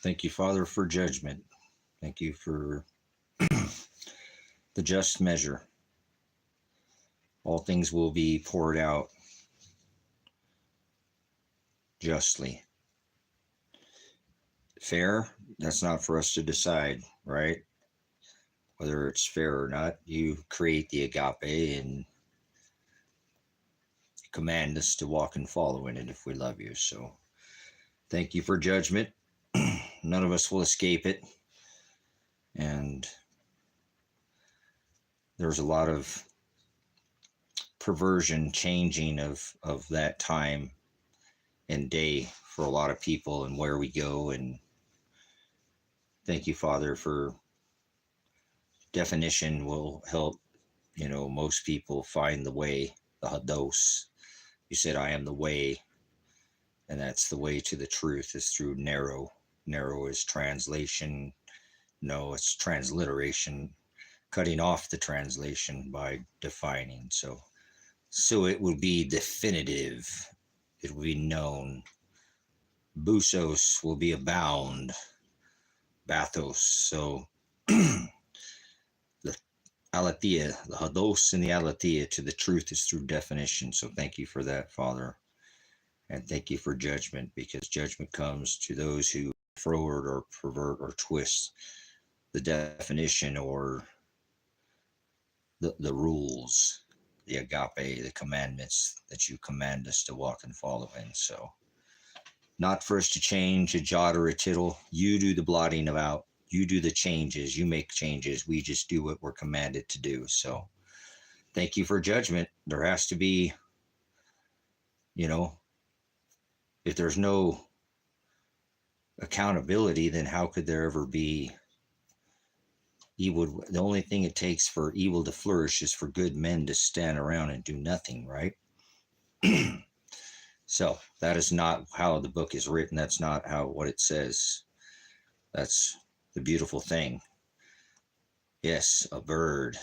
Thank you, Father, for judgment. Thank you for the just measure. All things will be poured out justly. Fair, that's not for us to decide, right? Whether it's fair or not. You create the agape and command us to walk and follow in it if we love you. So thank you for judgment. None of us will escape it. And there's a lot of perversion, changing of that time and day for a lot of people and where we go. And thank you, Father, for definition will help, most people find the way, the hados. You said, I am the way, and that's the way to the truth is through narrow. Narrow is translation. No, it's transliteration, cutting off the translation by defining. So it would be definitive. It will be known. Busos will be abound. Bathos. So the aletheia, the hados and the aletheia to the truth is through definition. So thank you for that, Father. And thank you for judgment, because judgment comes to those who forward or pervert or twist the definition or the rules, the agape, the commandments that you command us to walk and follow in. So not for us to change a jot or a tittle. You do the blotting out. You do the changes. You make changes. We just do what we're commanded to do. So thank you for judgment. There has to be, if there's no accountability, then how could there ever be evil? The only thing it takes for evil to flourish is for good men to stand around and do nothing, right? So that is not how the book is written. That's not what it says. That's the beautiful thing. Yes, a bird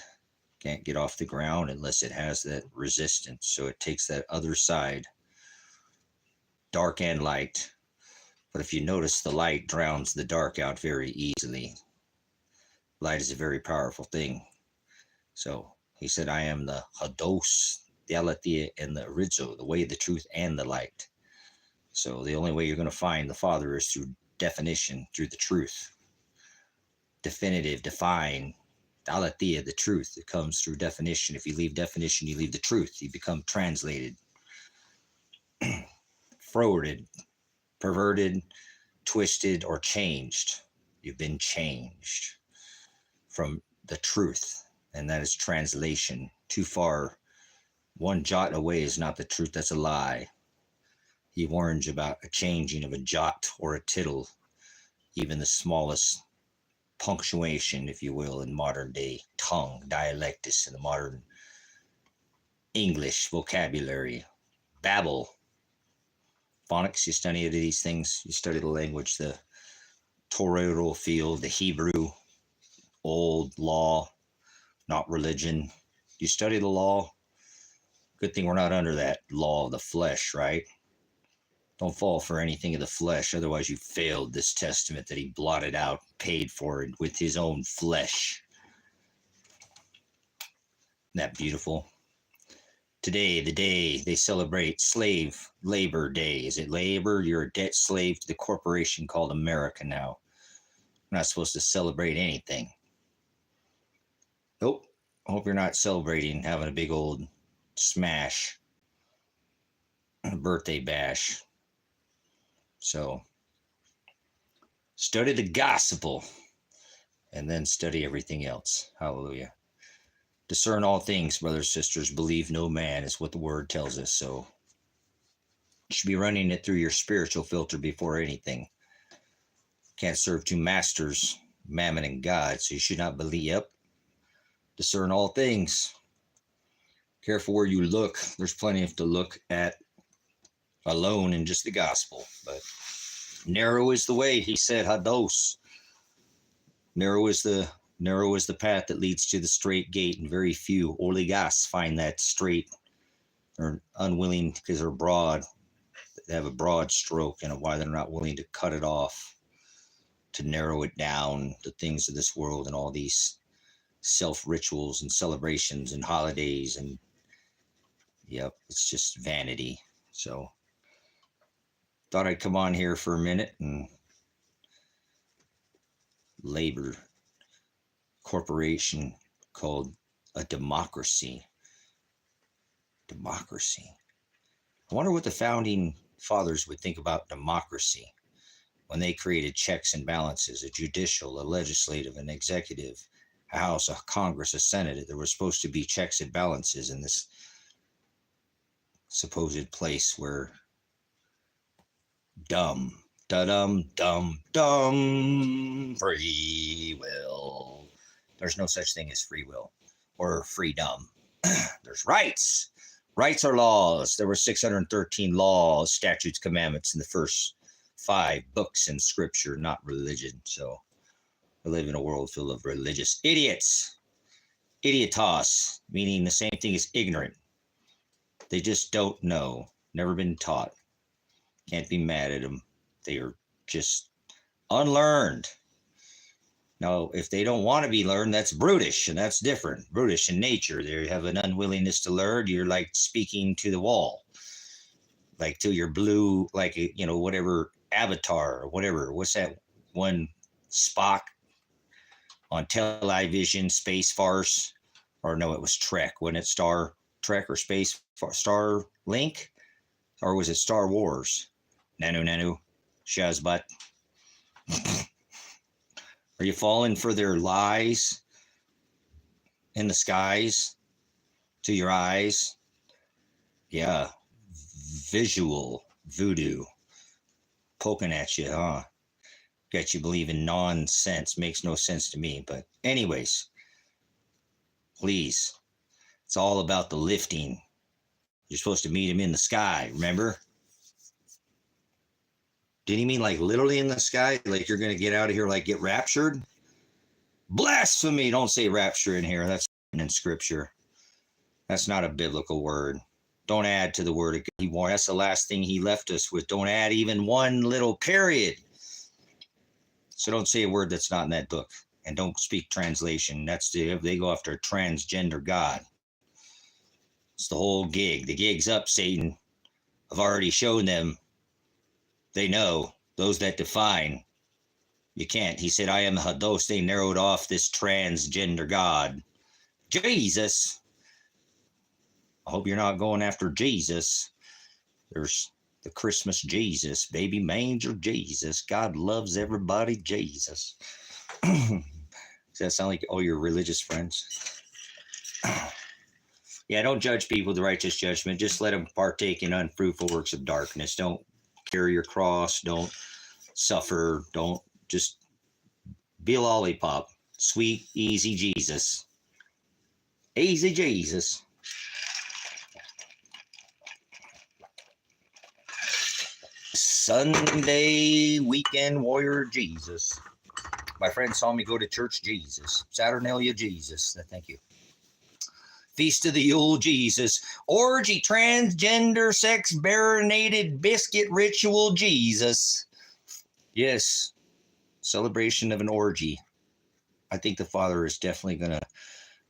can't get off the ground unless it has that resistance. So it takes that other side, dark and light. But if you notice, the light drowns the dark out very easily. Light is a very powerful thing. So he said, I am the hados, the aletheia, and the orizo, the way, the truth, and the light. So the only way you're going to find the Father is through definition, through the truth. Definitive, define. The aletheia, the truth, it comes through definition. If you leave definition, you leave the truth. You become translated, forwarded, perverted, twisted, or changed. You've been changed from the truth, and that is translation. Too far, one jot away is not the truth. That's a lie. He warns about a changing of a jot or a tittle, even the smallest punctuation, if you will, in modern day tongue, dialectus, in the modern English vocabulary, babble, phonics. You study these things. You study the language, the Torah field, the Hebrew, old law, not religion. You study the law. Good thing we're not under that law of the flesh, right? Don't fall for anything of the flesh. Otherwise, you failed this testament that he blotted out, paid for it with his own flesh. Isn't that beautiful? Today, the day they celebrate slave labor day. Is it labor? You're a debt slave to the corporation called America now. We're not supposed to celebrate anything. Nope. I hope you're not celebrating having a big old smash, birthday bash. So study the gospel and then study everything else. Hallelujah. Discern all things, brothers and sisters. Believe no man is what the word tells us. So you should be running it through your spiritual filter before anything. Can't serve two masters, mammon and God. So you should not believe. Yep. Discern all things. Careful where you look. There's plenty to look at alone in just the gospel. But narrow is the way, he said, hados. Narrow is the path that leads to the straight gate, and very few oligas find that straight. They're unwilling because they're broad. They have a broad stroke, and why they're not willing to cut it off. to narrow it down, the things of this world and all these self-rituals and celebrations and holidays. And yep, it's just vanity. So thought I'd come on here for a minute and labor corporation called a democracy. Democracy. I wonder what the founding fathers would think about democracy when they created checks and balances, a judicial, a legislative, an executive, a House, a Congress, a Senate. There were supposed to be checks and balances in this supposed place where dumb, da-dum, dumb, free will. There's no such thing as free will or freedom. There's rights. Rights are laws. There were 613 laws, statutes, commandments in the first 5 books in scripture, not religion. So we live in a world full of religious idiots. Idiotos, meaning the same thing as ignorant. They just don't know, never been taught. Can't be mad at them. They are just unlearned. Now, if they don't want to be learned, that's brutish, and that's different. Brutish in nature. They have an unwillingness to learn. You're like speaking to the wall, like to your blue, like, you know, whatever avatar or whatever. What's that one Spock on television, Space Farce? Or no, it was Trek. Wasn't it Star Trek or Space Star Link? Or was it Star Wars? Nanu, Shazbut. Are you falling for their lies in the skies to your eyes? Yeah. Visual voodoo poking at you, huh? Got you believing nonsense. Makes no sense to me. But anyways, please, it's all about the lifting. You're supposed to meet him in the sky, remember? Did he mean like literally in the sky? Like you're going to get out of here, like get raptured? Blasphemy! Don't say rapture in here. That's in scripture. That's not a biblical word. Don't add to the word of God. That's the last thing he left us with. Don't add even one little period. So don't say a word that's not in that book. And don't speak translation. They go after a transgender God. It's the whole gig. The gig's up, Satan. I've already shown them. They know, those that define. You can't. He said, I am Hados. They narrowed off this transgender God. Jesus. I hope you're not going after Jesus. There's the Christmas Jesus, baby manger Jesus. God loves everybody, Jesus. Does that sound like all your religious friends? Yeah, don't judge people with righteous judgment. Just let them partake in unfruitful works of darkness. Don't carry your cross. Don't suffer. Don't just be a lollipop. Sweet, easy Jesus. Easy Jesus. Sunday weekend warrior Jesus. My friend saw me go to church Jesus. Saturnalia Jesus. Thank you. Feast of the Yule Jesus. Orgy transgender sex barinated biscuit ritual Jesus. Yes. Celebration of an orgy. I think the Father is definitely going to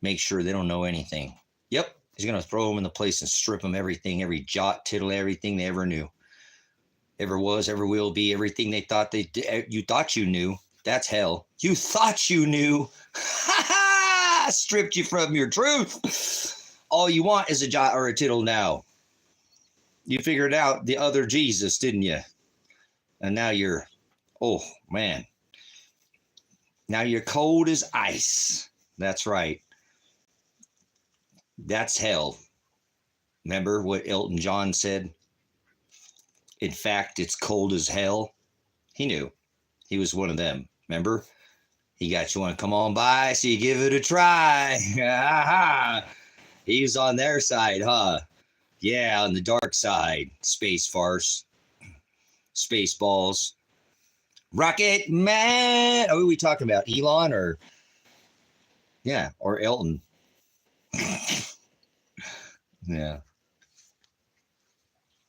make sure they don't know anything. Yep. He's going to throw them in the place and strip them everything, every jot, tittle, everything they ever knew. Ever was, ever will be, everything they thought they did. You thought you knew. That's hell. You thought you knew. Ha ha! Stripped you from your truth. All you want is a jot or a tittle now. You figured out the other Jesus, didn't you? And now you're, oh man. Now you're cold as ice. That's right. That's hell. Remember what Elton John said? In fact, it's cold as hell. He knew. He was one of them. Remember? He got you want to come on by, so you give it a try. He was on their side, huh? Yeah, on the dark side. Space farce. Space balls. Rocket Man. Oh, are we talking about Elon or? Yeah, or Elton. Yeah.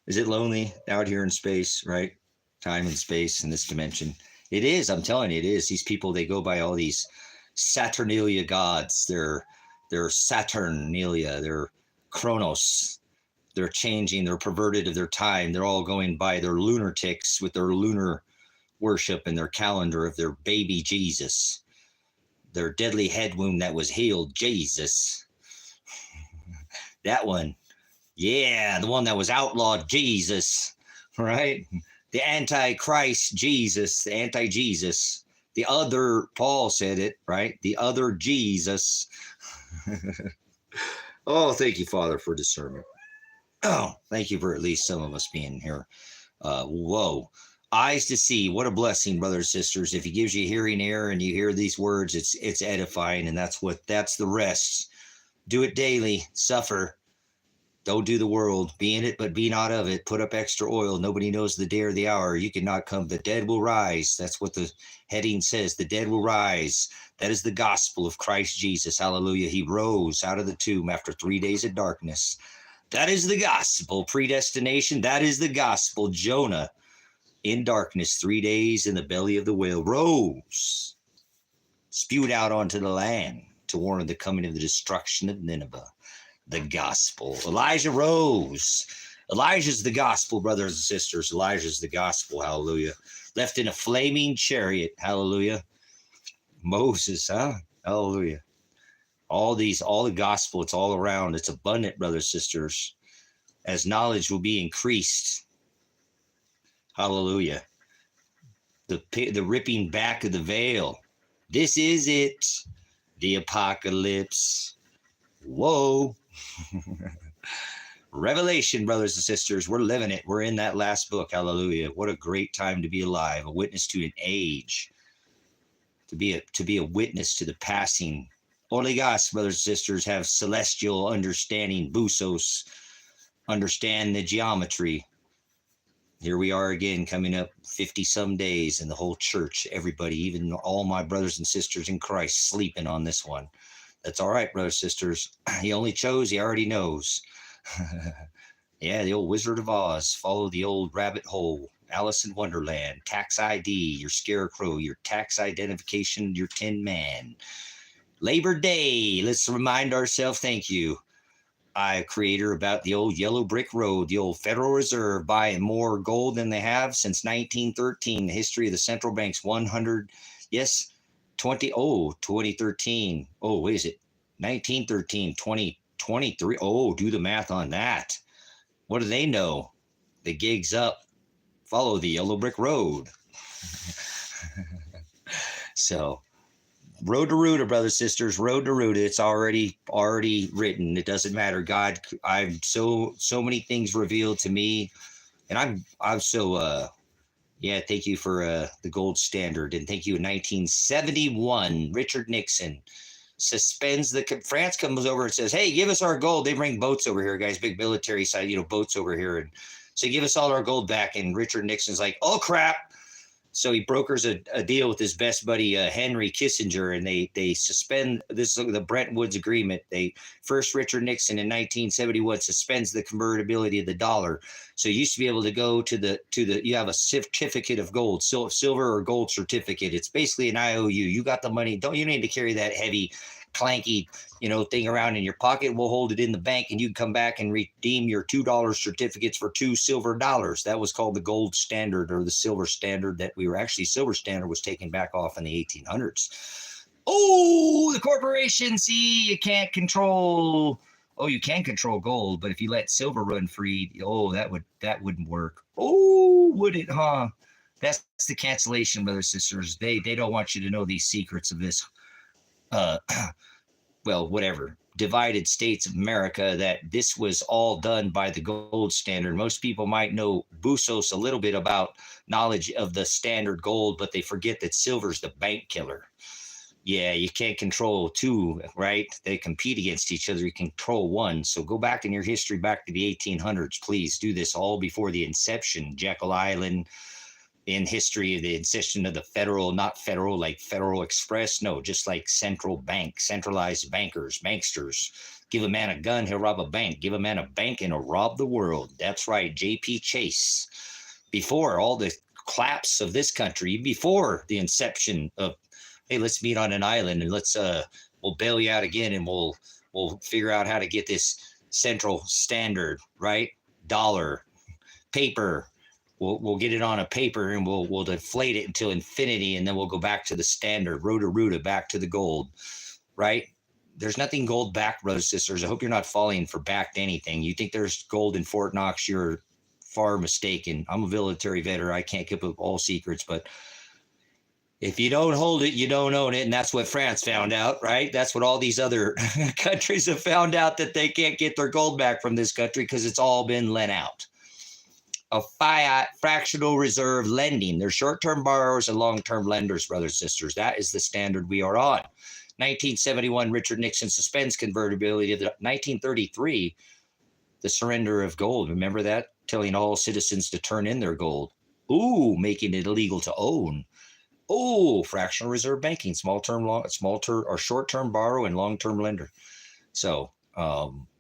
Is it lonely out here in space, right? Time and space in this dimension. It is. I'm telling you, it is. These people, they go by all these Saturnalia gods. They're Saturnalia. They're Chronos. They're changing. They're perverted of their time. They're all going by their lunatics with their lunar worship and their calendar of their baby Jesus, their deadly head wound that was healed, Jesus. That one. Yeah, the one that was outlawed, Jesus. Right? The Antichrist Jesus, the anti-Jesus. The other, Paul said it, right? The other Jesus. Oh, thank you, Father, for discernment. Oh, thank you for at least some of us being here. Whoa. Eyes to see. What a blessing, brothers and sisters. If he gives you hearing ear and you hear these words, it's edifying, and that's the rest. Do it daily. Suffer. Don't do the world. Be in it, but be not of it. Put up extra oil. Nobody knows the day or the hour. You cannot come. The dead will rise. That's what the heading says. The dead will rise. That is the gospel of Christ Jesus. Hallelujah. He rose out of the tomb after 3 days of darkness. That is the gospel. Predestination. That is the gospel. Jonah in darkness, 3 days in the belly of the whale, rose, spewed out onto the land to warn of the coming of the destruction of Nineveh. The gospel. Elijah rose. Elijah's the gospel, brothers and sisters. Elijah's the gospel. Hallelujah. Left in a flaming chariot. Hallelujah. Moses, huh? Hallelujah. All the gospel, it's all around. It's abundant, brothers and sisters. As knowledge will be increased. Hallelujah. The ripping back of the veil. This is it. The apocalypse. Whoa. Revelation, brothers and sisters. We're living it. We're in that last book. Hallelujah. What a great time to be alive. A witness to an age. To be a witness to the passing. Orligas, brothers and sisters, have celestial understanding. Busos. Understand the geometry. Here we are again, coming up 50 some days, and the whole church, everybody, even all my brothers and sisters in Christ, sleeping on this one. That's all right, brothers and sisters. He only chose, he already knows. Yeah, the old Wizard of Oz. Follow the old rabbit hole. Alice in Wonderland. Tax ID, your scarecrow, your tax identification, your Tin Man. Labor Day. Let's remind ourselves, thank you, creator, about the old yellow brick road, the old Federal Reserve buying more gold than they have since 1913. The history of the central banks, 100, yes, 2013. Oh, what is it? 1913, 2023. Oh, do the math on that. What do they know? The gig's up. Follow the yellow brick road. So, road to Ruta, brothers, sisters, road to Ruta. It's already written. It doesn't matter. God, I've so many things revealed to me, and I'm so yeah. Thank you for the gold standard, and thank you. In 1971, Richard Nixon suspends France comes over and says, "Hey, give us our gold." They bring boats over here, guys, big military side, boats over here, and so give us all our gold back. And Richard Nixon's like, "Oh crap." So he brokers a deal with his best buddy, Henry Kissinger, and they suspend this, the Bretton Woods Agreement. Richard Nixon in 1971 suspends the convertibility of the dollar. So you used to be able to go to you have a certificate of gold, silver or gold certificate. It's basically an IOU. You got the money. You need to carry that heavy, clanky, thing around in your pocket. We'll hold it in the bank, and you can come back and redeem your $2 certificates for $2 silver. That was called the gold standard, or the silver standard. Silver standard was taken back off in the 1800s. Oh, the corporation, see, you can't control. Oh, you can control gold, but if you let silver run free, that wouldn't work. Oh, would it, huh? That's the cancellation, brothers and sisters. They don't want you to know these secrets of this well, whatever, divided states of America, that this was all done by the gold standard. Most people might know Busos a little bit about knowledge of the standard gold, but they forget that silver's the bank killer. Yeah, you can't control two, right? They compete against each other. You control one. So go back in your history, back to the 1800s. Please do this all before the inception. Jekyll Island, in history, the inception of the federal, not federal like Federal Express. No, just like central bank, centralized bankers, banksters. Give a man a gun, he'll rob a bank. Give a man a bank and he'll rob the world. That's right, J.P. Chase. Before all the collapse of this country, before the inception of, hey, let's meet on an island and we'll bail you out again, and we'll figure out how to get this central standard, right? Dollar, paper. We'll get it on a paper, and we'll deflate it until infinity, and then we'll go back to the standard, rota, back to the gold, right? There's nothing gold backed, brothers and sisters. I hope you're not falling for backed anything. You think there's gold in Fort Knox, you're far mistaken. I'm a military veteran. I can't keep up all secrets, but if you don't hold it, you don't own it. And that's what France found out, right? That's what all these other countries have found out, that they can't get their gold back from this country because it's all been lent out. A fiat fractional reserve lending. They're short-term borrowers and long-term lenders, brothers and sisters. That is the standard we are on. 1971, Richard Nixon suspends convertibility. 1933, the surrender of gold. Remember that? Telling all citizens to turn in their gold. Ooh, making it illegal to own. Oh, fractional reserve banking, short-term borrow and long-term lender. So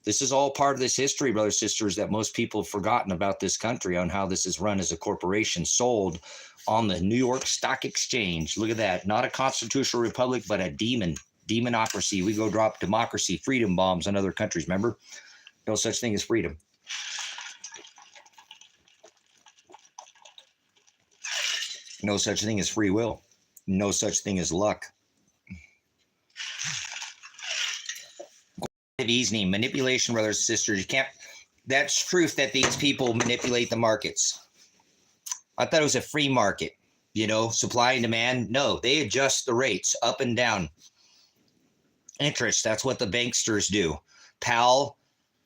this is all part of this history, brothers and sisters, that most people have forgotten about this country, on how this is run as a corporation sold on the New York Stock Exchange. Look at that. Not a constitutional republic, but a demonocracy. We go drop democracy, freedom bombs on other countries. Remember? No such thing as freedom. No such thing as free will. No such thing as luck. Easing, manipulation, brothers and sisters. You can't. That's truth that these people manipulate the markets. I thought it was a free market, supply and demand. No, they adjust the rates up and down. Interest. That's what the banksters do. Powell,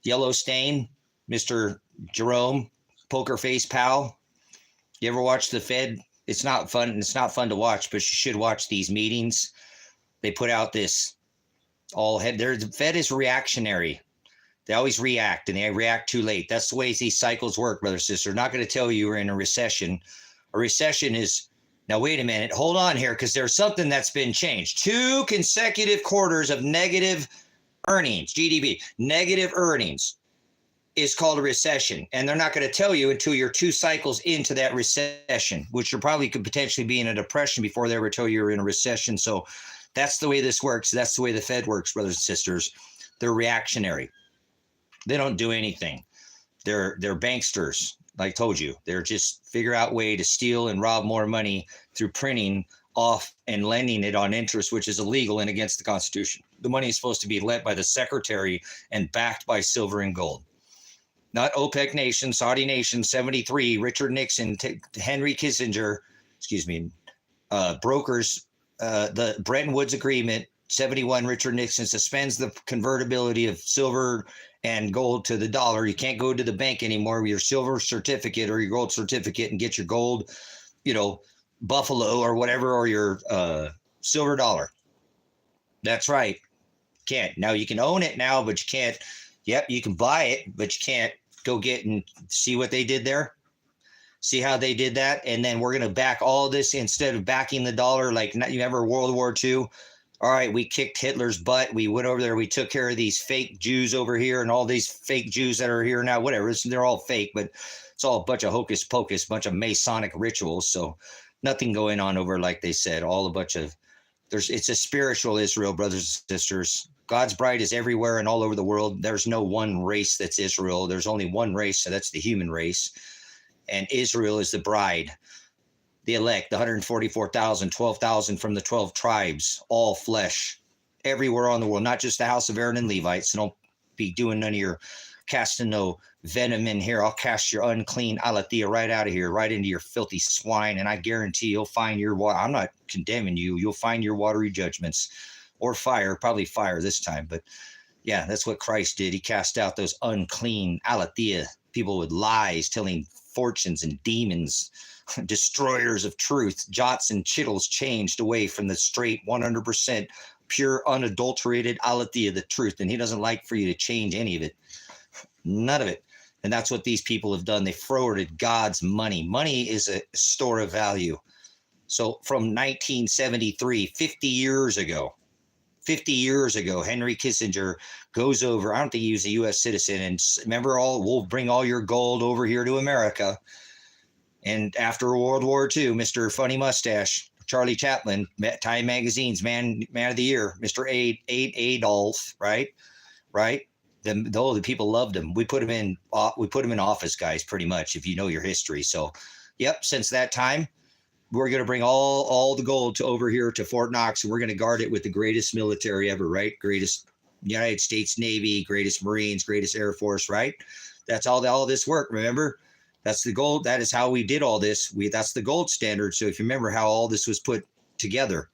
Yellow Stain, Mr. Jerome, Poker Face Powell. You ever watch the Fed? It's not fun. It's not fun to watch, but you should watch these meetings. They put out this the Fed is reactionary. They always react, and they react too late. That's the way these cycles work, brother, sister. Not going to tell you we're in a recession. A recession is, now wait a minute, hold on here, because there's something that's been changed. 2 consecutive quarters of negative earnings, GDP, negative earnings is called a recession. And they're not going to tell you until you're 2 cycles into that recession, which you probably could potentially be in a depression before they ever tell you you're in a recession. So that's the way this works. That's the way the Fed works, brothers and sisters. They're reactionary. They don't do anything. They're banksters. Like I told you, they're just figure out way to steal and rob more money through printing off and lending it on interest, which is illegal and against the Constitution. The money is supposed to be lent by the secretary and backed by silver and gold. Not OPEC nation, Saudi nation, 73, Richard Nixon, Henry Kissinger, brokers, the Bretton Woods Agreement, 71, Richard Nixon suspends the convertibility of silver and gold to the dollar. You can't go to the bank anymore with your silver certificate or your gold certificate and get your gold, buffalo or whatever, or your silver dollar. That's right. Can't. Now you can own it now, but you can't. Yep, you can buy it, but you can't go get and see what they did there. See how they did that? And then we're going to back all this instead of backing the dollar. Like, you remember World War II? All right, we kicked Hitler's butt. We went over there. We took care of these fake Jews over here and all these fake Jews that are here now, whatever. They're all fake, but it's all a bunch of hocus pocus, bunch of Masonic rituals. So nothing going on over, like they said, all a bunch of, it's a spiritual Israel, brothers and sisters. God's bride is everywhere and all over the world. There's no one race that's Israel. There's only one race, so that's the human race. And Israel is the bride, the elect, the 144,000, 12,000 from the 12 tribes, all flesh, everywhere on the world, not just the house of Aaron and Levites. So don't be doing none of your casting no venom in here. I'll cast your unclean aletheia right out of here, right into your filthy swine. And I guarantee you'll find your water. I'm not condemning you. You'll find your watery judgments or fire, probably fire this time. But yeah, that's what Christ did. He cast out those unclean aletheia, people with lies, telling fortunes and demons, destroyers of truth, jots and chittles changed away from the straight 100% pure unadulterated aletheia, the truth. And he doesn't like for you to change any of it. None of it. And that's what these people have done. They forwarded God's money. Money is a store of value. So from 1973, 50 years ago, Henry Kissinger goes over. I don't think he was a U.S. citizen. And remember, we'll bring all your gold over here to America. And after World War II, Mr. Funny Mustache, Charlie Chaplin, Time Magazine's Man of the Year, Mr. Adolf, right? Right? The people loved him. We put him in office, guys, pretty much, if you know your history. So, yep, since that time, we're going to bring all the gold over here to Fort Knox, and we're going to guard it with the greatest military ever, right? Greatest United States Navy, greatest Marines, greatest Air Force, right? That's all this work, remember? That's the gold. That is how we did all this. That's the gold standard. So if you remember how all this was put together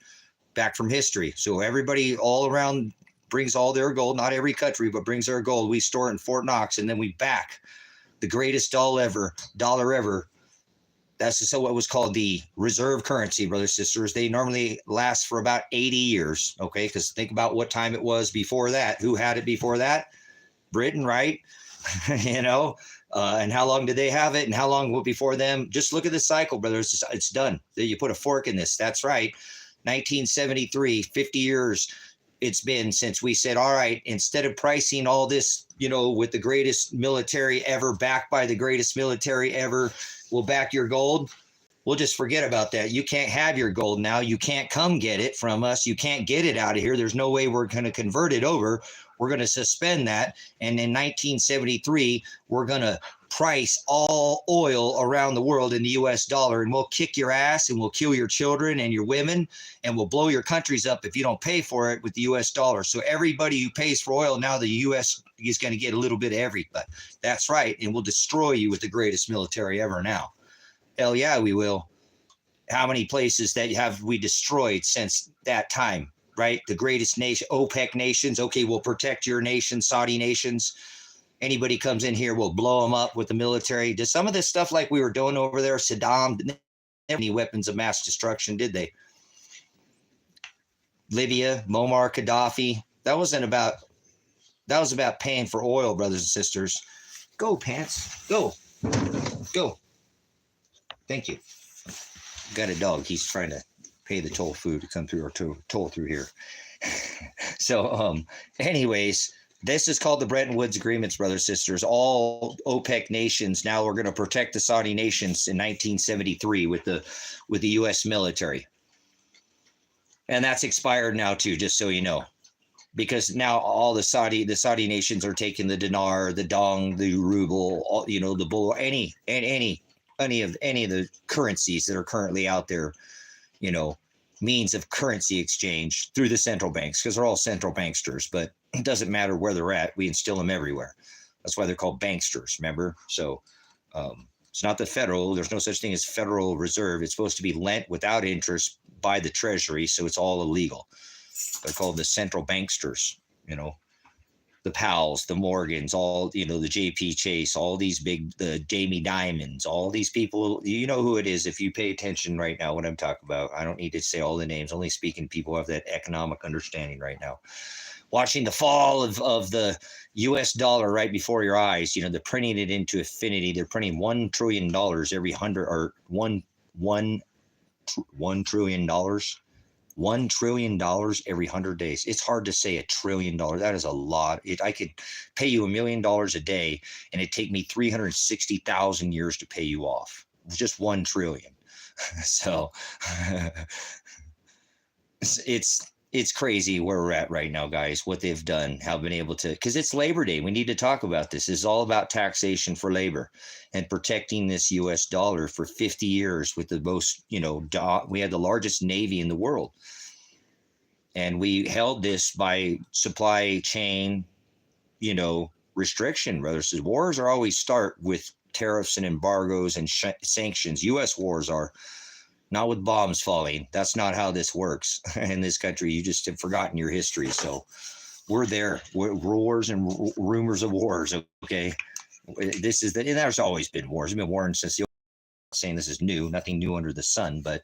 back from history. So everybody all around brings all their gold, not every country, but brings their gold. We store it in Fort Knox, and then we back the greatest dollar ever. That's so what was called the reserve currency, brothers and sisters. They normally last for about 80 years, okay? Because think about what time it was before that. Who had it before that? Britain, right? You know, and how long did they have it, and how long before them? Just look at the cycle, brothers. It's done. You put a fork in this. That's right. 1973, 50 years it's been since we said, all right, instead of pricing all this, you know, with the greatest military ever, backed by the greatest military ever, we'll back your gold. We'll just forget about that. You can't have your gold now. You can't come get it from us. You can't get it out of here. There's no way we're going to convert it over. We're going to suspend that. And in 1973, we're going to price all oil around the world in the US dollar, and we'll kick your ass, and we'll kill your children and your women, and we'll blow your countries up if you don't pay for it with the US dollar. So everybody who pays for oil now, the US is going to get a little bit of everything. That's right. And we'll destroy you with the greatest military ever now. Hell yeah, we will. How many places that have we destroyed since that time, right? The greatest nation, OPEC nations. Okay, we'll protect your nation, Saudi nations. Anybody comes in here, we'll blow them up with the military. Does some of this stuff like we were doing over there, Saddam, didn't have any weapons of mass destruction, did they? Libya, Muammar Gaddafi. That was about paying for oil, brothers and sisters. Go, Pants. Go. Thank you. Got a dog. He's trying to pay the toll food to come through, or toll through here. So, anyways, this is called the Bretton Woods Agreements, brothers and sisters. All OPEC nations now are going to protect the Saudi nations in 1973 with the U.S. military, and that's expired now too. Just so you know, because now all the Saudi nations are taking the dinar, the dong, the ruble, all, you know, the bull, any of the currencies that are currently out there, you know, means of currency exchange through the central banks, because they're all central banksters, but it doesn't matter where they're at. We instill them everywhere. That's why they're called banksters, remember? So it's not the federal. There's no such thing as Federal Reserve. It's supposed to be lent without interest by the Treasury, so it's all illegal. They're called the central banksters, you know. The Powells, the Morgans, all, you know, the JP Chase, all these the Jamie Dimons, all these people, you know who it is if you pay attention right now what I'm talking about. I don't need to say all the names, only speaking people who have that economic understanding right now. Watching the fall of the US dollar right before your eyes, you know, they're printing it into infinity. They're printing $1 trillion every 100, or $1 trillion. $1 trillion every 100 days. It's hard to say $1 trillion. That is a lot. I could pay you $1 million a day, and it'd take me 360,000 years to pay you off. Just 1 trillion. So it's crazy where we're at right now, guys, what they've done, how been able to, because it's Labor Day. We need to talk about this. It's all about taxation for labor and protecting this US dollar for 50 years with the most, you know, we had the largest Navy in the world. And we held this by supply chain, you know, restriction, brothers. Wars are always start with tariffs and embargoes and sanctions. US wars are. Not with bombs falling. That's not how this works in this country. You just have forgotten your history. So we're there. Wars and rumors of wars. Okay. This is and there's always been wars. We've been warring since saying this is new, nothing new under the sun, but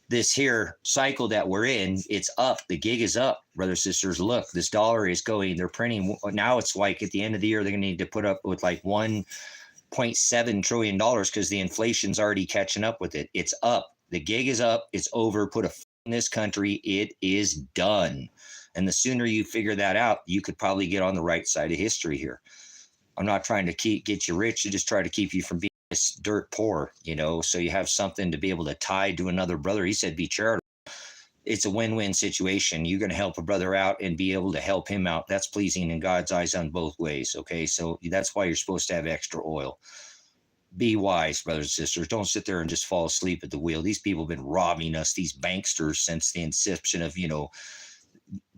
this here cycle that we're in, it's up. The gig is up, brothers, sisters. Look, this dollar is going, they're printing. Now it's like at the end of the year, they're going to need to put up with like $1.7 trillion because the inflation's already catching up with it. It's up. The gig is up. It's over. Put a in this country. It is done. And the sooner you figure that out, you could probably get on the right side of history here. I'm not trying to get you rich. I just try to keep you from being it's dirt poor, so you have something to be able to tie to another brother. He said, be charitable. It's a win-win situation. You're going to help a brother out and be able to help him out. That's pleasing in God's eyes on both ways. Okay. So that's why you're supposed to have extra oil. Be wise, brothers and sisters. Don't sit there and just fall asleep at the wheel. These people have been robbing us, these banksters, since the inception of,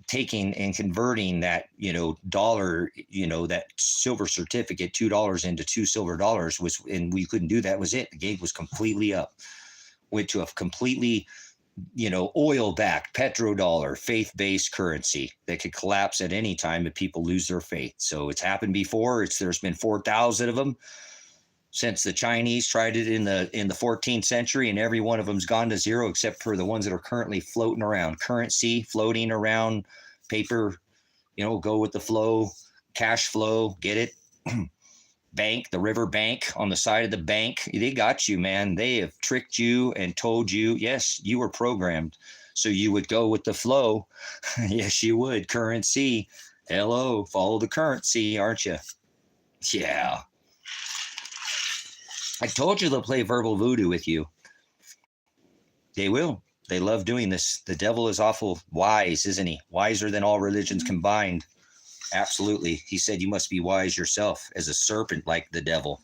taking and converting that, dollar, that silver certificate, $2 into $2 silver was, and we couldn't do that. Was it. The game was completely up. Went to a completely, oil-backed petrodollar, faith-based currency that could collapse at any time if people lose their faith. So it's happened before. There's been 4,000 of them since the Chinese tried it in the 14th century, and every one of them's gone to zero except for the ones that are currently floating around. Currency floating around, paper, go with the flow, cash flow, get it? Bank, the river bank on the side of the bank, they got you, man. They have tricked you and told you, yes, you were programmed. So you would go with the flow. Yes, you would. Currency. Hello, follow the currency, aren't you? Yeah. I told you they'll play verbal voodoo with you. They will. They love doing this. The devil is awful wise, isn't he? Wiser than all religions combined. Absolutely. He said you must be wise yourself as a serpent like the devil.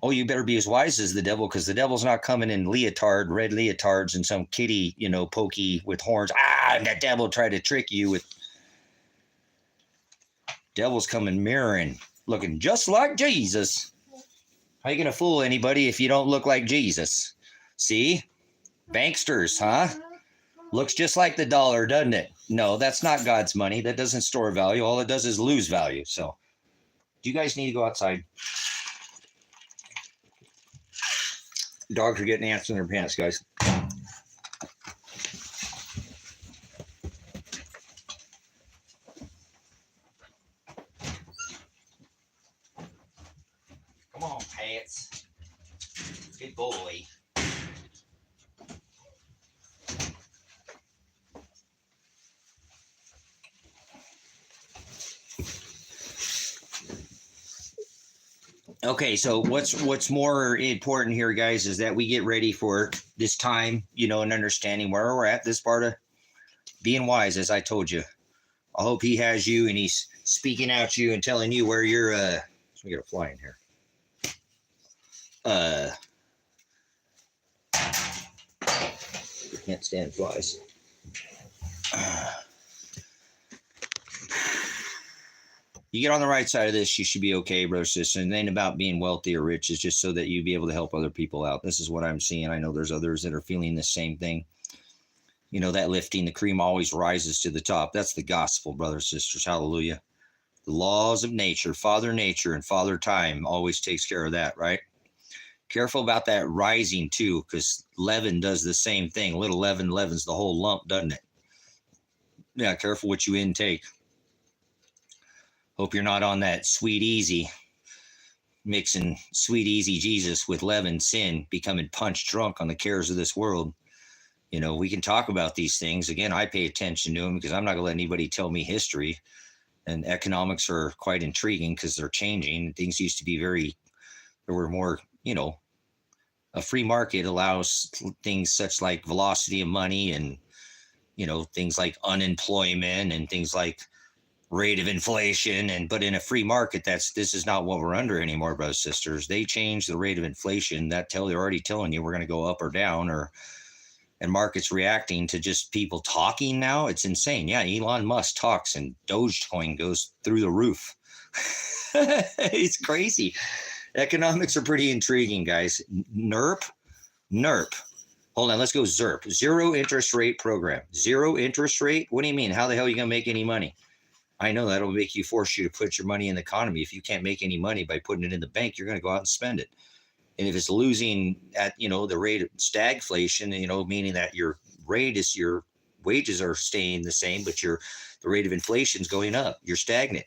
Oh, you better be as wise as the devil, because the devil's not coming in red leotards and some kitty, pokey with horns. And that devil tried to trick you with. Devil's coming mirroring, looking just like Jesus. How are you going to fool anybody if you don't look like Jesus? See? Banksters, huh? Looks just like the dollar, doesn't it? No, that's not God's money. That doesn't store value. All it does is lose value. So, do you guys need to go outside? Dogs are getting ants in their pants, guys. Come on, Pats. Good boy. Okay, so what's more important here, guys, is that we get ready for this time, and understanding where we're at, this part of being wise, as I told you. I hope he has you and he's speaking out to you and telling you where you're, we got a fly in here. Can't stand flies. You get on the right side of this, you should be okay, bro, sister. And it ain't about being wealthy or rich. It's just so that you be able to help other people out. This is what I'm seeing. I know there's others that are feeling the same thing. That lifting, the cream always rises to the top. That's the gospel, brothers, sisters. Hallelujah. The laws of nature, Father Nature and Father Time always takes care of that, right? Careful about that rising too, because leaven does the same thing. Little leaven leavens the whole lump, doesn't it? Yeah, careful what you intake. Hope you're not on that sweet easy, mixing sweet easy Jesus with leaven sin, becoming punch drunk on the cares of this world. We can talk about these things. Again, I pay attention to them because I'm not going to let anybody tell me history. And economics are quite intriguing because they're changing. Things used to be there were more, a free market allows things such like velocity of money and, things like unemployment and things like rate of inflation. But in a free market, this is not what we're under anymore, brothers, sisters. They changed the rate of inflation. They're already telling you we're going to go up or down, and markets reacting to just people talking now. It's insane. Yeah, Elon Musk talks and Dogecoin goes through the roof. It's crazy. Economics are pretty intriguing, guys. NERP. Hold on, let's go ZERP. Zero interest rate program. Zero interest rate? What do you mean? How the hell are you going to make any money? I know that'll force you to put your money in the economy. If you can't make any money by putting it in the bank, you're going to go out and spend it. And if it's losing at, the rate of stagflation, meaning that your wages are staying the same, but the rate of inflation is going up, you're stagnant.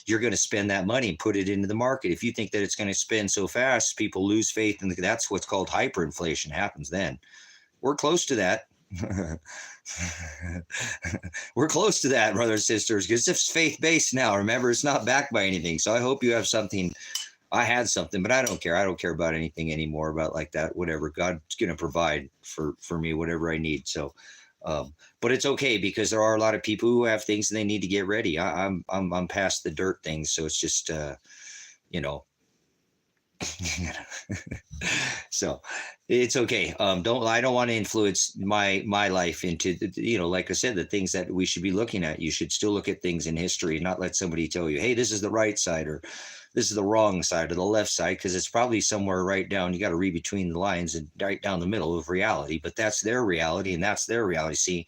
You're going to spend that money and put it into the market. If you think that it's going to spend so fast, people lose faith. And that's what's called hyperinflation happens then. We're close to that. We're close to that, brothers and sisters, because it's faith-based now. Remember, it's not backed by anything. So I hope you have something I had something, but I don't care. I don't care about anything anymore about like that. Whatever, God's going to provide for me whatever I need. So, but it's okay because there are a lot of people who have things and they need to get ready. I'm past the dirt things, so it's just you know. So it's okay. I don't want to influence my life into like I said, the things that we should be looking at. You should still look at things in history, not let somebody tell you, hey, this is the right side or this is the wrong side or the left side, because it's probably somewhere right down. You got to read between the lines and right down the middle of reality. But that's their reality and that's their reality. See,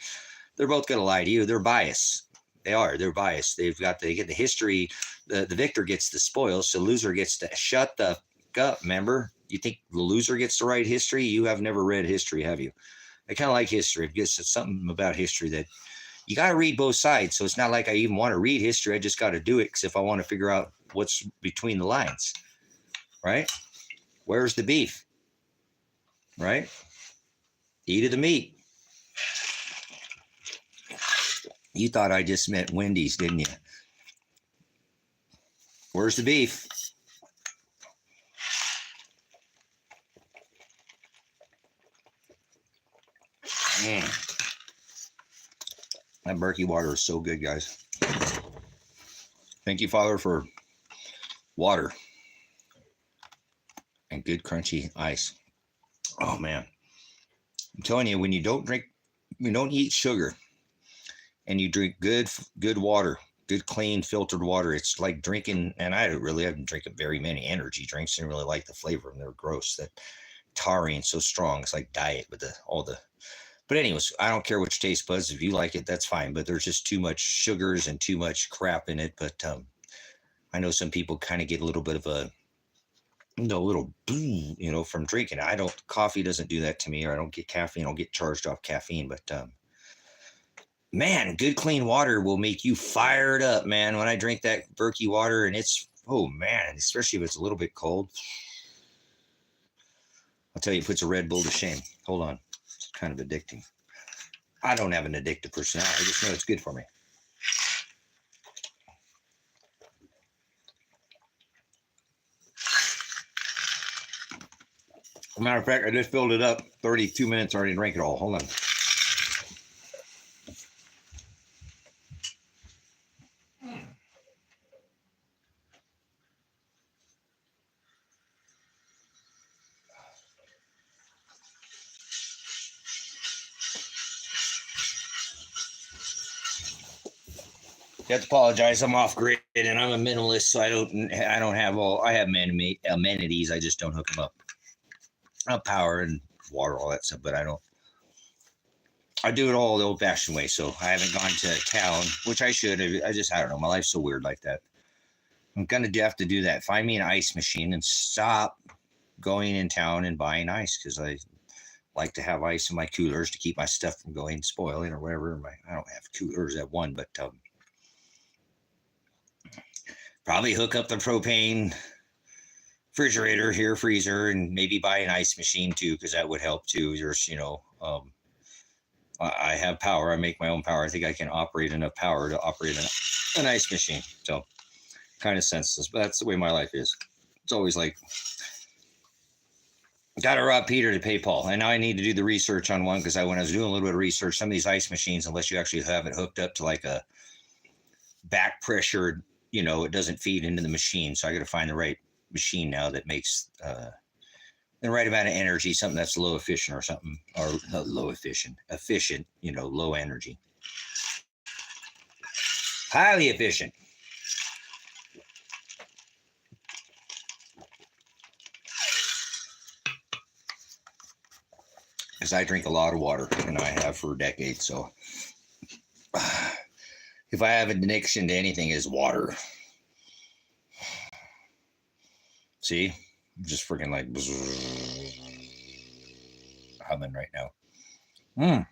they're both going to lie to you. They're biased. They're biased. They get the history. The victor gets the spoils. So loser gets to shut the up. Remember, you think the loser gets to write history? You have never read history, have you? I kind of like history because it's something about history that you got to read both sides. So it's not like I even want to read history. I just got to do it because if I want to figure out what's between the lines, right? Where's the beef, right? Eat of the meat. You thought I just meant Wendy's, didn't you? Where's the beef? That murky water is so good, guys. Thank you, Father, for water and good crunchy ice. Oh man, I'm telling you, when you don't eat sugar, and you drink good water, good clean filtered water, it's like drinking. And I haven't drinking very many energy drinks. I didn't really like the flavor of them. They're gross. That taurine so strong. It's like diet with all the. But anyways, I don't care which taste buds. If you like it, that's fine. But there's just too much sugars and too much crap in it. But I know some people kind of get a little bit of a little from drinking. Coffee doesn't do that to me, or I don't get caffeine. I don't get charged off caffeine. But man, good clean water will make you fired up, man. When I drink that Berkey water, and oh man, especially if it's a little bit cold. I'll tell you, it puts a Red Bull to shame. Hold on. It's kind of addicting. I don't have an addictive personality. I just know it's good for me. As a matter of fact, I just filled it up. 32 minutes, already drank it all. Hold on. You have to apologize. I'm off grid and I'm a minimalist, so I don't have I have amenities. I just don't hook them up. Power and water, all that stuff, but I do it all the old fashioned way. So I haven't gone to town, which I should. I don't know. My life's so weird like that. I'm going to have to do that. Find me an ice machine and stop going in town and buying ice, because I like to have ice in my coolers to keep my stuff from going spoiling or whatever. I don't have coolers at one, but probably hook up the propane refrigerator here, freezer, and maybe buy an ice machine too, because that would help too. I have power. I make my own power. I think I can operate enough power to operate an ice machine. So kind of senseless, but that's the way my life is. It's always like, got to rob Peter to pay Paul. And now I need to do the research on one, because when I was doing a little bit of research, some of these ice machines, unless you actually have it hooked up to like a back pressured, it doesn't feed into the machine. So I got to find the right machine now that makes the right amount of energy, something that's low efficient or something, or not low efficient, low energy, highly efficient. Because I drink a lot of water, and I have for decades. So if I have an addiction to anything, it's water. See, I'm just freaking like humming right now.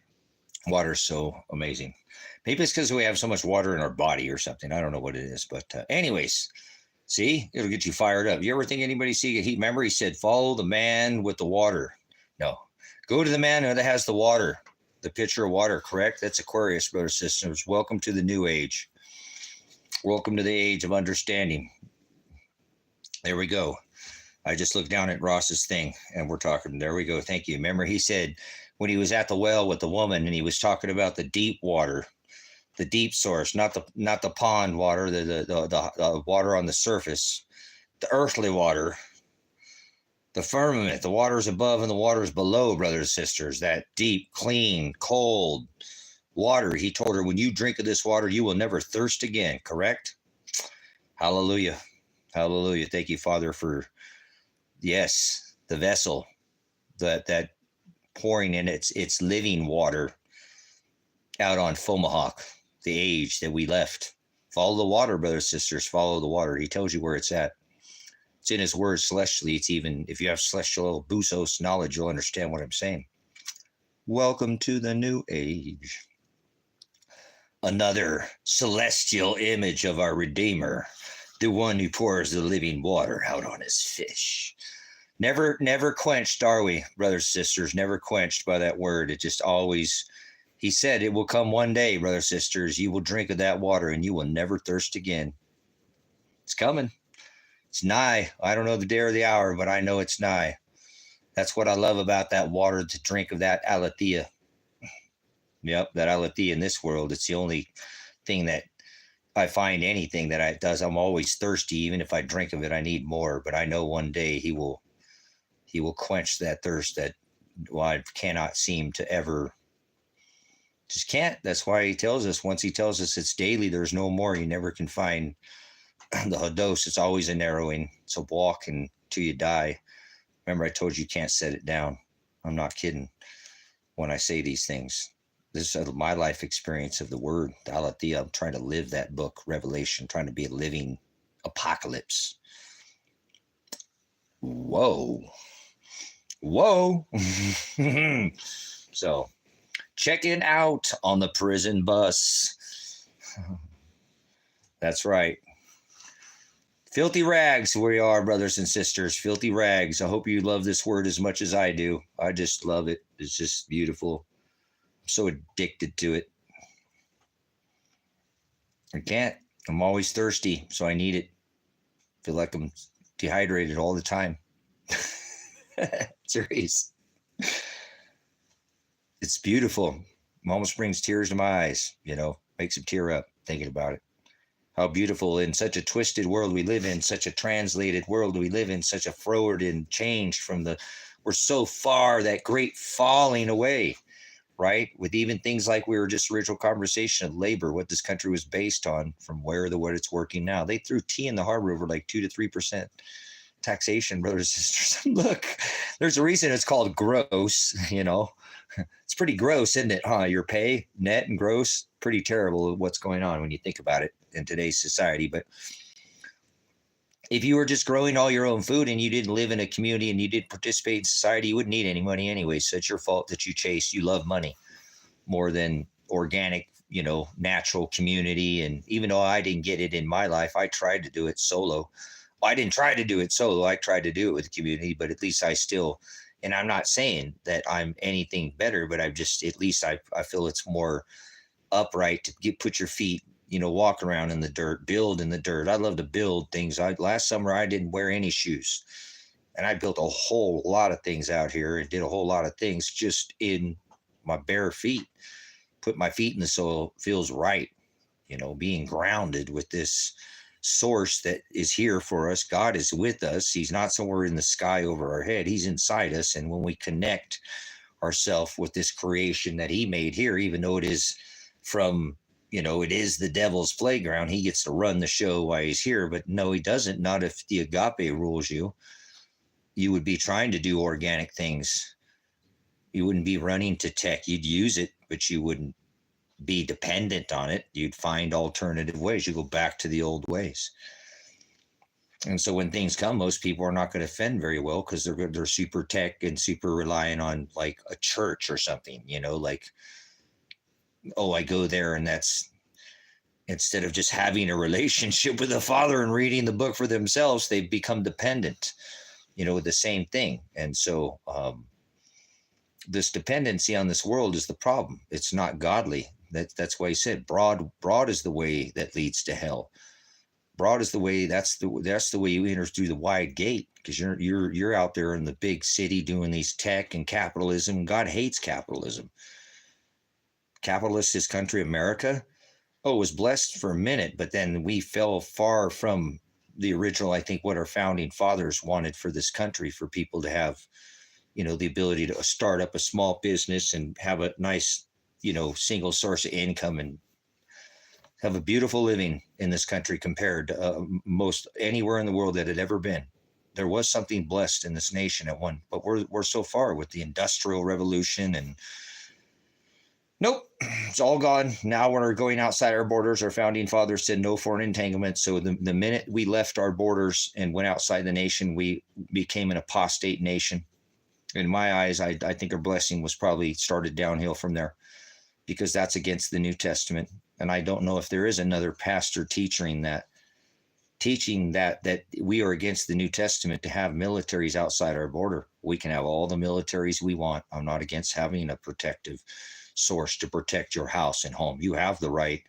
Water's so amazing. Maybe it's because we have so much water in our body or something. I don't know what it is, but anyways, see, it'll get you fired up. You ever think anybody see a heat? Remember, he said, follow the man with the water. No, go to the man that has the water, the pitcher of water. Correct? That's Aquarius, brothers and sisters. Welcome to the new age. Welcome to the age of understanding. There we go. I just looked down at Ross's thing and we're talking. There we go. Thank you. Remember, he said when he was at the well with the woman and he was talking about the deep water, the deep source, not the pond water, the water on the surface, the earthly water, the firmament, the waters above and the waters below, brothers and sisters, that deep, clean, cold water. He told her, when you drink of this water, you will never thirst again, correct? Hallelujah. Hallelujah. Thank you, Father, for, yes, the vessel, that pouring in its living water out on Fomalhaut, the age that we left. Follow the water, brothers and sisters. Follow the water. He tells you where it's at. It's in his word celestially. It's even, if you have celestial busos knowledge, you'll understand what I'm saying. Welcome to the new age. Another celestial image of our Redeemer, the one who pours the living water out on his fish. Never quenched, are we, brothers and sisters? Never quenched by that word. It just always, he said, it will come one day, brothers and sisters. You will drink of that water and you will never thirst again. It's coming. It's nigh. I don't know the day or the hour, but I know it's nigh. That's what I love about that water, to drink of that aletheia. Yep, that aletheia in this world. It's the only thing that I find, anything that it does. I'm always thirsty. Even if I drink of it, I need more. But I know one day he will quench that thirst that, well, I cannot seem to ever, just can't. That's why he tells us, once he tells us it's daily, there's no more. You never can find the Hados. It's always a narrowing. It's a walk until you die. Remember, I told you can't set it down. I'm not kidding when I say these things. This is my life experience of the word, the aletheia. I'm trying to live that book, Revelation, trying to be a living apocalypse. Whoa. So, checking out on the prison bus. That's right. Filthy rags, we are, brothers and sisters. Filthy rags. I hope you love this word as much as I do. I just love it. It's just beautiful. I'm so addicted to it. I can't. I'm always thirsty, so I need it. Feel like I'm dehydrated all the time. Serious. It's beautiful. It almost brings tears to my eyes, makes them tear up thinking about it. How beautiful, in such a twisted world we live in, such a translated world we live in, such a forward and changed from we're so far, that great falling away, right? With even things like, we were just original conversation of labor, what this country was based on, from what it's working now. They threw tea in the harbor over like 2 to 3% taxation, brothers and sisters. Look, there's a reason it's called gross, It's pretty gross, isn't it? Your pay, net and gross, pretty terrible what's going on when you think about it in today's society. But if you were just growing all your own food and you didn't live in a community and you didn't participate in society, you wouldn't need any money anyway. So it's your fault that you love money more than organic, natural community. And even though I didn't get it in my life, I tried to do it solo. Well, I didn't try to do it solo. I tried to do it with the community, but at least I still, and I'm not saying that I'm anything better, but at least I feel it's more upright to put your feet, walk around in the dirt, build in the dirt. I love to build things. Last summer, I didn't wear any shoes, and I built a whole lot of things out here and did a whole lot of things just in my bare feet. Put my feet in the soil feels right, being grounded with this source that is here for us. God is with us. He's not somewhere in the sky over our head. He's inside us. And when we connect ourselves with this creation that he made here, even though it is from, it is the devil's playground, he gets to run the show while he's here. But no, he doesn't. Not if the Agape rules you. You would be trying to do organic things. You wouldn't be running to tech. You'd use it, but you wouldn't be dependent on it. You'd find alternative ways. You go back to the old ways. And so when things come, most people are not going to fend very well because they're super tech and super relying on like a church or something, like, oh, I go there and that's, instead of just having a relationship with the Father and reading the book for themselves, they've become dependent, with the same thing. And so this dependency on this world is the problem. It's not godly. That's why he said broad is the way that leads to hell. Broad is the way. That's the way you enter through the wide gate, because you're out there in the big city doing these tech and capitalism. God hates capitalism. Capitalist, his country, America, was blessed for a minute, but then we fell far from the original, I think, what our founding fathers wanted for this country, for people to have, the ability to start up a small business and have a nice, single source of income and have a beautiful living in this country compared to most anywhere in the world that had ever been. There was something blessed in this nation at one, but we're so far with the Industrial Revolution, and nope, it's all gone. Now we're going outside our borders. Our founding fathers said no foreign entanglement. So the minute we left our borders and went outside the nation, we became an apostate nation. In my eyes, I think our blessing was probably started downhill from there, because that's against the New Testament. And I don't know if there is another pastor teaching that we are against the New Testament to have militaries outside our border. We can have all the militaries we want. I'm not against having a protective source to protect your house and home. You have the right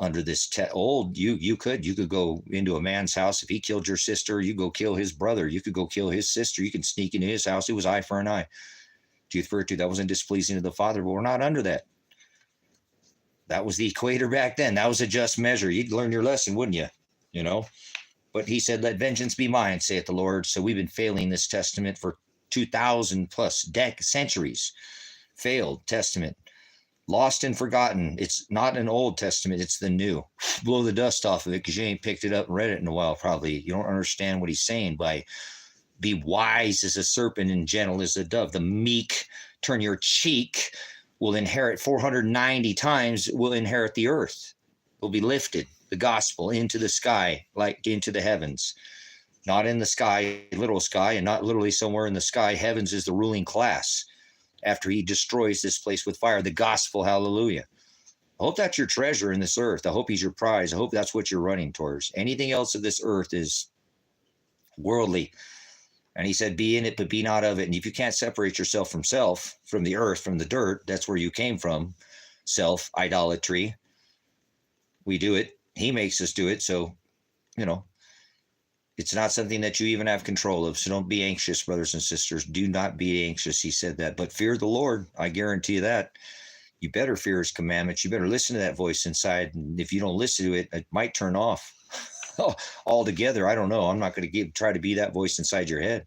under this you could go into a man's house. If he killed your sister, you go kill his brother. You could go kill his sister. You can sneak into his house. It was eye for an eye, tooth for a tooth. That wasn't displeasing to the Father, but we're not under that. That was the equator back then. That was a just measure. You'd learn your lesson, wouldn't you? But he said, let vengeance be mine, saith the Lord. So we've been failing this testament for 2,000 plus centuries. Failed testament. Lost and forgotten. It's not an Old Testament. It's the new. Blow the dust off of it, because you ain't picked it up and read it in a while, probably. You don't understand what he's saying by be wise as a serpent and gentle as a dove. The meek, turn your cheek, will inherit 490 times, will inherit the earth. Will be lifted, the gospel, into the sky, like into the heavens. Not in the sky, literal sky, and not literally somewhere in the sky. Heavens is the ruling class. After he destroys this place with fire, the gospel, hallelujah. I hope that's your treasure in this earth. I hope he's your prize. I hope that's what you're running towards. Anything else of this earth is worldly. And he said, be in it, but be not of it. And if you can't separate yourself from the earth, from the dirt, that's where you came from. Self, idolatry. We do it. He makes us do it. So, it's not something that you even have control of. So don't be anxious, brothers and sisters. Do not be anxious. He said that. But fear the Lord. I guarantee you that. You better fear his commandments. You better listen to that voice inside. And if you don't listen to it, it might turn off altogether. I don't know. I'm not going to try to be that voice inside your head.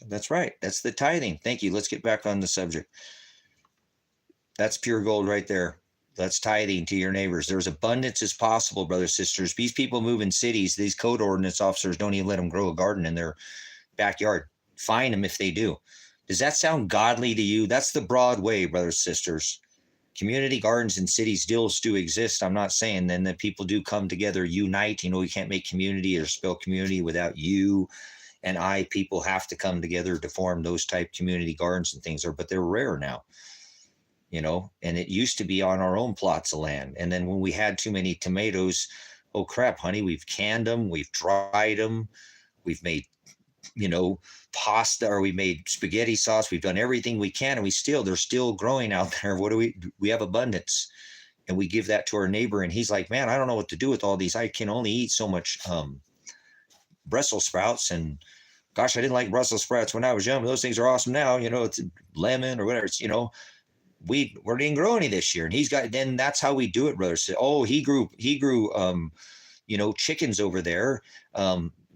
That's right. That's the tithing. Thank you. Let's get back on the subject. That's pure gold right there. That's tithing to your neighbors. There's abundance as possible, brothers and sisters. These people move in cities. These code ordinance officers don't even let them grow a garden in their backyard. Fine them if they do. Does that sound godly to you? That's the broad way, brothers and sisters. Community gardens in cities still do exist. I'm not saying then that people do come together, unite. You can't make community or spell community without you and I. People have to come together to form those type community gardens and things, but they're rare now. And it used to be on our own plots of land. And then when we had too many tomatoes, oh crap, honey, we've canned them, we've dried them, we've made, pasta, or we made spaghetti sauce. We've done everything we can, and they're still growing out there. What do we have abundance, and we give that to our neighbor. And he's like, man, I don't know what to do with all these. I can only eat so much Brussels sprouts. And gosh, I didn't like Brussels sprouts when I was young. Those things are awesome now. It's lemon or whatever. It's, we didn't grow any this year. And then that's how we do it, brother. So, he grew, chickens over there.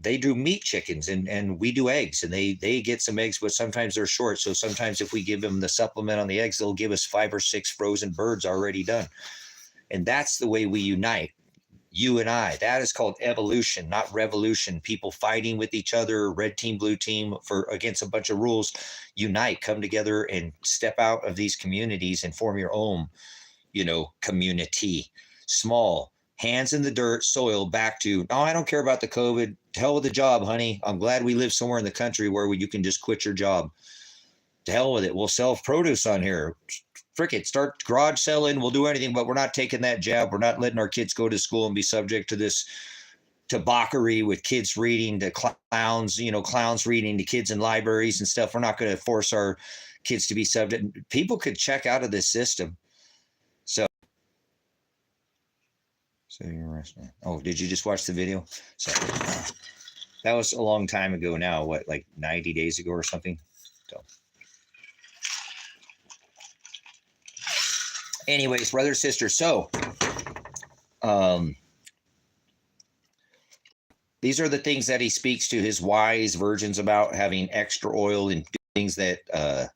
They do meat chickens, and we do eggs, and they get some eggs, but sometimes they're short. So sometimes if we give them the supplement on the eggs, they'll give us 5 or 6 frozen birds already done. And that's the way we unite, you and I. That is called evolution, not revolution. People fighting with each other, red team, blue team, against a bunch of rules. Unite, come together and step out of these communities and form your own, community. Small, hands in the dirt, soil, back to, I don't care about the COVID. To hell with the job, honey. I'm glad we live somewhere in the country where you can just quit your job. To hell with it. We'll sell produce on here. Frick it, start garage selling. We'll do anything, but we're not taking that jab. We're not letting our kids go to school and be subject to this debauchery with kids reading to clowns, clowns reading to kids in libraries and stuff. We're not going to force our kids to be subject. People could check out of this system. So you're resting. Oh, did you just watch the video? So that was a long time ago now. What, like 90 days ago or something? So, anyways, brothers, sisters. So, these are the things that he speaks to his wise virgins about, having extra oil and things that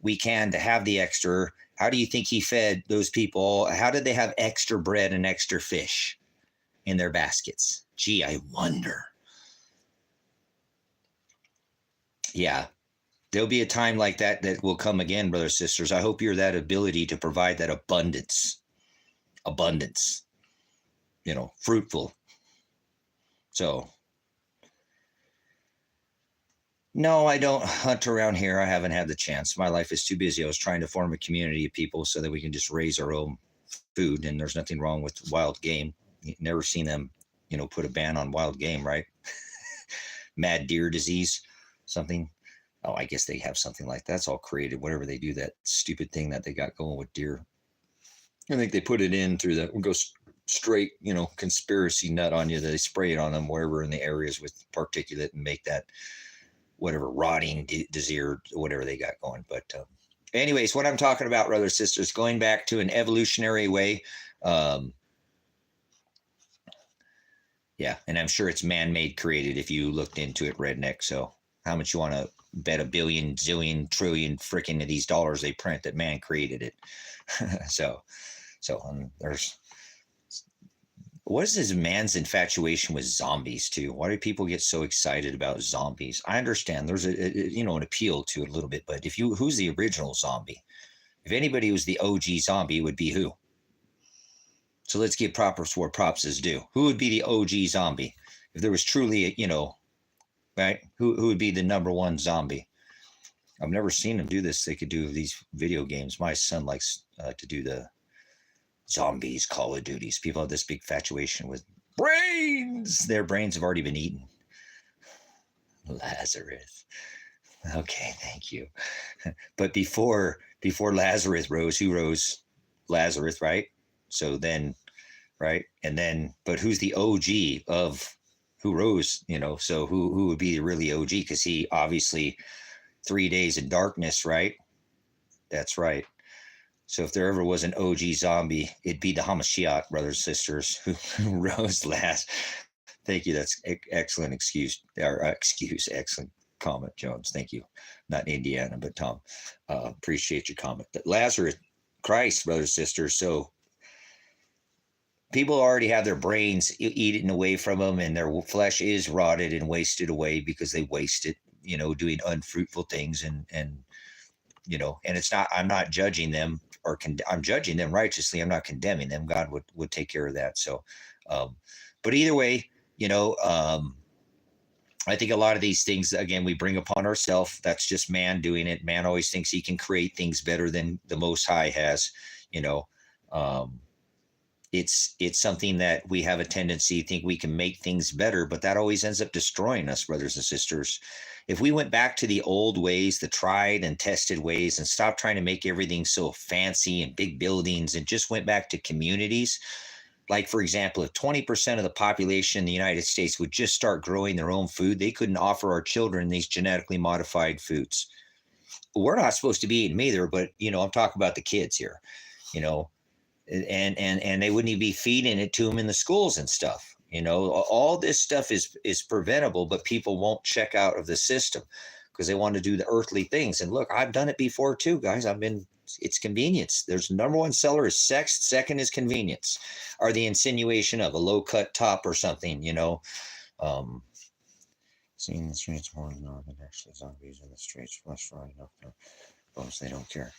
we can to have the extra. How do you think he fed those people? How did they have extra bread and extra fish in their baskets? Gee, I wonder. Yeah, there'll be a time like that will come again, brothers, sisters. I hope you're that ability to provide that abundance, fruitful. So, no, I don't hunt around here. I haven't had the chance. My life is too busy. I was trying to form a community of people so that we can just raise our own food, and there's nothing wrong with wild game. You've never seen them, put a ban on wild game, right? Mad deer disease, something. Oh, I guess they have something like that. That's all created. Whatever they do, that stupid thing that they got going with deer. I think they put it in through the goes straight, conspiracy nut on you. They spray it on them wherever in the areas with particulate and make that whatever rotting disease or whatever they got going. But anyways, what I'm talking about, brothers, sisters, going back to an evolutionary way. Yeah, and I'm sure it's man-made created if you looked into it, redneck. So how much you want to bet a billion, zillion, trillion freaking of these dollars they print that man created it? so there's what is this man's infatuation with zombies too? Why do people get so excited about zombies? I understand there's an appeal to it a little bit, but who's the original zombie? If anybody was the OG zombie, it would be who? So let's give props where props is due. Who would be the OG zombie? If there was truly, right? Who would be the number one zombie? I've never seen them do this. They could do these video games. My son likes to do the zombies, Call of Duties. People have this big infatuation with brains. Their brains have already been eaten. Lazarus. Okay, thank you. But before Lazarus rose, who rose? Lazarus, right? So then, right? And then, but who's the OG of who rose? So who would be the really OG? Because he obviously 3 days in darkness, right? That's right. So if there ever was an OG zombie, it'd be the Hamashiach, brothers, sisters, who rose last. Thank you. That's excellent excellent comment, Jones. Thank you. Not Indiana, but Tom. Appreciate your comment. But Lazarus, Christ, brothers, sisters. So people already have their brains eaten away from them, and their flesh is rotted and wasted away because they waste it, doing unfruitful things. And it's not, I'm not judging them I'm judging them righteously. I'm not condemning them. God would take care of that. So, but either way, I think a lot of these things, again, we bring upon ourselves. That's just man doing it. Man always thinks he can create things better than the Most High has, it's something that we have a tendency to think we can make things better, but that always ends up destroying us, brothers and sisters. If we went back to the old ways, the tried and tested ways, and stopped trying to make everything so fancy and big buildings and just went back to communities, like, for example, if 20% of the population in the United States would just start growing their own food, they couldn't offer our children these genetically modified foods. We're not supposed to be eating them either, but, I'm talking about the kids here, and they wouldn't even be feeding it to them in the schools and stuff. All this stuff is preventable, but people won't check out of the system because they want to do the earthly things. And look, I've done it before too, guys. It's convenience. There's number one seller is sex. Second is convenience, or the insinuation of a low cut top or something, seeing the streets more than not, actually zombies in the streets, running up there. Most they don't care.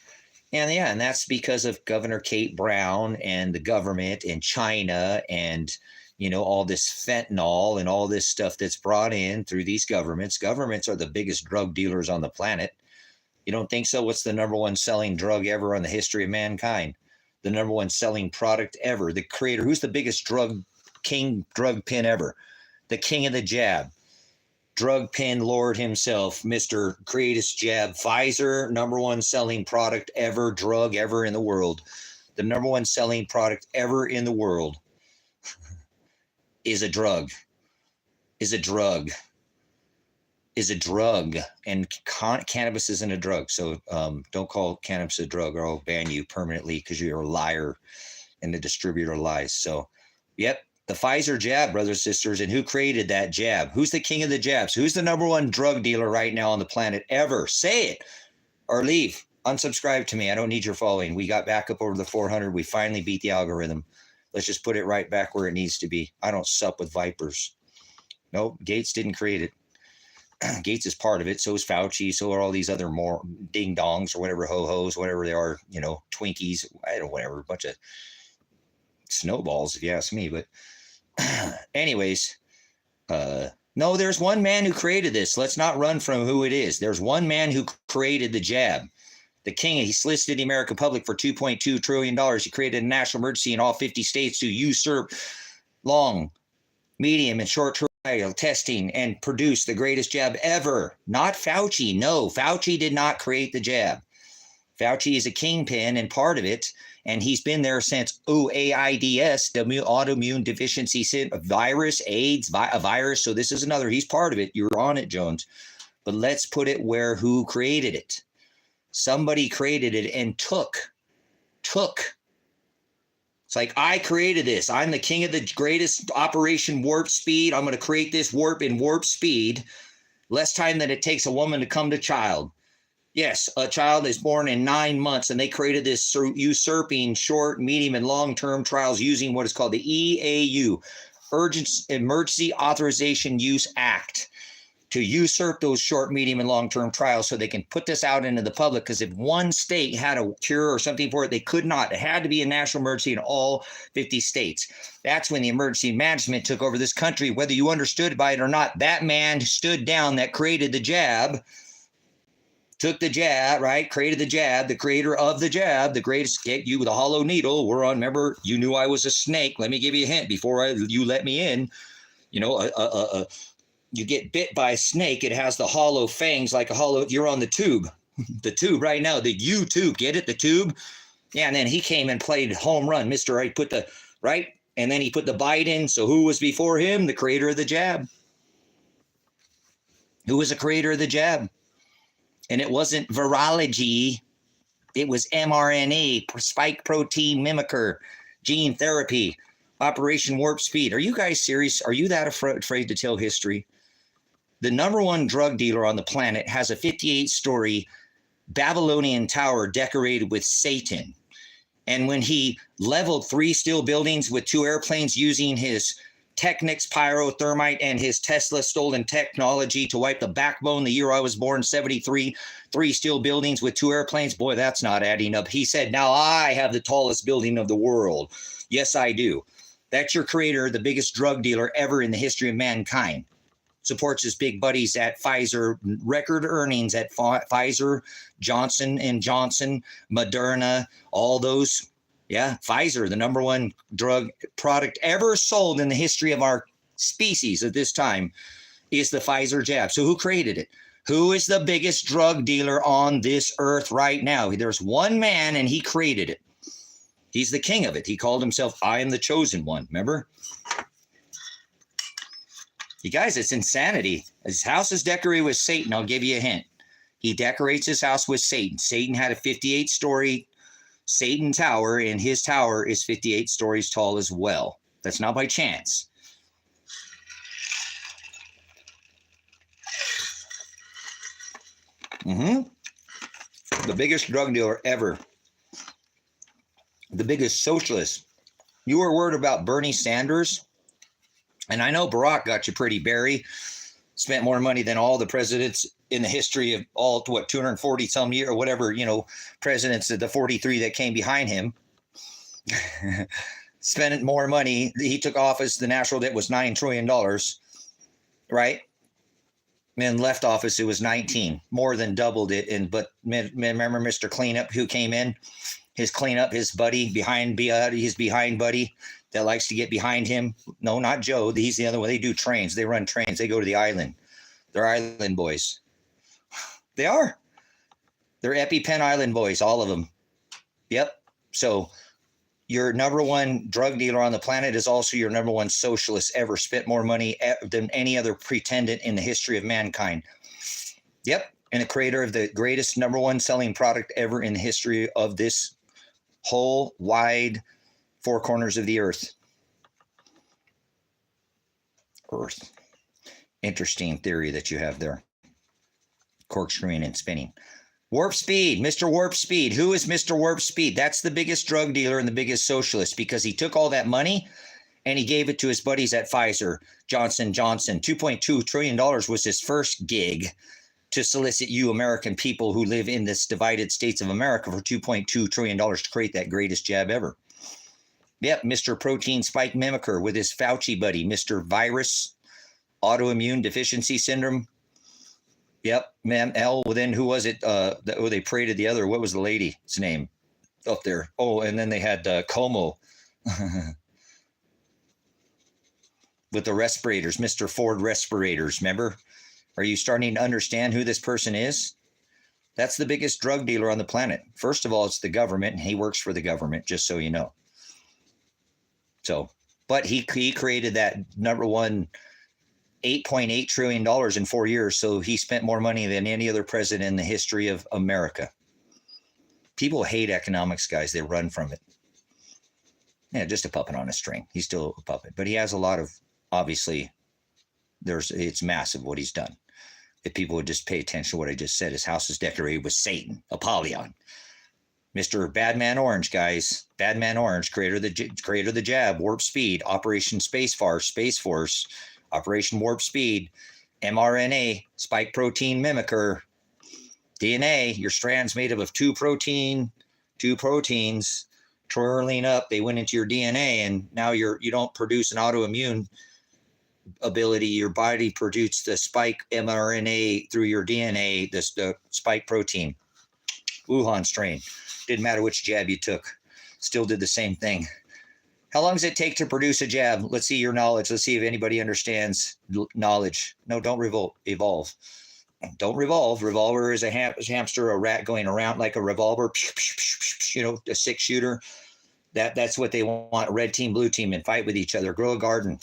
And that's because of Governor Kate Brown and the government and China and, all this fentanyl and all this stuff that's brought in through these governments. Governments are the biggest drug dealers on the planet. You don't think so? What's the number one selling drug ever in the history of mankind? The number one selling product ever. The creator. Who's the biggest drug pin ever? The king of the jab. Drug pin lord himself, Mr. Greatest Jab. Pfizer, number one selling product ever, drug ever in the world. The number one selling product ever in the world. is a drug, is a drug, is a drug. And cannabis isn't a drug. So don't call cannabis a drug or I'll ban you permanently because you're a liar and the distributor lies. So, yep, the Pfizer jab, brothers, sisters. And who created that jab? Who's the king of the jabs? Who's the number one drug dealer right now on the planet ever? Say it or leave. Unsubscribe to me. I don't need your following. We got back up over the 400. We finally beat the algorithm. Let's just put it right back where it needs to be. I don't sup with vipers. Nope, Gates didn't create it. Gates is part of it. So is Fauci. So are all these other more ding dongs or whatever, ho-hos, whatever they are, you know, Twinkies, I don't know, whatever, a bunch of snowballs, if you ask me. But anyways, no, there's one man who created this. Let's not run from who it is. There's one man who created the jab. The king, he solicited the American public for $2.2 trillion. He created a national emergency in all 50 states to usurp long, medium, and short-term testing and produce the greatest jab ever. Not Fauci. No, Fauci did not create the jab. Fauci is a kingpin and part of it, and he's been there since AIDS, the autoimmune deficiency virus, AIDS, a virus. So this is another. He's part of it. You're on it, Jones. But let's put it where who created it. Somebody created it and took. It's like, I created this. I'm the king of the greatest Operation Warp Speed. I'm going to create this warp in warp speed. Less time than it takes a woman to come to child. Yes, a child is born in 9 months, and they created this usurping short, medium, and long-term trials using what is called the EAU, Emergency Authorization Use Act, to usurp those short, medium, and long-term trials so they can put this out into the public. Because if one state had a cure or something for it, they could not. It had to be a national emergency in all 50 states. That's when the emergency management took over this country. Whether you understood by it or not, that man stood down that created the jab, took the jab, right? Created the jab, the creator of the jab, the greatest, get you with a hollow needle. We're on, remember, you knew I was a snake. Let me give you a hint before you let me in. You know, you get bit by a snake, it has the hollow fangs like a hollow, you're on the tube. The tube right now, the U-tube, get it, the tube? Yeah, and then he came and played home run, Mr. Right, put the, right? And then he put the bite in, so who was before him? The creator of the jab. Who was the creator of the jab? And it wasn't virology, it was mRNA, spike protein mimicker, gene therapy, Operation Warp Speed. Are you guys serious? Are you that afraid to tell history? The number one drug dealer on the planet has a 58-story Babylonian tower decorated with Satan. And when he leveled 3 steel buildings with 2 airplanes using his Technics pyrothermite and his Tesla stolen technology to wipe the backbone the year I was born, 73, 3 steel buildings with 2 airplanes, boy, that's not adding up. He said, now I have the tallest building of the world. Yes, I do. That's your creator, the biggest drug dealer ever in the history of mankind. Supports his big buddies at Pfizer, record earnings at Pfizer, Johnson & Johnson, Moderna, all those. Yeah, Pfizer, the number one drug product ever sold in the history of our species at this time, is the Pfizer jab. So who created it? Who is the biggest drug dealer on this earth right now? There's one man, and he created it. He's the king of it. He called himself, I am the chosen one. Remember? You guys, it's insanity. His house is decorated with Satan. I'll give you a hint. He decorates his house with Satan. Satan had a 58-story Satan tower, and his tower is 58 stories tall as well. That's not by chance. The biggest drug dealer ever. The biggest socialist. You were worried about Bernie Sanders? And I know Barack got you pretty, Barry. Spent more money than all the presidents in the history of all, 240 some year or whatever, you know, presidents of the 43 that came behind him. Spent more money. He took office, the national debt was $9 trillion, right? And left office, it was 19, more than doubled it. And but remember Mr. Cleanup who came in? His cleanup, his buddy his behind buddy that likes to get behind him. No, not Joe. He's the other one. They do trains. They run trains. They go to the island. They're island boys. They are. They're EpiPen Island boys, all of them. Yep. So your number one drug dealer on the planet is also your number one socialist ever. Spent more money than any other pretendant in the history of mankind. Yep. And the creator of the greatest number one selling product ever in the history of this whole wide four corners of the earth. Interesting theory that you have there. Corkscrewing and spinning. Warp Speed, Mr. Warp Speed. Who is Mr. Warp Speed? That's the biggest drug dealer and the biggest socialist, because he took all that money and he gave it to his buddies at Pfizer, Johnson & Johnson. $2.2 trillion was his first gig to solicit you American people who live in this divided states of America for $2.2 trillion to create that greatest jab ever. Yep, Mr. Protein Spike Mimicker with his Fauci buddy, Mr. Virus Autoimmune Deficiency Syndrome. Yep, ma'am. Well, then who was it? They paraded the other. What was the lady's name up there? Oh, and then they had Como with the respirators, Mr. Ford respirators. Remember? Are you starting to understand who this person is? That's the biggest drug dealer on the planet. First of all, it's the government, and he works for the government, just so you know. So, but he created that number one $8.8 trillion in 4 years. So he spent more money than any other president in the history of America. People hate economics, guys. They run from it. Yeah, just a puppet on a string. He's still a puppet, but he has a lot of, obviously, it's massive what he's done. If people would just pay attention to what I just said, his house is decorated with Satan, Apollyon. Mr. Badman Orange, guys. Badman Orange, creator of the jab, Warp Speed, Operation Space Force, Operation Warp Speed, mRNA, spike protein mimicker, DNA, your strand's made up of two proteins twirling up. They went into your DNA, and now you don't produce an autoimmune ability. Your body produced the spike mRNA through your DNA, the spike protein. Wuhan strain. Didn't matter which jab you took. Still did the same thing. How long does it take to produce a jab? Let's see your knowledge. Let's see if anybody understands knowledge. No, don't evolve. Don't revolve. Revolver is a hamster, a rat going around like a revolver, a six-shooter. That's what they want. Red team, blue team, and fight with each other. Grow a garden.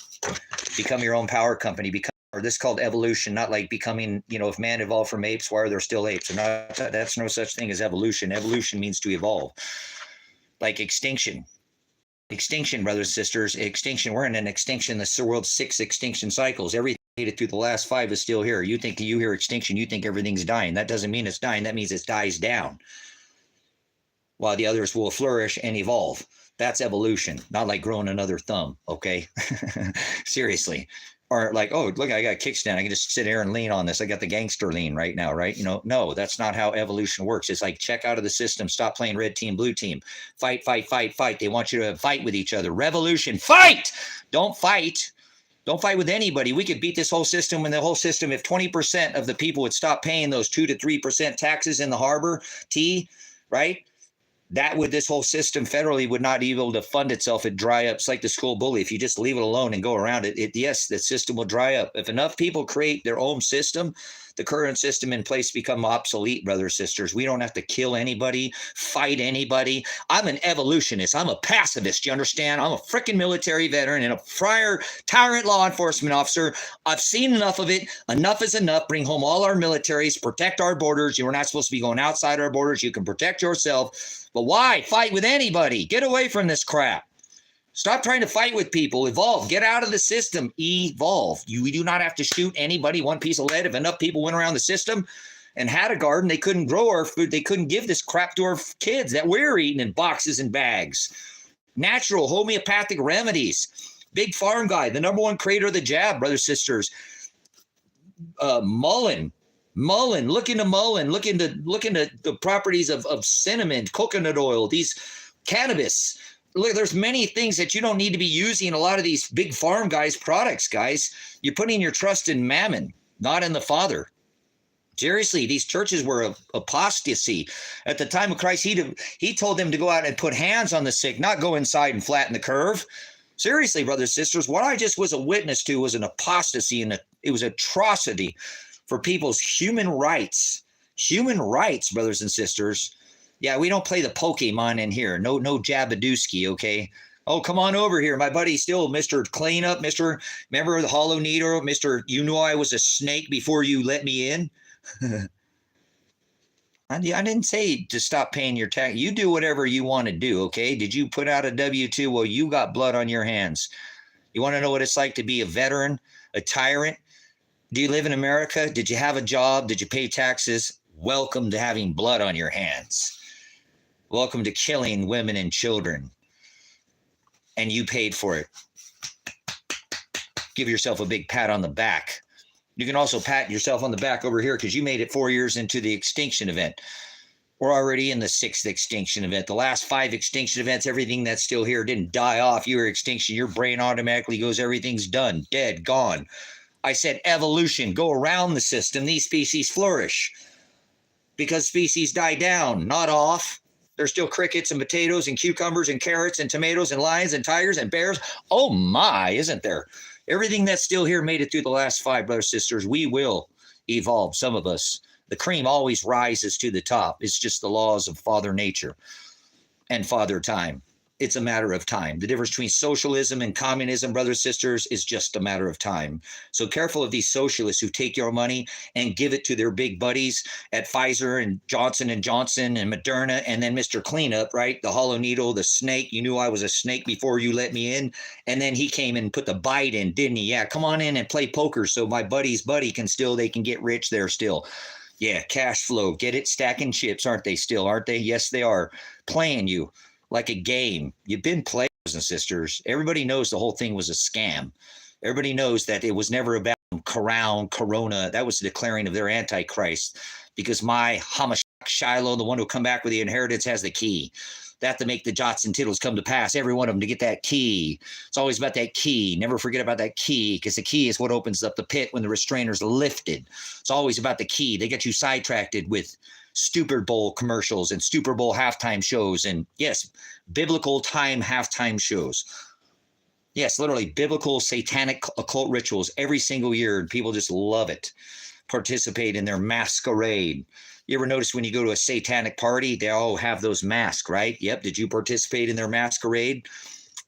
Become your own power company. Or this is called evolution, not like becoming, if man evolved from apes, why are there still apes? That's no such thing as evolution. Evolution means to evolve. Like extinction. Extinction, brothers and sisters, extinction. We're in an extinction. The world's 6 extinction cycles. Everything made it through the last 5 is still here. You hear extinction, you think everything's dying. That doesn't mean it's dying. That means it dies down. While the others will flourish and evolve. That's evolution, not like growing another thumb, okay? Seriously. Or like, oh, look, I got a kickstand. I can just sit here and lean on this. I got the gangster lean right now, right? No, that's not how evolution works. It's like check out of the system. Stop playing red team, blue team. Fight, fight, fight, fight. They want you to fight with each other. Revolution, fight! Don't fight. Don't fight with anybody. We could beat this whole system, and the whole system, if 20% of the people would stop paying those 2 to 3% taxes in the harbor, right? This whole system federally would not be able to fund itself. It'd dry up. It's like the school bully. If you just leave it alone and go around it, yes, the system will dry up. If enough people create their own system, the current system in place become obsolete, brothers and sisters. We don't have to kill anybody, fight anybody. I'm an evolutionist. I'm a pacifist. You understand? I'm a freaking military veteran and a prior tyrant law enforcement officer. I've seen enough of it. Enough is enough. Bring home all our militaries, protect our borders. You're not supposed to be going outside our borders. You can protect yourself. But why fight with anybody? Get away from this crap. Stop trying to fight with people. Evolve. Get out of the system. Evolve. We do not have to shoot anybody one piece of lead. If enough people went around the system and had a garden, they couldn't grow our food. They couldn't give this crap to our kids that we're eating in boxes and bags. Natural homeopathic remedies. Big farm guy, the number one creator of the jab, brothers, sisters. Mullen. Look into Mullen. Look into the properties of cinnamon, coconut oil, these cannabis. Look, there's many things that you don't need to be using a lot of these big farm guys' products, guys. You're putting your trust in mammon, not in the Father. Seriously, these churches were apostasy. At the time of Christ, he told them to go out and put hands on the sick, not go inside and flatten the curve. Seriously, brothers and sisters, what I just was a witness to was an apostasy, and it was atrocity for people's human rights. Human rights, brothers and sisters. Yeah, we don't play the Pokemon in here. No Jabadooski, okay? Oh, come on over here. My buddy still, Mr. Cleanup, remember the Hollow Needle, Mr. You knew I was a snake before you let me in? I didn't say to stop paying your tax. You do whatever you want to do, okay? Did you put out a W-2? Well, you got blood on your hands. You want to know what it's like to be a veteran, a tyrant? Do you live in America? Did you have a job? Did you pay taxes? Welcome to having blood on your hands. Welcome to killing women and children. And you paid for it. Give yourself a big pat on the back. You can also pat yourself on the back over here because you made it 4 years into the extinction event. We're already in the 6th extinction event. The last 5 extinction events, everything that's still here didn't die off. You were extinction. Your brain automatically goes, everything's done, dead, gone. I said evolution, go around the system. These species flourish because species die down, not off. There's still crickets and potatoes and cucumbers and carrots and tomatoes and lions and tigers and bears. Oh my, isn't there? Everything that's still here made it through the last 5, brothers, sisters. We will evolve, some of us. The cream always rises to the top. It's just the laws of Father Nature and Father Time. It's a matter of time. The difference between socialism and communism, brothers, sisters, is just a matter of time. So careful of these socialists who take your money and give it to their big buddies at Pfizer and Johnson and Moderna, and then Mr. Cleanup, right? The Hollow Needle, the snake. You knew I was a snake before you let me in. And then he came and put the bite in, didn't he? Yeah, come on in and play poker so my buddy's buddy can still, they can get rich there still. Yeah, cash flow. Get it? Stacking chips, aren't they still? Aren't they? Yes, they are. Playing you like a game. You've been playing, brothers and sisters. Everybody knows the whole thing was a scam. Everybody knows that it was never about Corona. That was the declaring of their Antichrist, because my Hamashiach Shiloh, the one who'll come back with the inheritance, has the key. That to make the jots and tittles come to pass, every one of them, to get that key. It's always about that key. Never forget about that key, because the key is what opens up the pit when the restrainer's lifted. It's always about the key. They get you sidetracked with Super Bowl commercials and Super Bowl halftime shows, and yes, biblical time halftime shows. Yes, literally biblical satanic occult rituals every single year, and people just love it. Participate in their masquerade. You ever notice when you go to a satanic party, they all have those masks, right? Yep. Did you participate in their masquerade?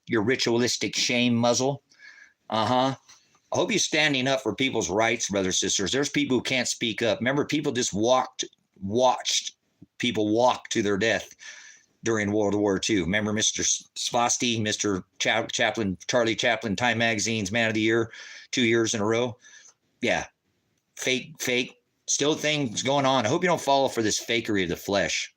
Your ritualistic shame muzzle. I hope you're standing up for people's rights, brothers, sisters. There's people who can't speak up. Remember, people just watched people walk to their death during World War II. Remember Mr. Svasti, Mr. Chaplin, Charlie Chaplin, Time Magazine's Man of the Year, 2 years in a row? Yeah, fake, still things going on. I hope you don't fall for this fakery of the flesh.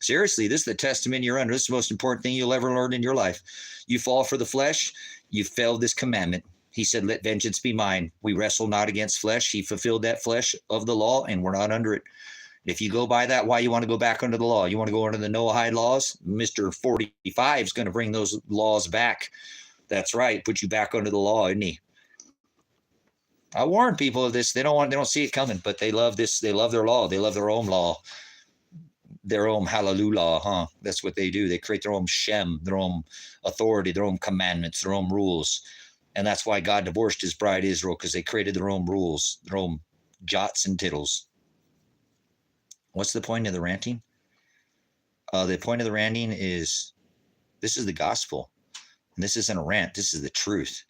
Seriously, this is the testament you're under. This is the most important thing you'll ever learn in your life. You fall for the flesh, you failed this commandment. He said, let vengeance be mine. We wrestle not against flesh. He fulfilled that flesh of the law, and we're not under it. If you go by that, why you want to go back under the law? You want to go under the Noahide laws? Mr. 45 is going to bring those laws back. That's right. Put you back under the law, isn't he? I warn people of this. They don't see it coming, but they love this. They love their law. They love their own law, their own hallelujah law, huh? That's what they do. They create their own Shem, their own authority, their own commandments, their own rules. And that's why God divorced his bride Israel, because they created their own rules, their own jots and tittles. What's the point of the ranting? The point of the ranting is, this is the gospel. And this isn't a rant. This is the truth.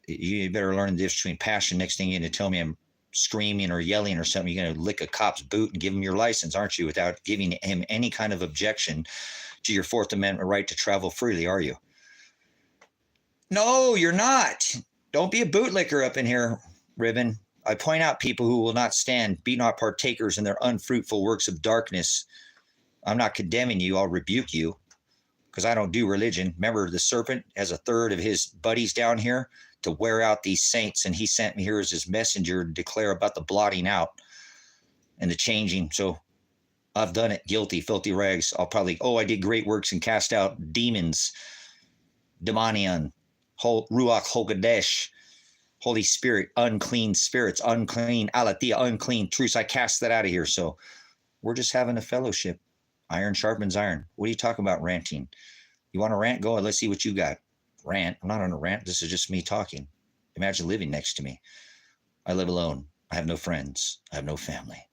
You better learn the difference between passion. Next thing you're going to tell me I'm screaming or yelling or something, you're going to lick a cop's boot and give him your license, aren't you? Without giving him any kind of objection to your Fourth Amendment right to travel freely, are you? No, you're not. Don't be a bootlicker up in here, Ribbon. I point out people who will not stand, be not partakers in their unfruitful works of darkness. I'm not condemning you. I'll rebuke you, because I don't do religion. Remember, the serpent has a third of his buddies down here to wear out these saints, and he sent me here as his messenger to declare about the blotting out and the changing. So I've done it. Guilty, filthy rags. I'll probably, I did great works and cast out demons, demonion, Ruach HaKodesh, Holy Spirit, unclean spirits, unclean aletheia, unclean truths. I cast that out of here. So we're just having a fellowship. Iron sharpens iron. What are you talking about ranting? You want to rant? Go ahead. Let's see what you got. Rant? I'm not on a rant. This is just me talking. Imagine living next to me. I live alone. I have no friends. I have no family.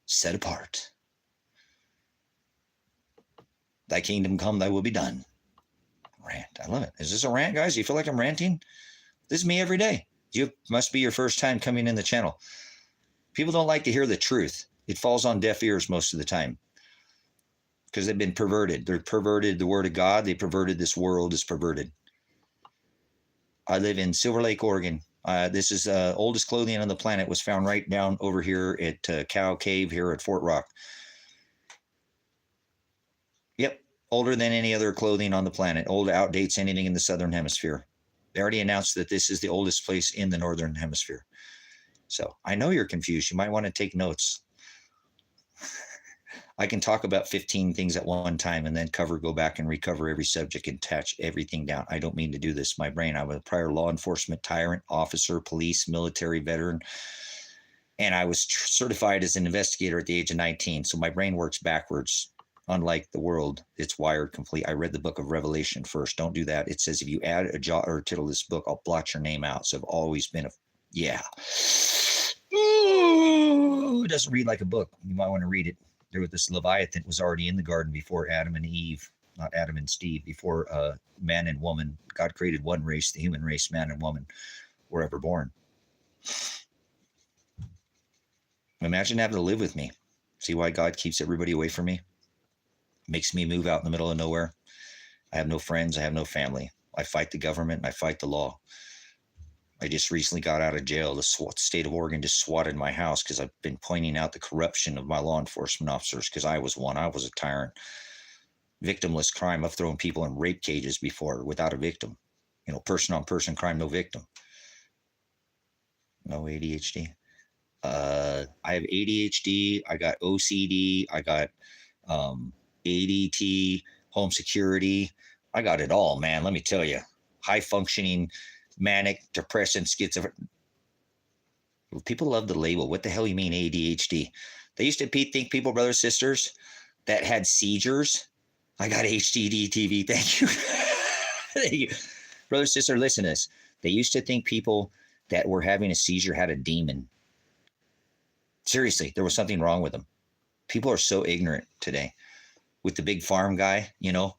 Set apart. Thy kingdom come, thy will be done. Rant. I love it. Is this a rant, guys? Do you feel like I'm ranting? This is me every day. You must be your first time coming in the channel. People don't like to hear the truth. It falls on deaf ears most of the time because they've been perverted. They're perverted the word of God. They perverted this world is perverted. I live in Silver Lake, Oregon. This is oldest clothing on the planet was found right down over here at Cow Cave here at Fort Rock. Yep, older than any other clothing on the planet. Old, outdates anything in the Southern Hemisphere. They already announced that this is the oldest place in the Northern Hemisphere. So I know you're confused. You might want to take notes. I can talk about 15 things at one time and then go back and recover every subject and attach everything down. I don't mean to do this. My brain, I was a prior law enforcement tyrant, officer, police, military veteran, and I was certified as an investigator at the age of 19. So my brain works backwards. Unlike the world, it's wired complete. I read the book of Revelation first. Don't do that. It says if you add a jot or a tittle to this book, I'll blot your name out. So I've always been yeah. Ooh, it doesn't read like a book. You might want to read it. There was this Leviathan was already in the garden before Adam and Eve, not Adam and Steve, before man and woman. God created one race, the human race, man and woman were ever born. Imagine having to live with me. See why God keeps everybody away from me? Makes me move out in the middle of nowhere. I have no friends. I have no family. I fight the government and I fight the law. I just recently got out of jail. The state of Oregon just swatted my house because I've been pointing out the corruption of my law enforcement officers because I was one. I was a tyrant. Victimless crime. I've thrown people in rape cages before without a victim. You know, person-on-person crime, no victim. No ADHD. I have ADHD. I got OCD. I got ADT, home security. I got it all, man. Let me tell you. High-functioning manic, depression, schizophrenia. People love the label. What the hell you mean ADHD? They used to think people, brothers, sisters, that had seizures. I got HDD TV. Thank you. Thank you. Brother, sister, listen to this. They used to think people that were having a seizure had a demon. Seriously, there was something wrong with them. People are so ignorant today. With the big farm guy, you know,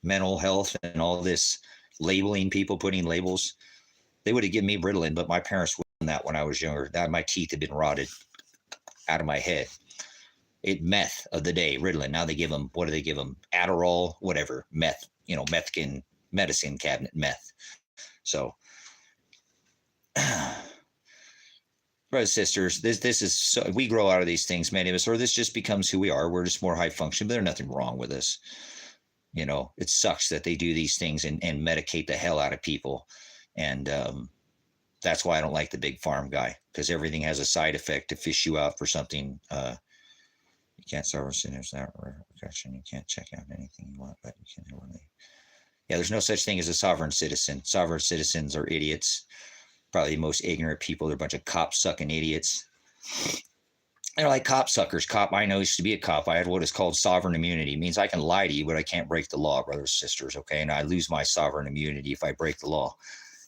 mental health and all this labeling people, putting labels. They would have given me Ritalin, but my parents wouldn't have that when I was younger. That my teeth had been rotted out of my head. Meth of the day, Ritalin. Now they give them, what do they give them? Adderall, whatever, meth, you know, methkin, medicine cabinet, meth. So, brothers, sisters, this is, so, we grow out of these things, many of us, or this just becomes who we are. We're just more high function, but there's nothing wrong with us. You know, it sucks that they do these things and medicate the hell out of people. And that's why I don't like the big farm guy, because everything has a side effect to fish you out for something. You can't serve sinners that rejection. You can't check out anything you want, but you can really. Yeah, there's no such thing as a sovereign citizen. Sovereign citizens are idiots. Probably the most ignorant people. They're a bunch of cop-sucking idiots. They're like cop suckers. I know used to be a cop. I had what is called sovereign immunity. It means I can lie to you, but I can't break the law, brothers and sisters, okay? And I lose my sovereign immunity if I break the law.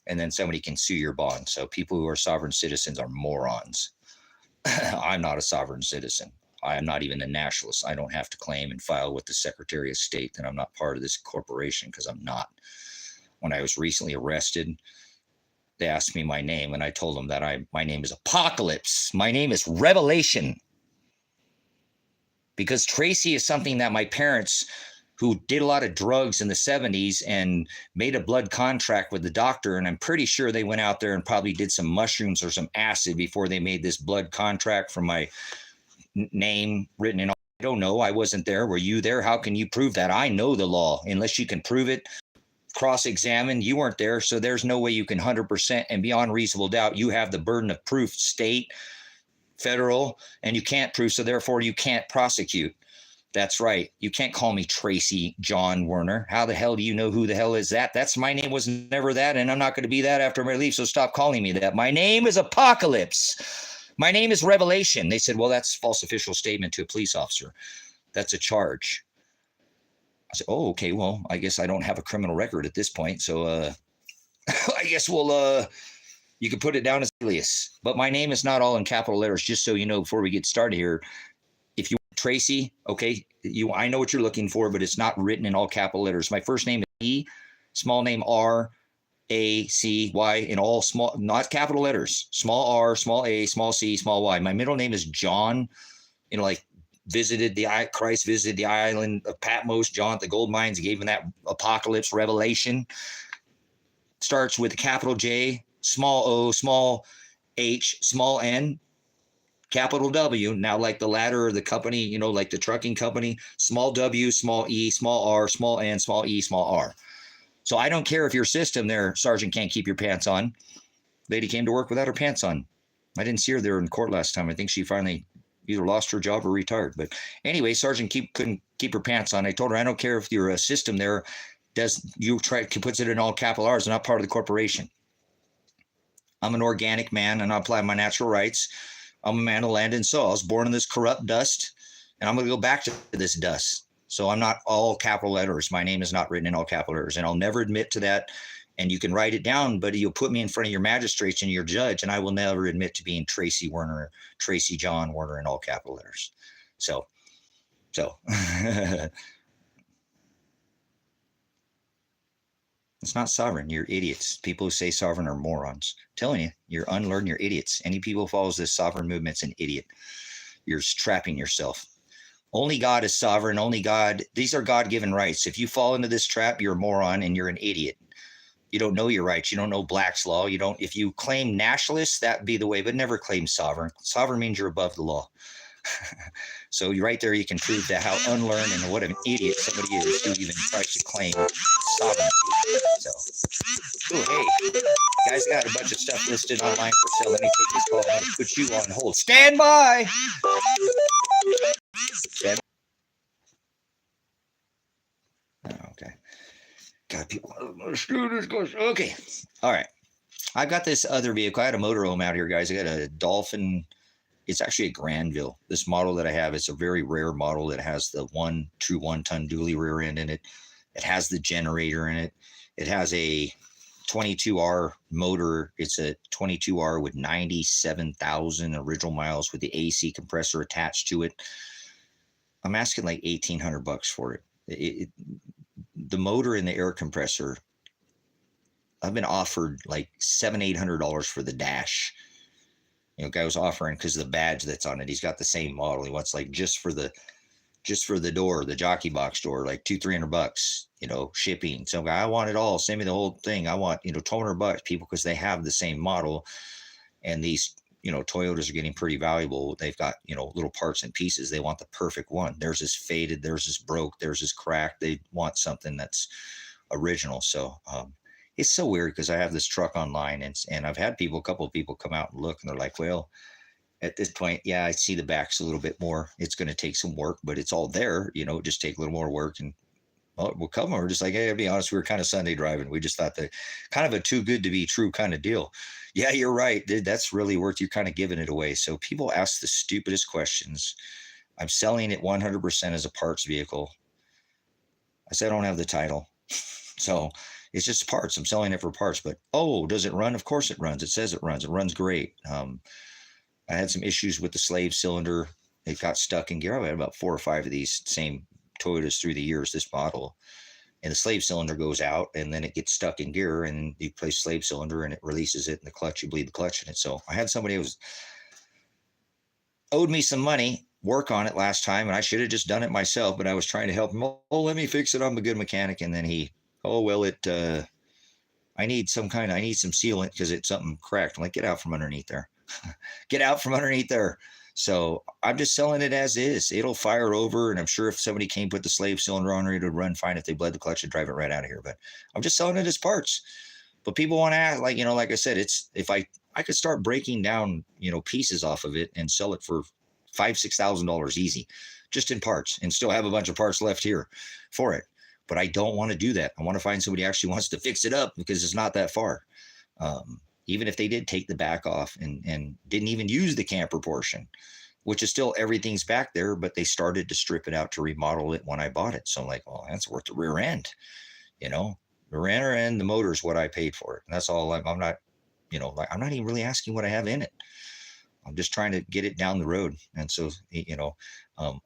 And then somebody can sue your bond. So people who are sovereign citizens are morons. I'm not a sovereign citizen. I am not even a nationalist. I don't have to claim and file with the Secretary of State that I'm not part of this corporation, because I'm not. When I was recently arrested, they asked me my name, and I told them that my name is Apocalypse. My name is Revelation. Because Tracy is something that my parents, who did a lot of drugs in the 70s and made a blood contract with the doctor, and I'm pretty sure they went out there and probably did some mushrooms or some acid before they made this blood contract from my name written in. I don't know. I wasn't there. Were you there? How can you prove that? I know the law. Unless you can prove it, cross-examine, you weren't there, so there's no way you can 100% and beyond reasonable doubt. You have the burden of proof, state, federal, and you can't prove, so therefore you can't prosecute. That's right. You can't call me Tracy John Werner. How the hell do you know who the hell is that? That's my name was never that, and I'm not going to be that after I leave, so stop calling me that. My name is Apocalypse. My name is Revelation. They said, well, that's a false official statement to a police officer. That's a charge. I said, oh, okay, well, I guess I don't have a criminal record at this point, so I guess you can put it down as alias. But my name is not all in capital letters, just so you know before we get started here. If you want Tracy, okay, I know what you're looking for, but it's not written in all capital letters. My first name is E, small name R, A, C, Y, in all small, not capital letters, small R, small A, small C, small Y. My middle name is John, like Christ visited the island of Patmos, John at the gold mines, gave him that apocalypse revelation. Starts with a capital J, small O, small H, small N, capital W. Now, like the ladder of the company, like the trucking company, small W, small E, small R, small N, small E, small R. So I don't care if your system there, Sergeant, can't keep your pants on. Lady came to work without her pants on. I didn't see her there in court last time. I think she finally either lost her job or retired. But anyway, Sergeant couldn't keep her pants on. I told her, I don't care if your system there puts it in all capital R's, not part of the corporation. I'm an organic man, and I apply my natural rights. I'm a man of land and soil. I was born in this corrupt dust, and I'm going to go back to this dust. So I'm not all capital letters. My name is not written in all capital letters, and I'll never admit to that. And you can write it down, but you'll put me in front of your magistrates and your judge, and I will never admit to being Tracy Werner, Tracy John Werner in all capital letters. So it's not sovereign. You're idiots. People who say sovereign are morons. I'm telling you, you're unlearned. You're idiots. Any people who follows this sovereign movement's an idiot. You're trapping yourself. Only God is sovereign. Only God. These are God-given rights. If you fall into this trap, you're a moron and you're an idiot. You don't know your rights. You don't know Black's law. If you claim nationalist, that'd be the way, but never claim sovereign. Sovereign means you're above the law. So right there, you can prove that how unlearned and what an idiot somebody is who even tries to claim sovereignty. So, hey, guys got a bunch of stuff listed online for sale. Let me take this call. I'm going to put you on hold. Stand by. Okay. God, people. Okay. All right. I've got this other vehicle. I had a motorhome out here, guys. I got a Dolphin. It's actually a Granville. This model that I have, it's a very rare model. It has the true 1-ton dually rear end in it. It has the generator in it. It has a 22R motor. It's a 22R with 97,000 original miles with the AC compressor attached to it. I'm asking like $1,800 for it. The motor and the air compressor, I've been offered like $700-800 for the dash. Guy was offering because of the badge that's on it. He's got the same model. He wants like just for the door, the jockey box door, like $200-300, shipping. Some guy, I want it all. Send me the whole thing. I want, $1,200 people, because they have the same model. And these, Toyotas are getting pretty valuable. They've got, little parts and pieces. They want the perfect one. Theirs is faded. Theirs is broke. Theirs is cracked. They want something that's original. So, it's so weird because I have this truck online and I've had a couple of people come out and look, and they're like, well, at this point, yeah, I see the backs a little bit more. It's going to take some work, but it's all there, just take a little more work. And we'll come. We're just like, hey, to be honest, we were kind of Sunday driving. We just thought that kind of a too good to be true kind of deal. Yeah, you're right, dude. That's really worth, you're kind of giving it away. So people ask the stupidest questions. I'm selling it 100% as a parts vehicle. I said, I don't have the title. So it's just parts. I'm selling it for parts, but does it run? Of course it runs. It says it runs. It runs great. I had some issues with the slave cylinder. It got stuck in gear. I've had about 4 or 5 of these same Toyotas through the years, this model. And the slave cylinder goes out and then it gets stuck in gear, and you place slave cylinder and it releases it in the clutch. You bleed the clutch in it. So I had somebody who owed me some money, work on it last time, and I should have just done it myself, but I was trying to help him. Let me fix it. I'm a good mechanic. And then I need some sealant because it's something cracked. I'm like, get out from underneath there. Get out from underneath there. So I'm just selling it as is. It'll fire over, and I'm sure if somebody came put the slave cylinder on it, it would run fine. If they bled the clutch, and drive it right out of here. But I'm just selling it as parts. But people want to ask, like I said, it's if I could start breaking down, pieces off of it and sell it for $5,000-6,000 easy, just in parts, and still have a bunch of parts left here for it. But I don't want to do that. I want to find somebody who actually wants to fix it up, because it's not that far. Even if they did take the back off and didn't even use the camper portion, which is still everything's back there, but they started to strip it out to remodel it when I bought it. So I'm like, well, that's worth the rear end. The rear end, the motor is what I paid for it. And that's all. I'm not even really asking what I have in it. I'm just trying to get it down the road. And so,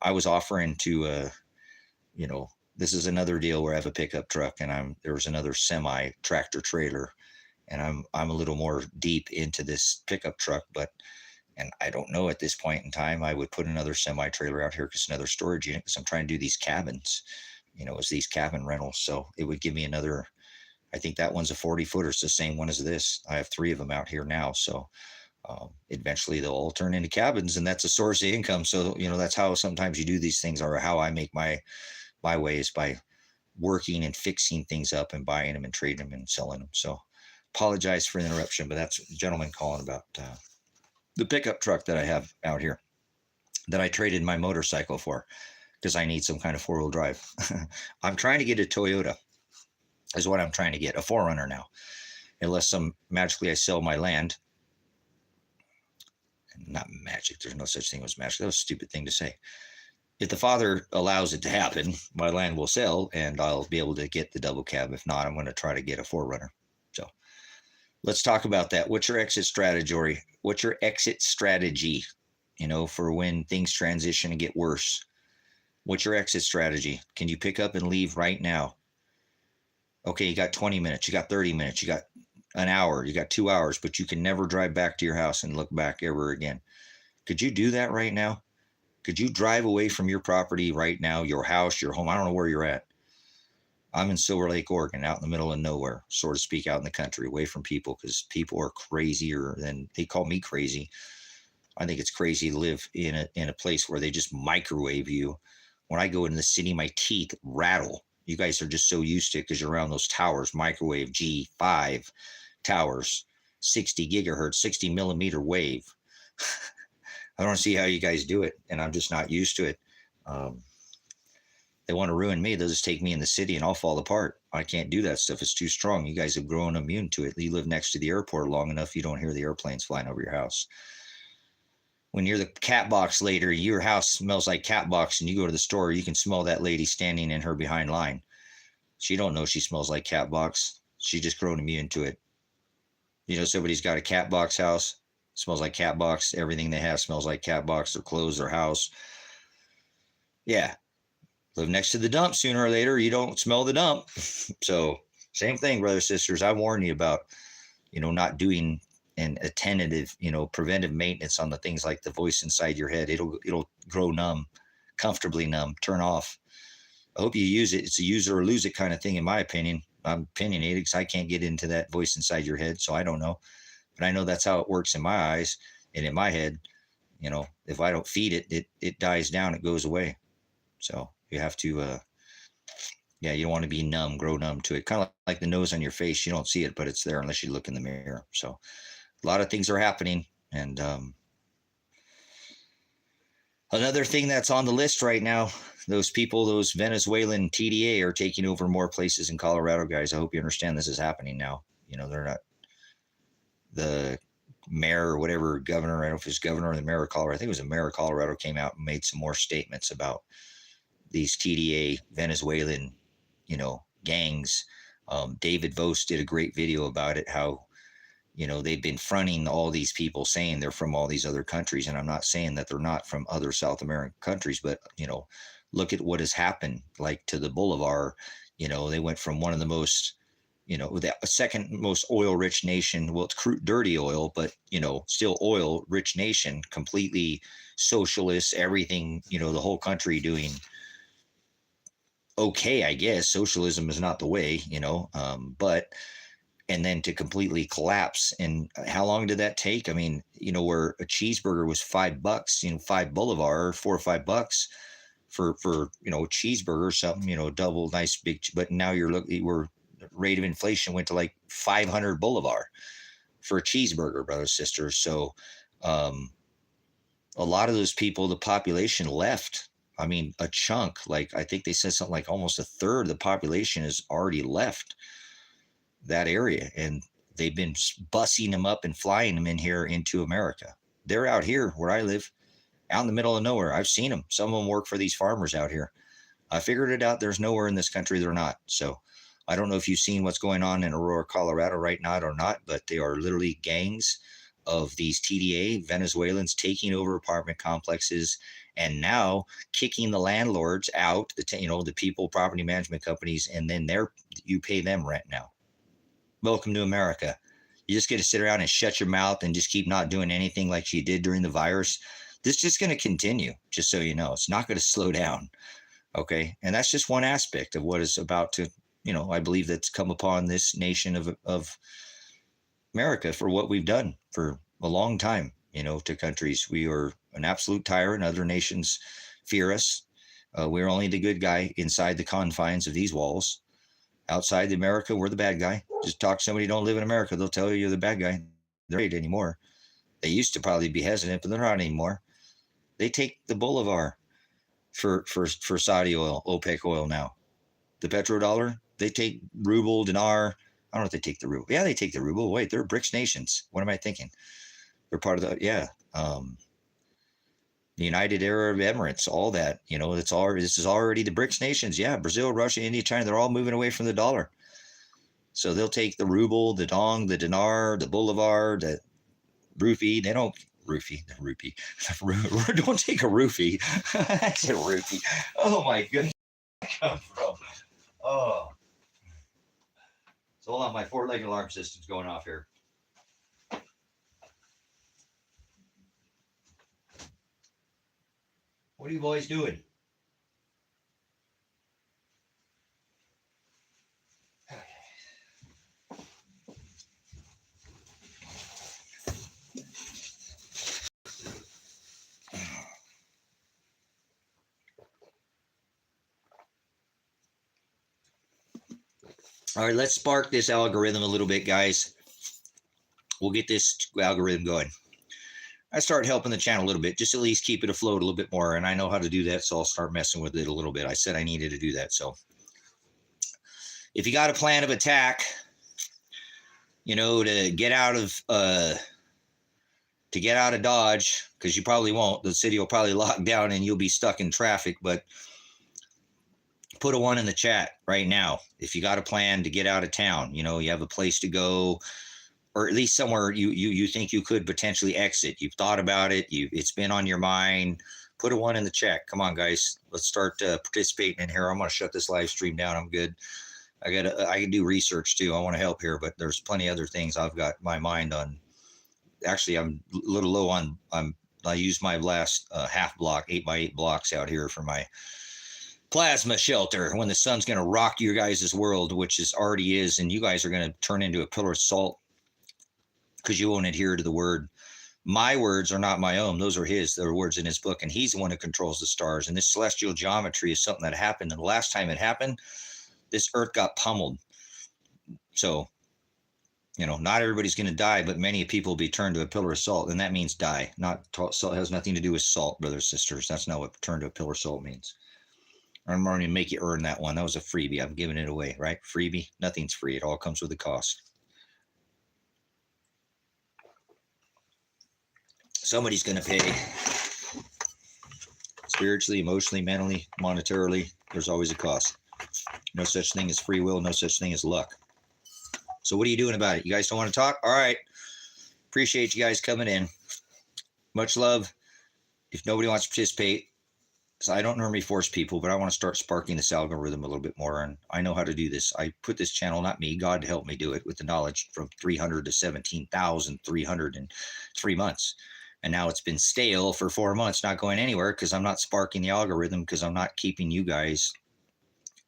I was offering to, this is another deal where I have a pickup truck and there's another semi tractor trailer, and I'm a little more deep into this pickup truck, and I don't know at this point in time, I would put another semi trailer out here because another storage unit, because I'm trying to do these cabins, it's these cabin rentals. So it would give me another, I think that one's a 40 footer. It's the same one as this. I have 3 of them out here now. So eventually they'll all turn into cabins, and that's a source of income. So, that's how sometimes you do these things, or how I make my way is by working and fixing things up and buying them and trading them and selling them. So apologize for the interruption, but that's a gentleman calling about the pickup truck that I have out here that I traded my motorcycle for because I need some kind of 4-wheel drive. I'm trying to get a Toyota is what I'm trying to get, a 4Runner now, unless magically I sell my land. Not magic. There's no such thing as magic. That was a stupid thing to say. If the Father allows it to happen, my land will sell and I'll be able to get the double cab. If not, I'm going to try to get a 4Runner. So let's talk about that. What's your exit strategy? What's your exit strategy, for when things transition and get worse? What's your exit strategy? Can you pick up and leave right now? Okay, you got 20 minutes, you got 30 minutes, you got an hour, you got 2 hours, but you can never drive back to your house and look back ever again. Could you do that right now? Could you drive away from your property right now, your house, your home? I don't know where you're at. I'm in Silver Lake, Oregon, out in the middle of nowhere, so to speak, out in the country, away from people, because people are crazier than they call me crazy. I think it's crazy to live in a place where they just microwave you. When I go into the city, my teeth rattle. You guys are just so used to it because you're around those towers, microwave G5 towers, 60 gigahertz, 60 millimeter wave. I don't see how you guys do it, and I'm just not used to it. They want to ruin me. They'll just take me in the city and I'll fall apart. I can't do that stuff. It's too strong. You guys have grown immune to it. You live next to the airport long enough, you don't hear the airplanes flying over your house. When you're the cat box later, your house smells like cat box, and you go to the store, you can smell that lady standing in her behind line. She don't know she smells like cat box. She just grown immune to it. Somebody's got a cat box house, smells like cat box. Everything they have smells like cat box. Their clothes, their house. Yeah. Live next to the dump, sooner or later, you don't smell the dump. So same thing, brothers, sisters. I warn you about, not doing an attentive, preventive maintenance on the things like the voice inside your head. It'll grow numb, comfortably numb, turn off. I hope you use it. It's a use it or lose it kind of thing, in my opinion. I'm opinionated because I can't get into that voice inside your head, so I don't know. But I know that's how it works in my eyes and in my head. If I don't feed it, it dies down, it goes away. So you have to, you don't want to be numb, grow numb to it. Kind of like the nose on your face. You don't see it, but it's there unless you look in the mirror. So a lot of things are happening. And another thing that's on the list right now, those people, those Venezuelan TDA are taking over more places in Colorado, guys. I hope you understand this is happening now. They're not the mayor or whatever, governor, I don't know if it's governor or the mayor of Colorado. I think it was the mayor of Colorado came out and made some more statements about these TDA Venezuelan, gangs. David Vos did a great video about it, how, they've been fronting all these people saying they're from all these other countries. And I'm not saying that they're not from other South American countries, but, look at what has happened, like to the Bolivar. They went from one of the most, the second most oil rich nation. Well, it's crude, dirty oil, but, still oil rich nation, completely socialist, everything, the whole country doing okay, I guess. Socialism is not the way, but, and then to completely collapse. And how long did that take? I mean, where a cheeseburger was $5, 5 Bolivar, $4 or $5 for a cheeseburger or something, double nice big, but now we're rate of inflation went to like 500 Bolivar for a cheeseburger, brothers, sisters. So a lot of those people, the population left. I mean, a chunk, like I think they said something like almost a third of the population has already left that area, and they've been bussing them up and flying them in here into America. They're out here where I live, out in the middle of nowhere. I've seen them. Some of them work for these farmers out here. I figured it out. There's nowhere in this country they're not. So I don't know if you've seen what's going on in Aurora, Colorado right now or not, but they are literally gangs of these TDA Venezuelans taking over apartment complexes and now kicking the landlords out, the people, property management companies, and then you pay them rent now. Welcome to America. You just get to sit around and shut your mouth and just keep not doing anything like you did during the virus. This is just going to continue, just so you know. It's not going to slow down. Okay. And that's just one aspect of what is about to, I believe that's come upon this nation of America for what we've done for a long time, to countries. We are an absolute tyrant. Other nations fear us. We're only the good guy inside the confines of these walls. Outside America, we're the bad guy. Just talk to somebody who don't live in America. They'll tell you you're the bad guy. They're not anymore. They used to probably be hesitant, but they're not anymore. They take the bolivar for Saudi oil, OPEC oil now. The petrodollar, they take ruble, dinar. I don't know if they take the ruble. Yeah, they take the ruble. Wait, they're BRICS nations. What am I thinking? They're part of the United Arab Emirates, all that, this is already the BRICS nations. Yeah, Brazil, Russia, India, China, they're all moving away from the dollar. So they'll take the ruble, the dong, the dinar, the bolivar, the rupee. They don't the rupee. Don't take a rupee. That's a rupee. Oh my goodness. Where did that come from? Oh. So hold on, my four-legged alarm system's going off here. What are you boys doing? All right, let's spark this algorithm a little bit, guys. We'll get this algorithm going. I started helping the channel a little bit, just at least keep it afloat a little bit more. And I know how to do that, so I'll start messing with it a little bit. I said I needed to do that. So if you got a plan of attack, to get out of Dodge, because you probably won't. The city will probably lock down and you'll be stuck in traffic. But put a 1 in the chat right now. If you got a plan to get out of town, you have a place to go, or at least somewhere you think you could potentially exit. You've thought about it. It's been on your mind. Put a 1 in the chat. Come on, guys. Let's start participating in here. I'm going to shut this live stream down. I'm good. I can do research too. I want to help here, but there's plenty of other things I've got my mind on. Actually, I'm a little low on. I used my last half block, 8x8 blocks out here for my plasma shelter. When the sun's going to rock your guys' world, which already is, and you guys are going to turn into a pillar of salt because you won't adhere to the word. My words are not my own. Those are his. They're words in his book, and he's the one who controls the stars. And this celestial geometry is something that happened. And the last time it happened, this earth got pummeled. So, not everybody's going to die, but many people will be turned to a pillar of salt, and that means die. Salt has nothing to do with salt, brothers and sisters. That's not what turn to a pillar of salt means. I'm going to make you earn that one. That was a freebie. I'm giving it away, right? Freebie. Nothing's free. It all comes with a cost. Somebody's going to pay. Spiritually, emotionally, mentally, monetarily. There's always a cost. No such thing as free will. No such thing as luck. So what are you doing about it? You guys don't want to talk? All right. Appreciate you guys coming in. Much love. If nobody wants to participate, so I don't normally force people, but I want to start sparking this algorithm a little bit more. And I know how to do this. I put this channel, not me, God helped me do it with the knowledge, from 300 to 17,300 in 3 months. And now it's been stale for 4 months, not going anywhere because I'm not sparking the algorithm, because I'm not keeping you guys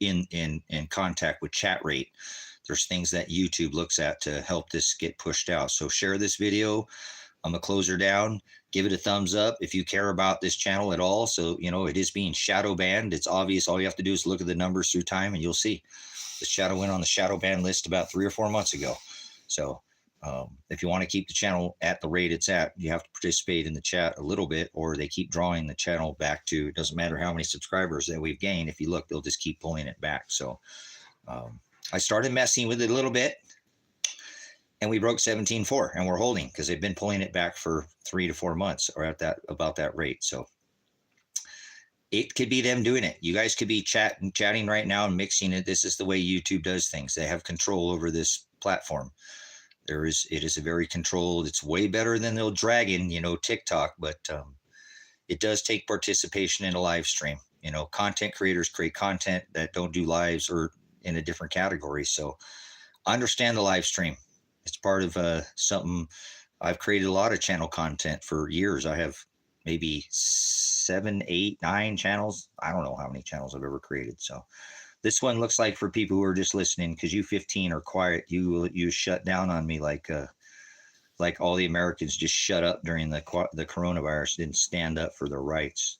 in contact with chat rate. There's things that YouTube looks at to help this get pushed out. So share this video. I'm going to close her down. Give it a thumbs up if you care about this channel at all. So, it is being shadow banned. It's obvious. All you have to do is look at the numbers through time and you'll see the shadow went on the shadow ban list about 3 or 4 months ago. So if you want to keep the channel at the rate it's at, you have to participate in the chat a little bit, or they keep drawing the channel back to, it doesn't matter how many subscribers that we've gained. If you look, they'll just keep pulling it back. So I started messing with it a little bit, and we broke 17.4, and we're holding because they've been pulling it back for 3 to 4 months, or at about that rate. So it could be them doing it. You guys could be chatting right now and mixing it. This is the way YouTube does things. They have control over this platform. It is a very controlled, it's way better than the old dragon, TikTok, but it does take participation in a live stream. Content creators create content that don't do lives or in a different category. So understand the live stream. It's part of something. I've created a lot of channel content for years. I have maybe 7, 8, 9 channels. I don't know how many channels I've ever created. So this one looks like for people who are just listening, because you 15 are quiet. You shut down on me like all the Americans just shut up during the coronavirus, didn't stand up for their rights.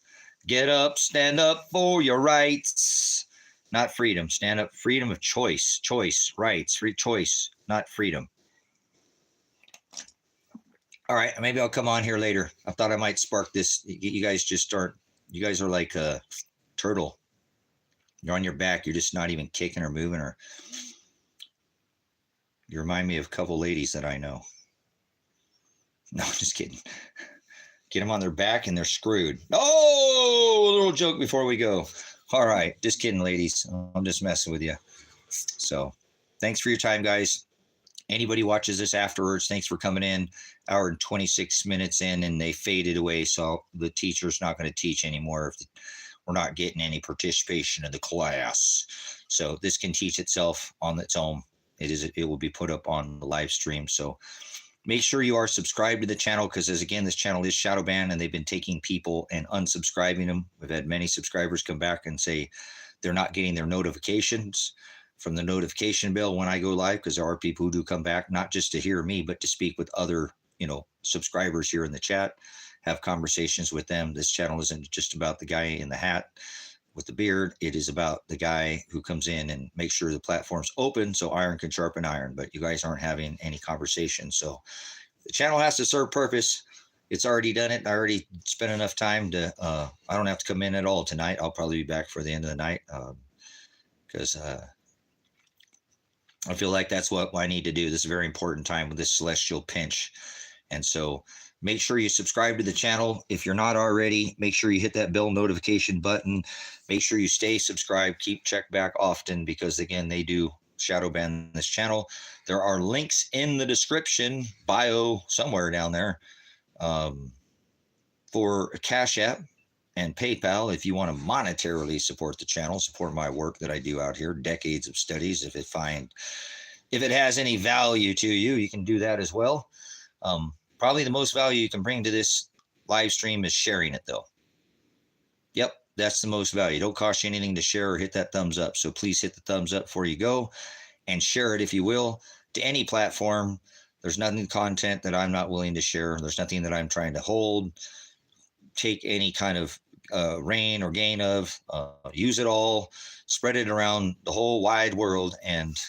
Get up, stand up for your rights. Not freedom. Stand up. Freedom of choice. Choice. Rights. Free choice. Not freedom. All right. Maybe I'll come on here later. I thought I might spark this. You guys just aren't. You guys are like a turtle. You're on your back. You're just not even kicking or moving. Or you remind me of a couple ladies that I know. No, just kidding. Get them on their back and they're screwed. Oh, a little joke before we go. All right. Just kidding, ladies. I'm just messing with you. So thanks for your time, guys. Anybody watches this afterwards, thanks for coming in. Hour and 26 minutes in, and they faded away. So the teacher's not going to teach anymore if we're not getting any participation in the class. So this can teach itself on its own. It will be put up on the live stream. So make sure you are subscribed to the channel, because again, this channel is shadow banned and they've been taking people and unsubscribing them. We've had many subscribers come back and say they're not getting their notifications from the notification bell when I go live, because there are people who do come back, not just to hear me, but to speak with other, subscribers here in the chat, have conversations with them. This channel isn't just about the guy in the hat with the beard. It is about the guy who comes in and makes sure the platform's open so iron can sharpen iron, but you guys aren't having any conversation. So the channel has to serve purpose. It's already done it. I already spent enough time to, I don't have to come in at all tonight. I'll probably be back for the end of the night, because I feel like that's what I need to do. This is a very important time with this celestial pinch. And so make sure you subscribe to the channel. If you're not already, make sure you hit that bell notification button. Make sure you stay subscribed. Keep check back often, because again, they do shadow ban this channel. There are links in the description bio somewhere down there for Cash App and PayPal if you want to monetarily support the channel, support my work that I do out here, decades of studies. If it has any value to you, you can do that as well. Probably the most value you can bring to this live stream is sharing it, though. Yep, that's the most value. It don't cost you anything to share or hit that thumbs up. So please hit the thumbs up before you go, and share it if you will to any platform. There's nothing content that I'm not willing to share. There's nothing that I'm trying to hold, take any kind of reign or gain of. Use it all, spread it around the whole wide world, and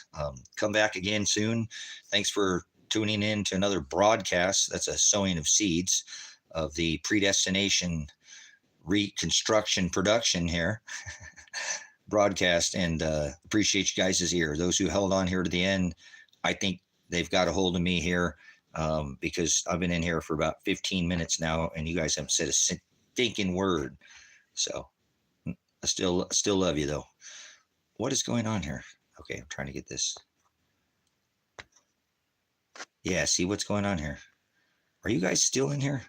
come back again soon. Thanks for tuning in to another broadcast. That's a sowing of seeds of the predestination reconstruction production here broadcast, and appreciate you guys' ear. Those who held on here to the end, I think they've got a hold of me here, because I've been in here for about 15 minutes now, and you guys haven't said a stinking word. So I still love you, though. What is going on here? Okay, I'm trying to get this. Yeah, see what's going on here. Are you guys still in here?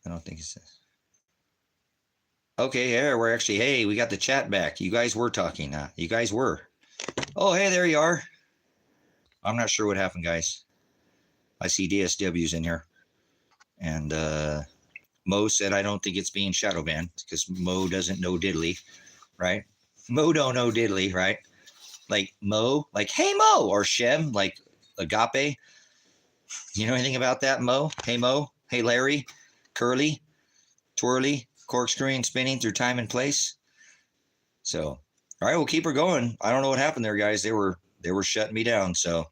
I don't think it's this. Okay, here we're actually, hey, we got the chat back. You guys were talking. You guys were. Oh, hey, there you are. I'm not sure what happened, guys. I see DSW's in here. And Mo said, I don't think it's being shadow banned, because Mo doesn't know diddly, right? Mo don't know diddly, right? Like Mo, like, hey, Mo, or Shem, like Agape. You know anything about that, Mo? Hey, Mo. Hey, Larry. Curly. Twirly. Corkscrewing, spinning through time and place. So, all right, we'll keep her going. I don't know what happened there, guys. They were shutting me down. So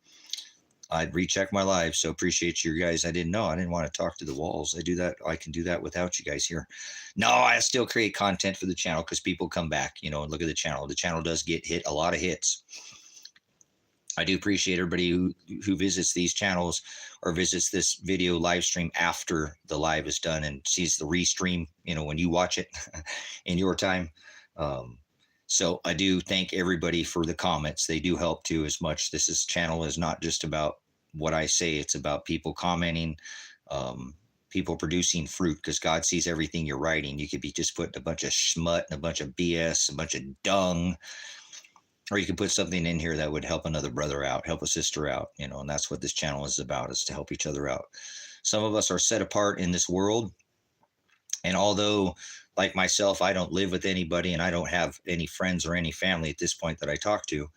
I'd recheck my live. So appreciate you guys. I didn't know. I didn't want to talk to the walls. I do that. I can do that without you guys here. No, I still create content for the channel because people come back, and look at the channel. The channel does get a lot of hits. I do appreciate everybody who visits these channels or visits this video live stream after the live is done and sees the restream, when you watch it in your time. So I do thank everybody for the comments. They do help too as much. Channel is not just about what I say. It's about people commenting, people producing fruit, because God sees everything you're writing. You could be just putting a bunch of schmut and a bunch of BS, a bunch of dung, or you could put something in here that would help another brother out, help a sister out, you know, and that's what this channel is about, is to help each other out. Some of us are set apart in this world. And although, like myself, I don't live with anybody and I don't have any friends or any family at this point that I talk to,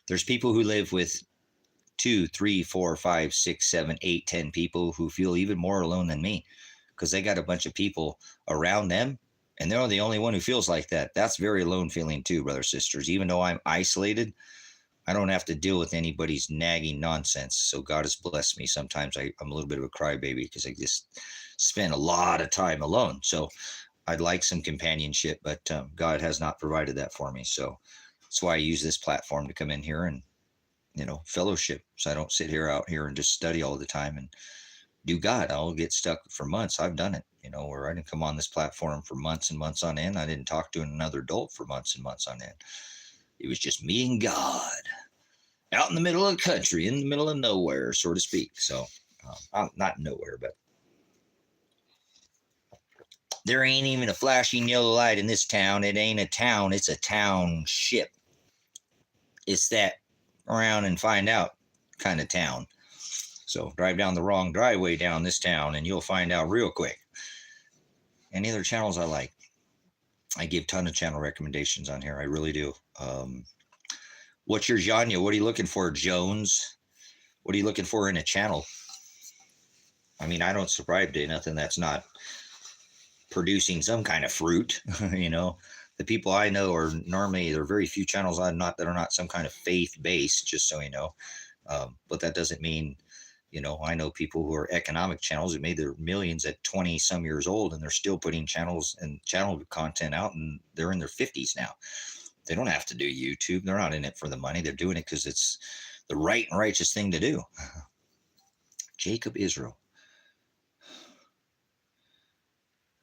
there's people who live with 2, 3, 4, 5, 6, 7, 8, 10 people who feel even more alone than me, because they got a bunch of people around them and they're the only one who feels like that. That's very alone feeling too, brothers, sisters. Even though I'm isolated, I don't have to deal with anybody's nagging nonsense. So God has blessed me. Sometimes I'm a little bit of a crybaby because I just spend a lot of time alone. So I'd like some companionship, but God has not provided that for me. So that's why I use this platform to come in here and, you know, fellowship. So I don't sit here out here and just study all the time and do God. I'll get stuck for months. I've done it, you know, where I didn't come on this platform for months and months on end. I didn't talk to another adult for months and months on end. It was just me and God out in the middle of the country, in the middle of nowhere, so to speak. So not nowhere, but there ain't even a flashing yellow light in this town. It ain't a town. It's a township. It's that around and find out kind of town. So drive down the wrong driveway down this town and you'll find out real quick. Any other channels I like? I give a ton of channel recommendations on here. I really do. What's your genre? What are you looking for, Jones? What are you looking for in a channel? I mean, I don't subscribe to nothing that's not producing some kind of fruit. You know, the people I know are normally, there are very few channels that are not some kind of faith-based, just so you know. But that doesn't mean, you know, I know people who are economic channels who made their millions at 20 some years old and they're still putting channels and channel content out and they're in their 50s now. They don't have to do YouTube. They're not in it for the money. They're doing it because it's the right and righteous thing to do. Jacob Israel.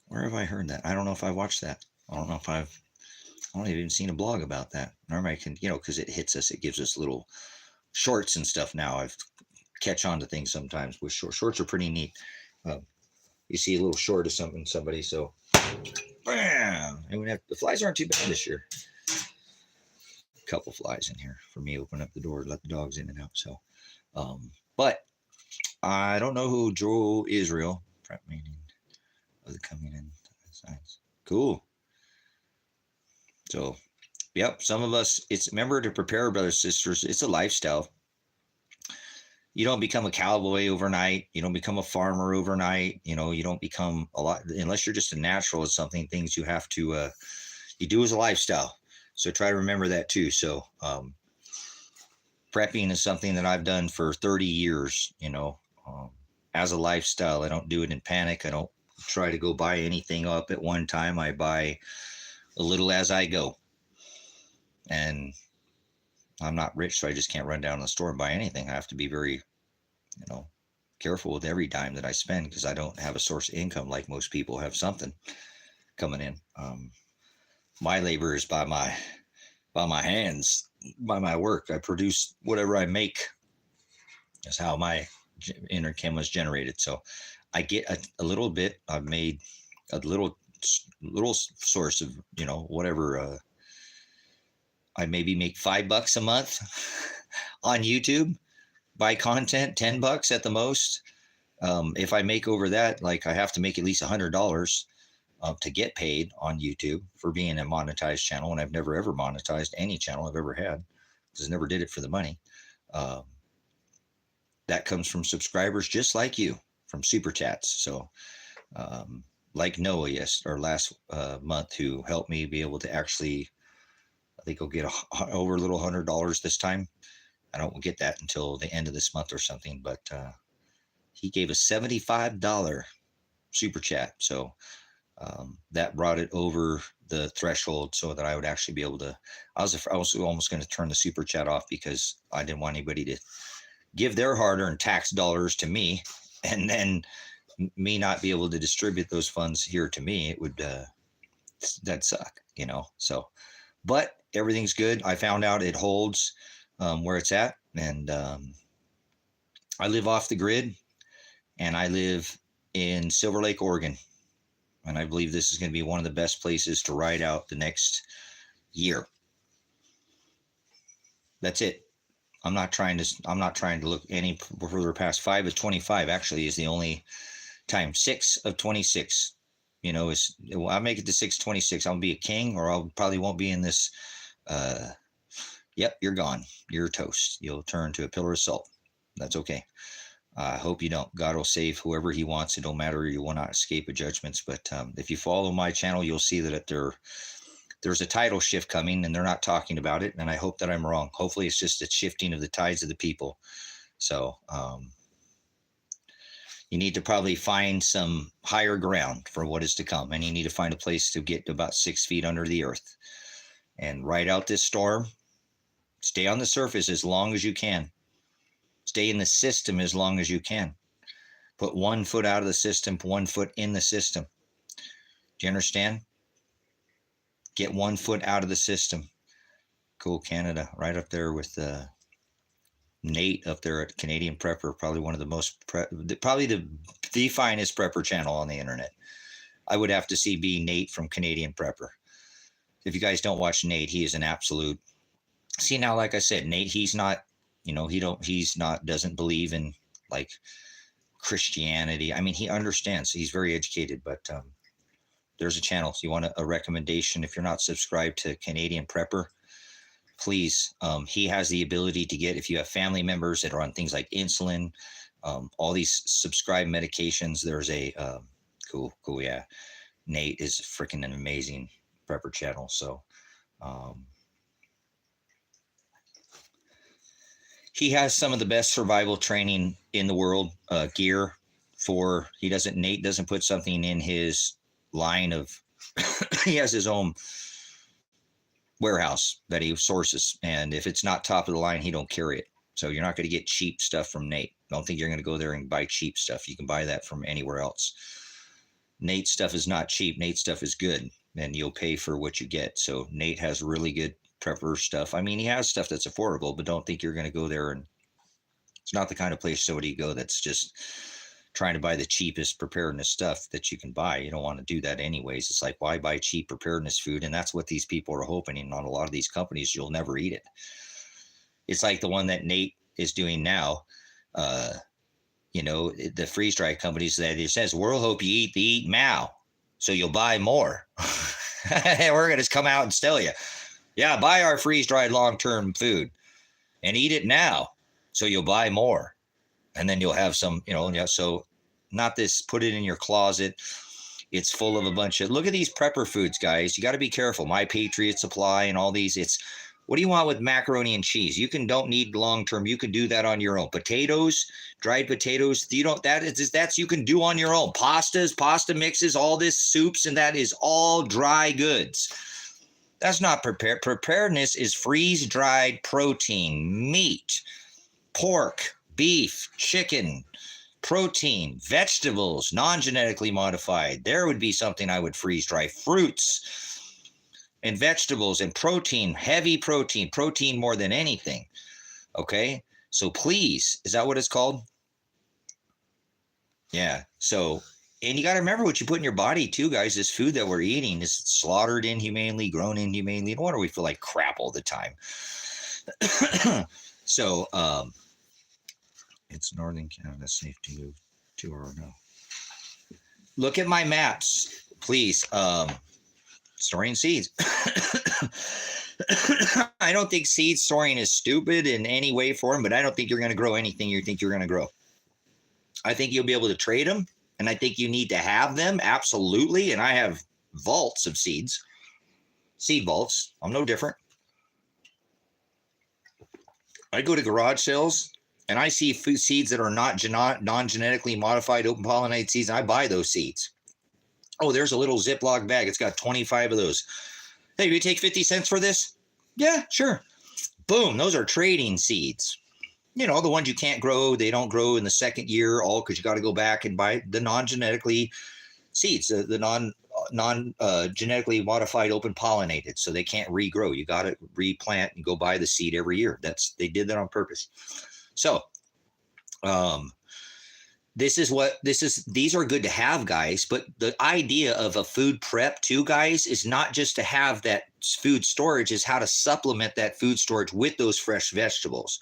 Where have I heard that? I don't know if I watched that. I don't know if I don't even seen a blog about that. Normally I can, you know, because it hits us, it gives us little shorts and stuff now. I've catch on to things sometimes with shorts are pretty neat. You see a little short of somebody, so bam! And the flies aren't too bad this year. A couple flies in here for me. Open up the door, let the dogs in and out. So, but I don't know who Joe Israel. Prep meeting of the coming in signs. Cool. So, yep. Some of us, it's remember to prepare, brothers, sisters. It's a lifestyle. You don't become a cowboy overnight. You don't become a farmer overnight. You know, you don't become a lot unless you're just a natural at something. Things you have to you do as a lifestyle. So try to remember that too. So prepping is something that I've done for 30 years. You know, as a lifestyle. I don't do it in panic. I don't try to go buy anything up at one time. I buy a little as I go. And I'm not rich, so I just can't run down to the store and buy anything. I have to be very, you know, careful with every dime that I spend because I don't have a source of income like most people have something coming in. My labor is by my hands, by my work. I produce whatever I make. That's how my income was generated. So I get a little bit. I've made a little source of, you know, whatever. I maybe make $5 a month on YouTube, buy content, $10 at the most. If I make over that, like I have to make at least $100 to get paid on YouTube for being a monetized channel. And I've never, ever monetized any channel I've ever had because I never did it for the money. That comes from subscribers just like you, from super chats. So like Noah, last month, who helped me be able to actually, I think I'll get over a little $100 this time. I don't get that until the end of this month or something, but he gave a $75 super chat. So that brought it over the threshold so that I would actually be able to, I was almost going to turn the super chat off because I didn't want anybody to give their hard-earned tax dollars to me and then me not be able to distribute those funds here to me. It would, that'd suck, you know? So, but everything's good. I found out it holds where it's at. And I live off the grid, and I live in Silver Lake, Oregon. And I believe this is going to be one of the best places to ride out the next year. That's it. I'm not trying to look any further past 5 of 25. Actually, is the only time. 6 of 26. You know, I'll make it to 626. I'll be a king, or I'll probably won't be in this. Yep, you're gone. You're toast. You'll turn to a pillar of salt. That's okay. I hope you don't. God will save whoever he wants. It don't matter. You will not escape a judgments. But if you follow my channel, you'll see that there's a title shift coming, and they're not talking about it. And I hope that I'm wrong. Hopefully it's just a shifting of the tides of the people. So you need to probably find some higher ground for what is to come. And you need to find a place to get about 6 feet under the earth and ride out this storm. Stay on the surface as long as you can. Stay in the system as long as you can. Put 1 foot out of the system, 1 foot in the system. Do you understand? Get 1 foot out of the system. Cool, Canada, right up there with Nate up there at Canadian Prepper, probably one of the most, probably the finest prepper channel on the internet. I would have to be Nate from Canadian Prepper. If you guys don't watch Nate, he is an absolute. See, now, like I said, Nate, he's not, doesn't believe in like Christianity. I mean, he understands. He's very educated, but there's a channel. So you want a recommendation? If you're not subscribed to Canadian Prepper, please. He has the ability to get, if you have family members that are on things like insulin, all these subscribed medications, there's a cool. Yeah. Nate is freaking an amazing prepper channel. So, he has some of the best survival training in the world, gear for, Nate doesn't put something in his line of, he has his own warehouse that he sources. And if it's not top of the line, he don't carry it. So you're not going to get cheap stuff from Nate. Don't think you're going to go there and buy cheap stuff. You can buy that from anywhere else. Nate's stuff is not cheap. Nate's stuff is good, and you'll pay for what you get. So Nate has really good prepper stuff. I mean, he has stuff that's affordable, but don't think you're going to go there, and it's not the kind of place somebody go that's just trying to buy the cheapest preparedness stuff that you can buy. You don't want to do that anyways. It's like, why buy cheap preparedness food? And that's what these people are hoping. And on a lot of these companies, you'll never eat it. It's like the one that Nate is doing now. The freeze-dried companies that it says, we'll hope you eat now, so you'll buy more. We're going to come out and tell you, yeah, buy our freeze-dried long-term food and eat it now, so you'll buy more. And then you'll have some, so not this, put it in your closet. It's full of a bunch of, look at these prepper foods, guys. You got to be careful. My Patriot Supply and all these, what do you want with macaroni and cheese? Don't need long-term. You can do that on your own. Potatoes, dried potatoes, you can do on your own. Pasta mixes, all this soups, and that is all dry goods. That's not prepared. Preparedness is freeze-dried protein, meat, pork, beef, chicken, protein, vegetables, non-genetically modified. There would be something I would freeze dry. Fruits and vegetables and protein, heavy protein more than anything. Okay. So please, is that what it's called? Yeah. So, and you got to remember what you put in your body too, guys. This food that we're eating is slaughtered inhumanely, grown inhumanely. No wonder we feel like crap all the time. So, it's Northern Canada, safe to move to or no. Look at my maps, please. Storing seeds. I don't think seed storing is stupid in any way form, but I don't think you're going to grow anything you think you're going to grow. I think you'll be able to trade them, and I think you need to have them, absolutely. And I have vaults of seeds, seed vaults. I'm no different. I go to garage sales, and I see food seeds that are not non-genetically modified open pollinated seeds, and I buy those seeds. Oh, there's a little Ziploc bag. It's got 25 of those. Hey, you take 50 cents for this? Yeah, sure. Boom, those are trading seeds. The ones you can't grow, they don't grow in the second year, all because you got to go back and buy the non-genetically seeds, the genetically modified, open pollinated, so they can't regrow. You got to replant and go buy the seed every year. They did that on purpose. So, these are good to have, guys, but the idea of a food prep too, guys, is not just to have that food storage, is how to supplement that food storage with those fresh vegetables.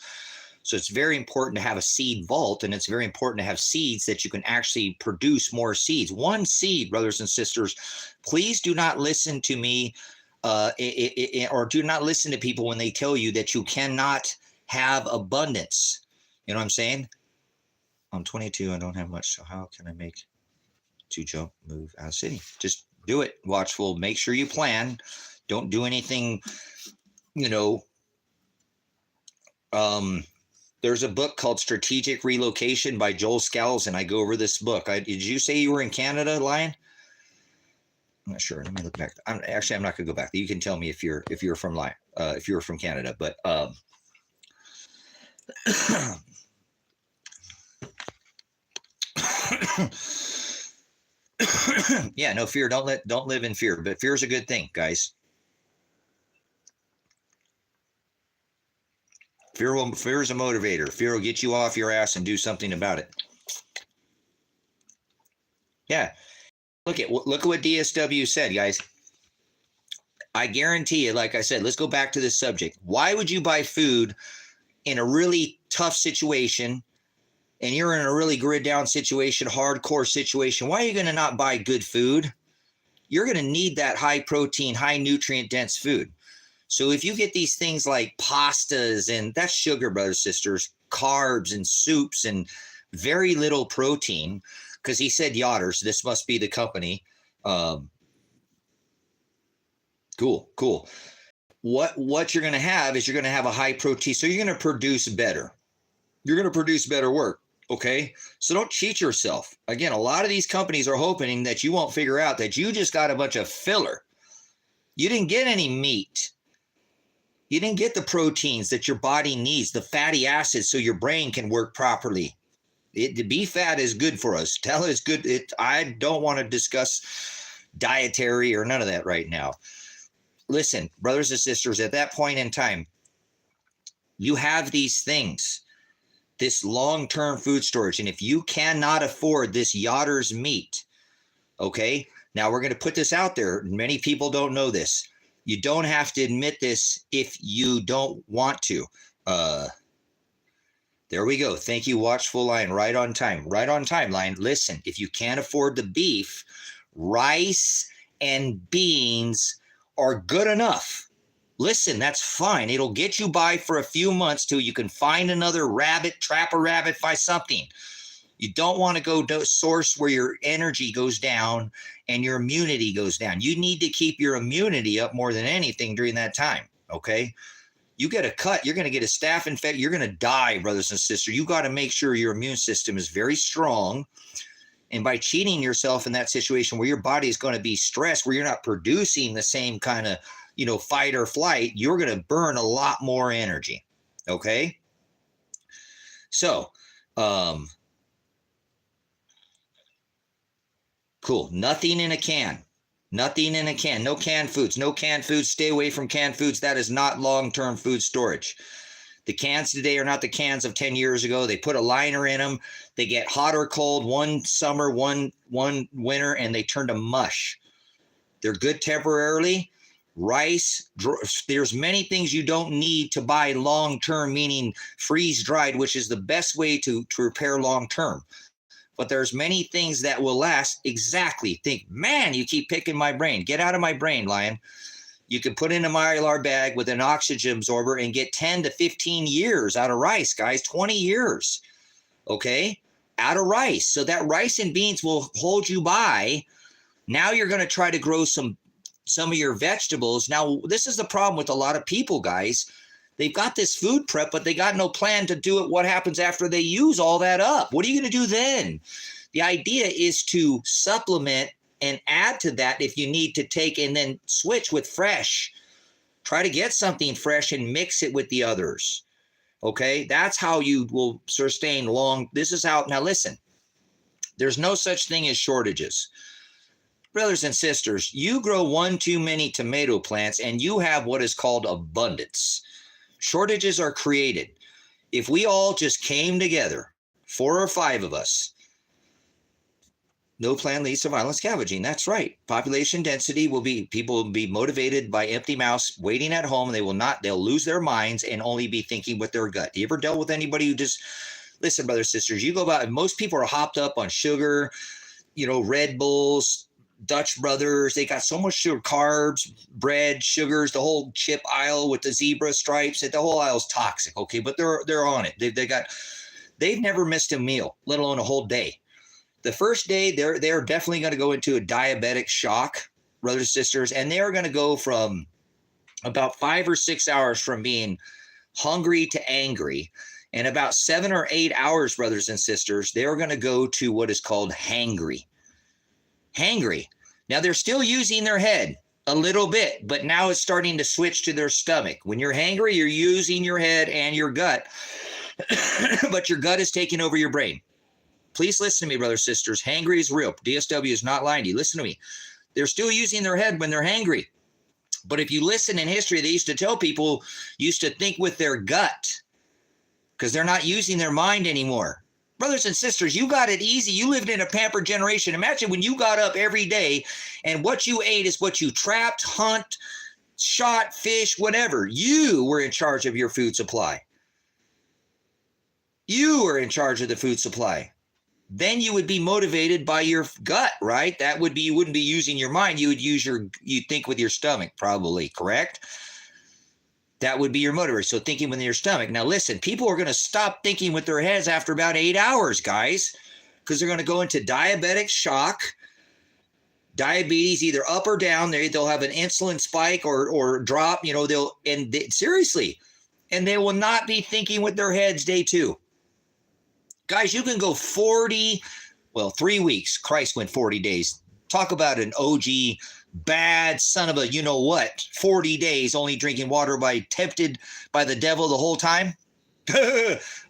So it's very important to have a seed vault, and it's very important to have seeds that you can actually produce more seeds. One seed, brothers and sisters, please do not listen to me or do not listen to people when they tell you that you cannot have abundance. You know what I'm saying? I'm 22. I don't have much. So how can I make to jump, move out of city? Just do it. Watchful. Make sure you plan. Don't do anything, there's a book called Strategic Relocation by Joel Scalzi, and I go over this book. Did you say you were in Canada, Lion? I'm not sure. Let me look back. I'm not going to go back. You can tell me if you're from if you're from Canada, but yeah, no fear. Don't live in fear, but fear is a good thing, guys. Fear is a motivator. Fear will get you off your ass and do something about it. Yeah. Look at what DSW said, guys. I guarantee you, like I said, let's go back to this subject. Why would you buy food in a really tough situation, and you're in a really grid down situation, hardcore situation? Why are you going to not buy good food? You're going to need that high protein, high nutrient dense food. So if you get these things like pastas, and that's sugar, brothers, sisters, carbs and soups and very little protein, because he said Yotters, this must be the company. Cool. What you're going to have is you're going to have a high protein. So you're going to produce better. You're going to produce better work. Okay. So don't cheat yourself. Again, a lot of these companies are hoping that you won't figure out that you just got a bunch of filler. You didn't get any meat. You didn't get the proteins that your body needs, the fatty acids, so your brain can work properly. The beef fat is good for us. Tell is good. I don't want to discuss dietary or none of that right now. Listen, brothers and sisters, at that point in time, you have these things, this long-term food storage. And if you cannot afford this Yotters meat, okay, now we're going to put this out there. Many people don't know this. You don't have to admit this if you don't want to. There we go. Thank you, Watchful Lion. Right on time. Right on time, Lion. Listen, if you can't afford the beef, rice and beans are good enough. Listen, that's fine. It'll get you by for a few months till you can find another rabbit, trap a rabbit, find something. You don't want to go to a source where your energy goes down and your immunity goes down. You need to keep your immunity up more than anything during that time, okay? You get a cut, you're going to get a staph infection, you're going to die, brothers and sisters. You got to make sure your immune system is very strong. And by cheating yourself in that situation where your body is going to be stressed, where you're not producing the same kind of, fight or flight, you're going to burn a lot more energy, okay? So, cool. Nothing in a can. Nothing in a can. No canned foods. No canned foods. Stay away from canned foods. That is not long-term food storage. The cans today are not the cans of 10 years ago. They put a liner in them. They get hot or cold one summer, one winter, and they turn to mush. They're good temporarily. Rice, there's many things you don't need to buy long-term, meaning freeze-dried, which is the best way to repair long-term. But there's many things that will last. Exactly. Think, man, you keep picking my brain. Get out of my brain, Lion. You can put in a Mylar bag with an oxygen absorber and get 10 to 15 years out of rice, guys. 20 years, okay, out of rice. So that rice and beans will hold you by. Now you're going to try to grow some of your vegetables. Now, this is the problem with a lot of people, guys. They've got this food prep, but they got no plan to do it. What happens after they use all that up? What are you going to do then? The idea is to supplement and add to that if you need to take, and then switch with fresh. Try to get something fresh and mix it with the others. Okay? That's how you will sustain long. This is how, now listen, there's no such thing as shortages. Brothers and sisters, you grow one too many tomato plants and you have what is called abundance. Shortages are created. If we all just came together, 4 or 5 of us, no plan leads to violent scavenging. That's right. Population density will be, people will be motivated by empty mouths waiting at home. They'll lose their minds and only be thinking with their gut. You ever dealt with anybody who just, listen, brothers, sisters, you go about, most people are hopped up on sugar, Red Bulls, Dutch Brothers. They got so much sugar, carbs, bread, sugars, the whole chip aisle with the zebra stripes. The whole aisle's toxic. Okay. But they're on it. They've never missed a meal, let alone a whole day. The first day, they're definitely going to go into a diabetic shock, brothers and sisters, and they're going to go from about 5 or 6 hours from being hungry to angry, and about 7 or 8 hours, brothers and sisters, they're going to go to what is called hangry. Hangry. Now, they're still using their head a little bit, but now it's starting to switch to their stomach. When you're hangry, you're using your head and your gut, but your gut is taking over your brain. Please listen to me, brothers and sisters. Hangry is real. DSW is not lying to you. Listen to me. They're still using their head when they're hangry. But if you listen in history, they used to tell people used to think with their gut because they're not using their mind anymore. Brothers and sisters, you got it easy. You lived in a pampered generation. Imagine when you got up every day and what you ate is what you trapped, hunt, shot, fish, whatever. You were in charge of your food supply. You were in charge of the food supply. Then you would be motivated by your gut, right? That would be, you wouldn't be using your mind. You would you'd think with your stomach, probably, correct? That would be your motivator. So thinking with your stomach. Now listen, people are going to stop thinking with their heads after about 8 hours, guys, because they're going to go into diabetic shock, diabetes, either up or down. They'll have an insulin spike or drop, seriously, and they will not be thinking with their heads day 2. Guys, you can go 3 weeks. Christ went 40 days. Talk about an OG bad son of a you-know-what. 40 days only drinking water tempted by the devil the whole time.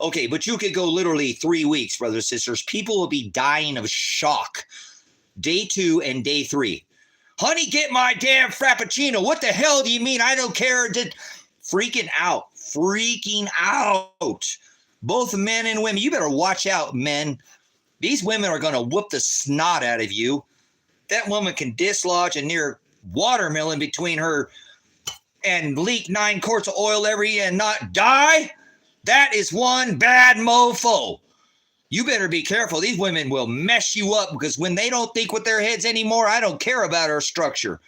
Okay, but you could go literally 3 weeks, brothers and sisters. People will be dying of shock. Day 2 and day 3. Honey, get my damn Frappuccino. What the hell do you mean? I don't care. Freaking out. Both men and women, you better watch out, men. These women are going to whoop the snot out of you. That woman can dislodge a near watermelon between her and leak 9 quarts of oil every year and not die. That is one bad mofo. You better be careful. These women will mess you up because when they don't think with their heads anymore, I don't care about our structure.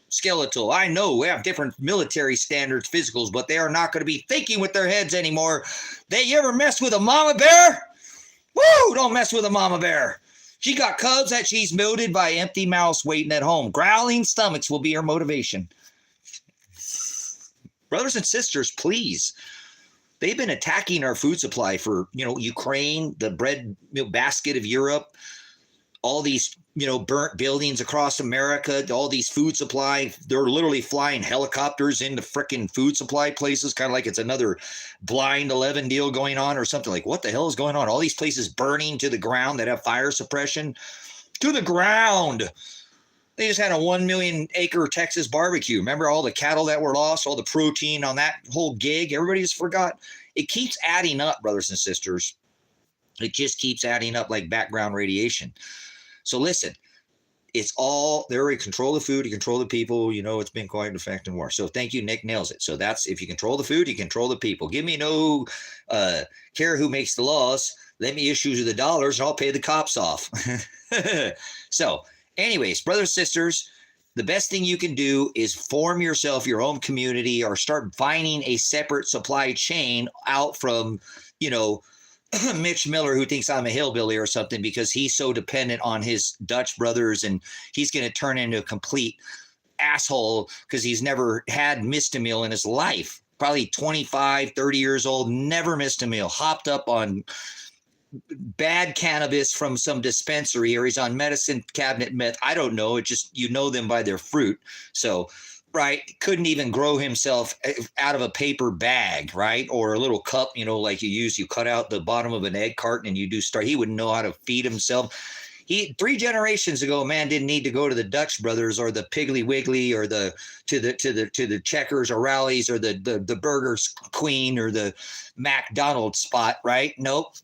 Skeletal. I know we have different military standards, physicals, but they are not going to be thinking with their heads anymore. You ever mess with a mama bear? Woo! Don't mess with a mama bear. She got cubs that she's molded by empty mouths waiting at home. Growling stomachs will be her motivation. Brothers and sisters, please. They've been attacking our food supply for, Ukraine, the bread basket of Europe, all these, burnt buildings across America, all these food supply. They're literally flying helicopters into frickin' food supply places, kind of like it's another Blind 11 deal going on or something. Like, what the hell is going on? All these places burning to the ground that have fire suppression. To the ground. They just had a 1 million acre Texas barbecue. Remember all the cattle that were lost, all the protein on that whole gig? Everybody just forgot. It keeps adding up, brothers and sisters. It just keeps adding up like background radiation. So listen, it's all there. You control the food, you control the people. It's been quite an effect in war. So thank you, Nick nails it. So that's, if you control the food, you control the people. Give me no care who makes the laws. Let me issue the dollars and I'll pay the cops off. So anyways, brothers and sisters, the best thing you can do is form yourself your own community or start finding a separate supply chain out from, Mitch Miller, who thinks I'm a hillbilly or something because he's so dependent on his Dutch brothers and he's going to turn into a complete asshole because he's never missed a meal in his life. Probably 25, 30 years old, never missed a meal, hopped up on bad cannabis from some dispensary, or he's on medicine cabinet meth. I don't know. It just, them by their fruit. So, right, couldn't even grow himself out of a paper bag, right? Or a little cup, like you cut out the bottom of an egg carton and he wouldn't know how to feed himself. 3 generations ago, a man didn't need to go to the Dutch Brothers or the Piggly Wiggly or to the Checkers or Rallies or the Burgers Queen or the McDonald's spot, right? Nope.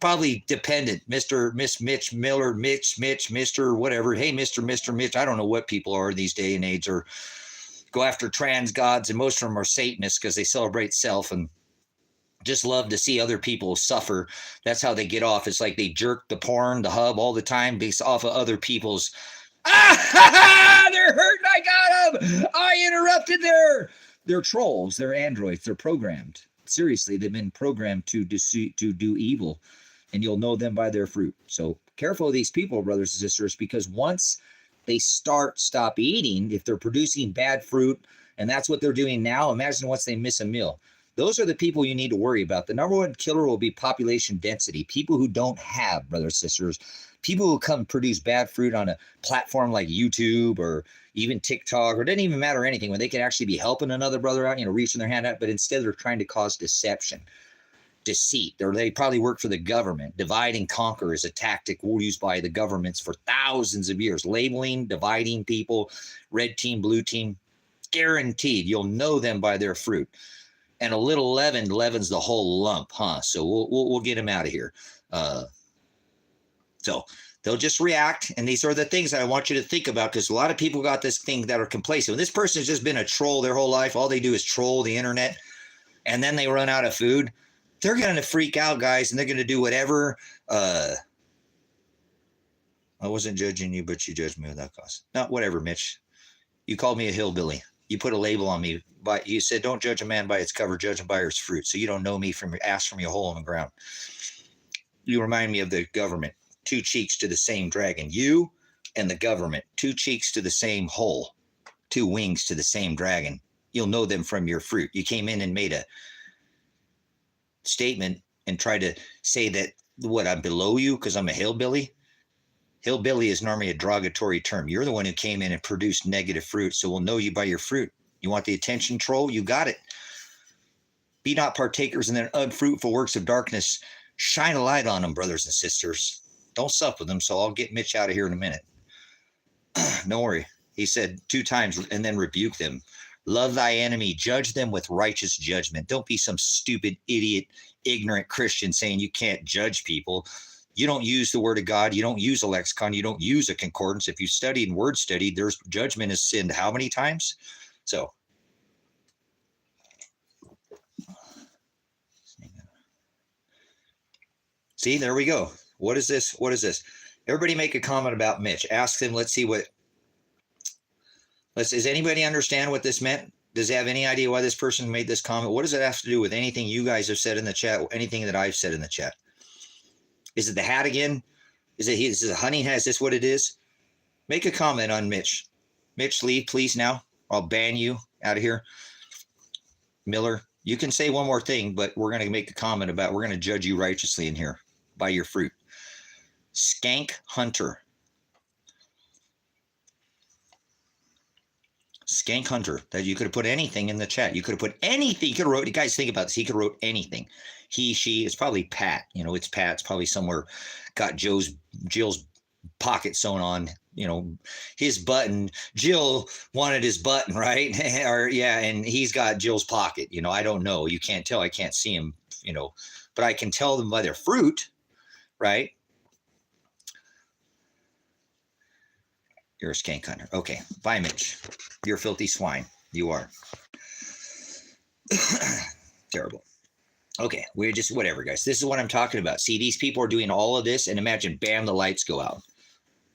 Probably dependent. Miss Mitch Miller, Mitch, Mr. whatever. Hey, Mr. Mitch. I don't know what people are these day and age, or go after trans gods, and most of them are Satanists because they celebrate self and just love to see other people suffer. That's how they get off. It's like they jerk the porn, the hub all the time based off of other people's. They're hurting. I got them. I interrupted they're trolls. They're androids. They're programmed. Seriously, they've been programmed to do evil, and you'll know them by their fruit. So careful of these people, brothers and sisters, because once they stop eating, if they're producing bad fruit, and that's what they're doing now, imagine once they miss a meal. Those are the people you need to worry about. The number one killer will be population density. People who don't have, brothers and sisters, people who come produce bad fruit on a platform like YouTube or even TikTok, or it doesn't even matter anything, when they could actually be helping another brother out, reaching their hand out, but instead they're trying to cause deception, deceit. They probably work for the government. Divide and conquer is a tactic used by the governments for thousands of years. Labeling, dividing people, red team, blue team, guaranteed. You'll know them by their fruit. And a little leaven leavens the whole lump, huh? So we'll get them out of here. So they'll just react. And these are the things that I want you to think about, because a lot of people got this thing that are complacent. When this person has just been a troll their whole life, all they do is troll the internet, and then they run out of food, they're going to freak out, guys, and they're going to do whatever. I wasn't judging you, but you judged me without cause. Not whatever, Mitch. You called me a hillbilly. You put a label on me, but you said, don't judge a man by its cover, judge him by his fruit. So you don't know me from your ass from your hole in the ground. You remind me of the government. 2 cheeks to the same dragon. You and the government. 2 cheeks to the same hole. 2 wings to the same dragon. You'll know them from your fruit. You came in and made a statement and tried to say that, what, I'm below you because I'm a hillbilly? Hillbilly is normally a derogatory term. You're the one who came in and produced negative fruit, so we'll know you by your fruit. You want the attention troll? You got it. Be not partakers in the unfruitful works of darkness. Shine a light on them, brothers and sisters. Don't sup with them, so I'll get Mitch out of here in a minute. Don't worry. He said 2 times and then rebuke them. Love thy enemy. Judge them with righteous judgment. Don't be some stupid, idiot, ignorant Christian saying you can't judge people. You don't use the word of God. You don't use a lexicon. You don't use a concordance. If you studied and word studied, there's judgment is sinned how many times? So. See, there we go. What is this? What is this? Everybody make a comment about Mitch. Ask them. Let's see what. Does anybody understand what this meant? Does they have any idea why this person made this comment? What does it have to do with anything you guys have said in the chat or anything that I've said in the chat? Is it the hat again? Is it a honey hat? Is this what it is? Make a comment on Mitch. Mitch, leave, please, now. I'll ban you out of here. Miller, you can say one more thing, but we're going to make a comment about, we're going to judge you righteously in here by your fruit. Skank Hunter. Skank Hunter. That you could have put anything in the chat. You could have put anything. You could have wrote, you guys think about this. He could have wrote anything. He, she, it's probably Pat. It's Pat. It's probably somewhere got Jill's pocket sewn on, his button. Jill wanted his button, right? Or yeah, and he's got Jill's pocket. I don't know. You can't tell. I can't see him, but I can tell them by their fruit, right? You're a skank hunter. Okay. Bye, Mitch. You're a filthy swine. You are. Terrible. Okay. We're just whatever, guys. This is what I'm talking about. See, these people are doing all of this, and imagine, bam, the lights go out.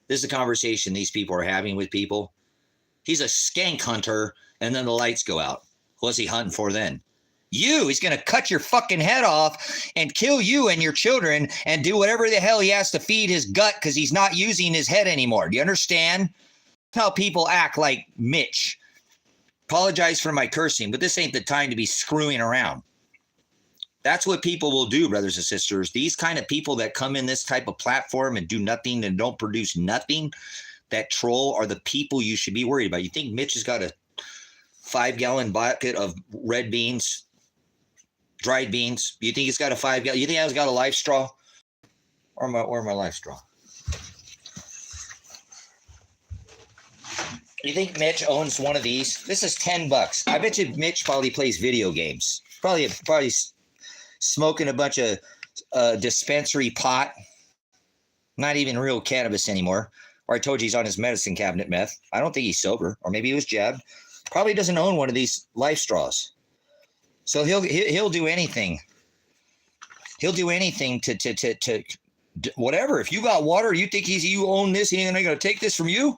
This is the conversation these people are having with people. He's a skank hunter, and then the lights go out. What's he hunting for then? You. He's going to cut your fucking head off and kill you and your children and do whatever the hell he has to feed his gut because he's not using his head anymore. Do you understand? That's how people act like Mitch. Apologize for my cursing, but this ain't the time to be screwing around. That's what people will do, brothers and sisters. These kind of people that come in this type of platform and do nothing and don't produce nothing, that troll, are the people you should be worried about. You think Mitch has got a 5-gallon bucket of red beans, dried beans? You think he's got a 5-gallon? You think he's got a life straw? Or my life straw? You think Mitch owns one of these? This is $10. I bet you Mitch probably plays video games. Probably smoking a bunch of dispensary pot. Not even real cannabis anymore. Or I told you he's on his medicine cabinet meth. I don't think he's sober. Or maybe he was jabbed. Probably doesn't own one of these life straws. So he'll do anything. He'll do anything to whatever. If you got water, you think you own this, he ain't gonna take this from you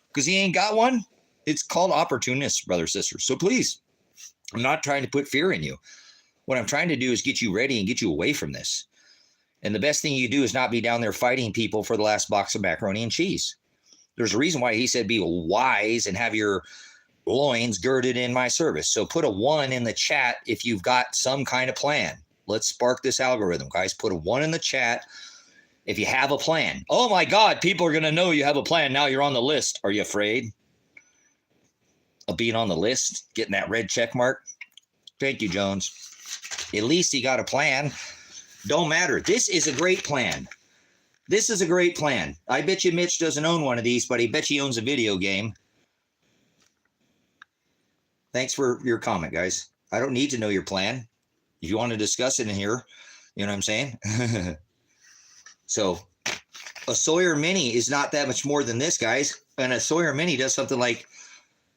because he ain't got one. It's called opportunist, brother, sister. So please, I'm not trying to put fear in you. What I'm trying to do is get you ready and get you away from this. And the best thing you do is not be down there fighting people for the last box of macaroni and cheese. There's a reason why he said be wise and have your loins girded in my service. So put a 1 in the chat if you've got some kind of plan. Let's spark this algorithm, guys. Put a 1 in the chat if you have a plan. Oh my God, people are going to know you have a plan. Now you're on the list. Are you afraid of being on the list? Getting that red check mark? Thank you, Jones. At least he got a plan. Don't matter. This is a great plan. This is a great plan. I bet you Mitch doesn't own one of these, but I bet he owns a video game. Thanks for your comment, guys. I don't need to know your plan. If you want to discuss it in here, you know what I'm saying? So a Sawyer Mini is not that much more than this, guys. And a Sawyer Mini does something like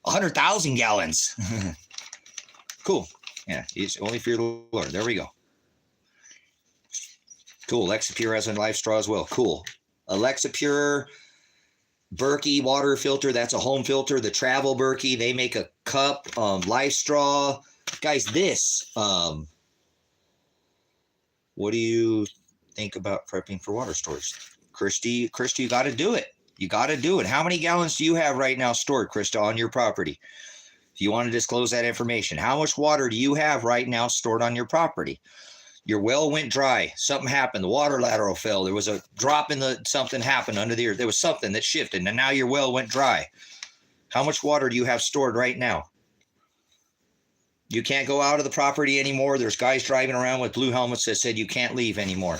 100,000 gallons. Cool. Yeah, it's only for your Lord. There we go. Cool. Alexa Pure has a life straw as well. Cool. Alexa Pure, Berkey water filter. That's a home filter. The Travel Berkey, they make a cup, life straw. Guys, this, what do you think about prepping for water storage? Christy, you got to do it. You got to do it. How many gallons do you have right now stored, Krista, on your property? If you want to disclose that information, how much water do you have right now stored on your property? Your well went dry. Something happened. The water lateral fell. There was a drop in something happened under the earth. There was something that shifted, and now your well went dry. How much water do you have stored right now? You can't go out of the property anymore. There's guys driving around with blue helmets that said you can't leave anymore.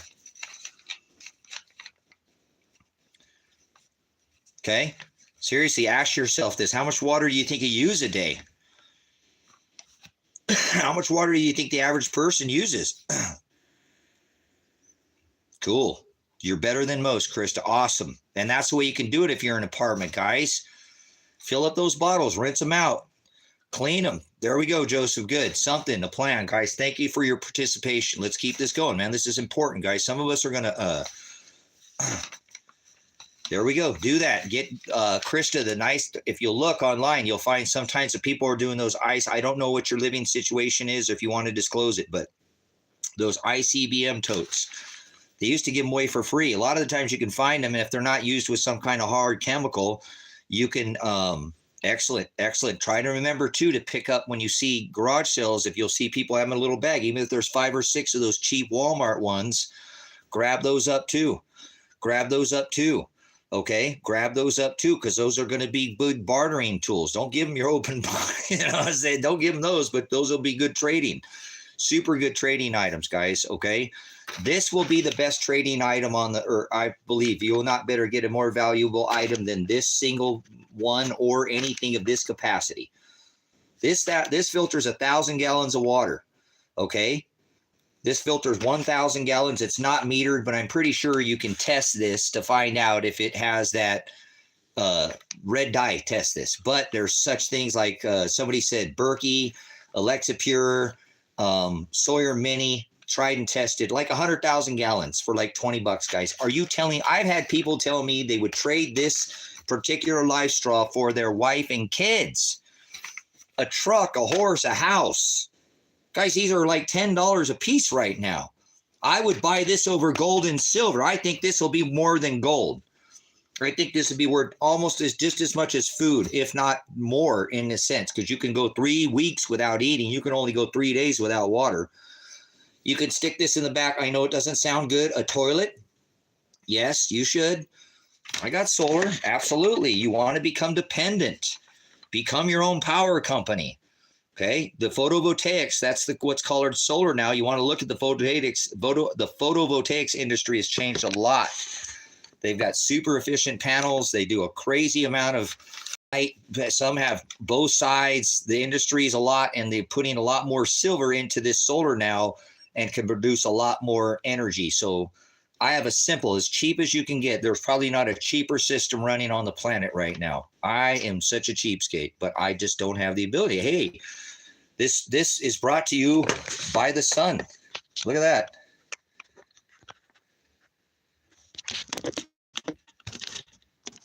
Okay? Seriously, ask yourself this. How much water do you think you use a day? How much water do you think the average person uses? Cool. You're better than most, Krista. Awesome. And that's the way you can do it if you're in an apartment, guys. Fill up those bottles. Rinse them out. Clean them. There we go, Joseph. Good. Something, a plan, guys. Thank you for your participation. Let's keep this going, man. This is important, guys. Some of us are going to... There we go. Do that. Get Krista the nice. If you look online, you'll find sometimes the people are doing those ice. I don't know what your living situation is, if you want to disclose it, but those ICBM totes, they used to give them away for free. A lot of the times you can find them, and if they're not used with some kind of hard chemical, you can. Excellent. Try to remember too to pick up when you see garage sales. If you'll see people having a little bag, even if there's 5 or 6 of those cheap Walmart ones, grab those up too. Okay, grab those up too, because those are going to be good bartering tools. Don't give them your open, I say don't give them those, but those will be good trading. Super good trading items, guys. Okay, this will be the best trading item on the earth. I believe you will not better get a more valuable item than this single one or anything of this capacity. This filters 1,000 gallons of water. Okay. This filters 1,000 gallons. It's not metered, but I'm pretty sure you can test this to find out if it has that red dye. Test this. But there's such things like somebody said Berkey, Alexa Pure, Sawyer Mini, tried and tested, like 100,000 gallons for like $20, guys. Are you telling? I've had people tell me they would trade this particular life straw for their wife and kids, a truck, a horse, a house. Guys, these are like $10 a piece right now. I would buy this over gold and silver. I think this will be more than gold. I think this would be worth almost just as much as food, if not more in a sense, because you can go 3 weeks without eating. You can only go 3 days without water. You could stick this in the back. I know it doesn't sound good. A toilet. Yes, you should. I got solar. Absolutely. You want to become dependent. Become your own power company. Okay, the photovoltaics, that's what's called solar now. You want to look at the photovoltaics. The photovoltaics industry has changed a lot. They've got super efficient panels. They do a crazy amount of some have both sides. The industry is a lot, and they're putting a lot more silver into this solar now and can produce a lot more energy. So I have a simple, as cheap as you can get. There's probably not a cheaper system running on the planet right now. I am such a cheapskate, but I just don't have the ability. Hey, this is brought to you by the sun. Look at that.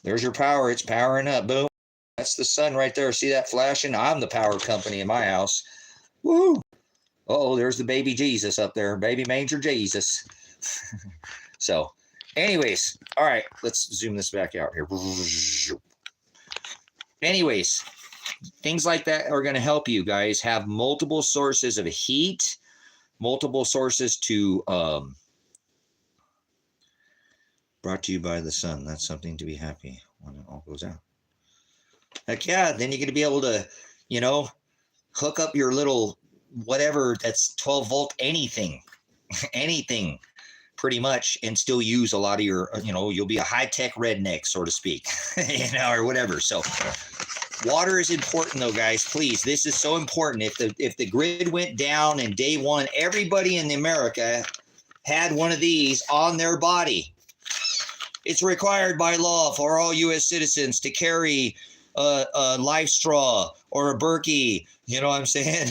There's your power. It's powering up. Boom. That's the sun right there. See that flashing? I'm the power company in my house. Woo. Oh, there's the baby Jesus up there. Baby manger Jesus. So, anyways, all right, let's zoom this back out here. Anyways, things like that are going to help you guys have multiple sources of heat, multiple sources to brought to you by the sun. That's something to be happy when it all goes out. Heck yeah, then you're going to be able to, you know, hook up your little whatever that's 12 volt anything, anything pretty much, and still use a lot of your, you know, you'll be a high-tech redneck, so to speak, you know, or whatever. So water is important though, guys. Please, this is so important. If the grid went down and day one, everybody in America had one of these on their body. It's required by law for all U.S. citizens to carry a life straw or a Berkey, you know what I'm saying,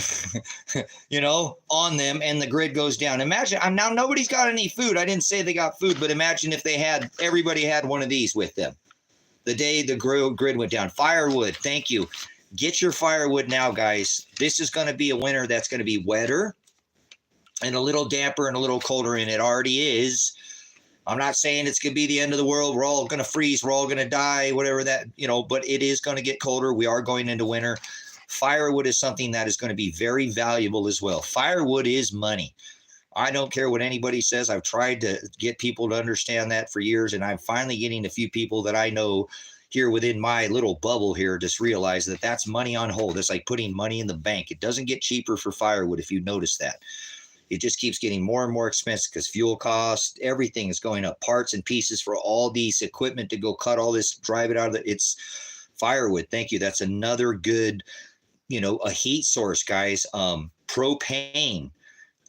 you know, on them, and the grid goes down. Imagine, now nobody's got any food. I didn't say they got food, but imagine if everybody had one of these with them the day the grid went down. Firewood, thank you. Get your firewood now, guys. This is going to be a winter that's going to be wetter and a little damper and a little colder, and it already is. I'm not saying it's going to be the end of the world. We're all going to freeze. We're all going to die, whatever that, you know, but it is going to get colder. We are going into winter. Firewood is something that is going to be very valuable as well. Firewood is money. I don't care what anybody says. I've tried to get people to understand that for years, and I'm finally getting a few people that I know here within my little bubble here just realize that that's money on hold. It's like putting money in the bank. It doesn't get cheaper for firewood if you notice that. It just keeps getting more and more expensive because fuel costs, everything is going up. Parts and pieces for all these equipment to go cut all this, drive it out of it. It's firewood. Thank you. That's another good, you know, a heat source, guys. Propane.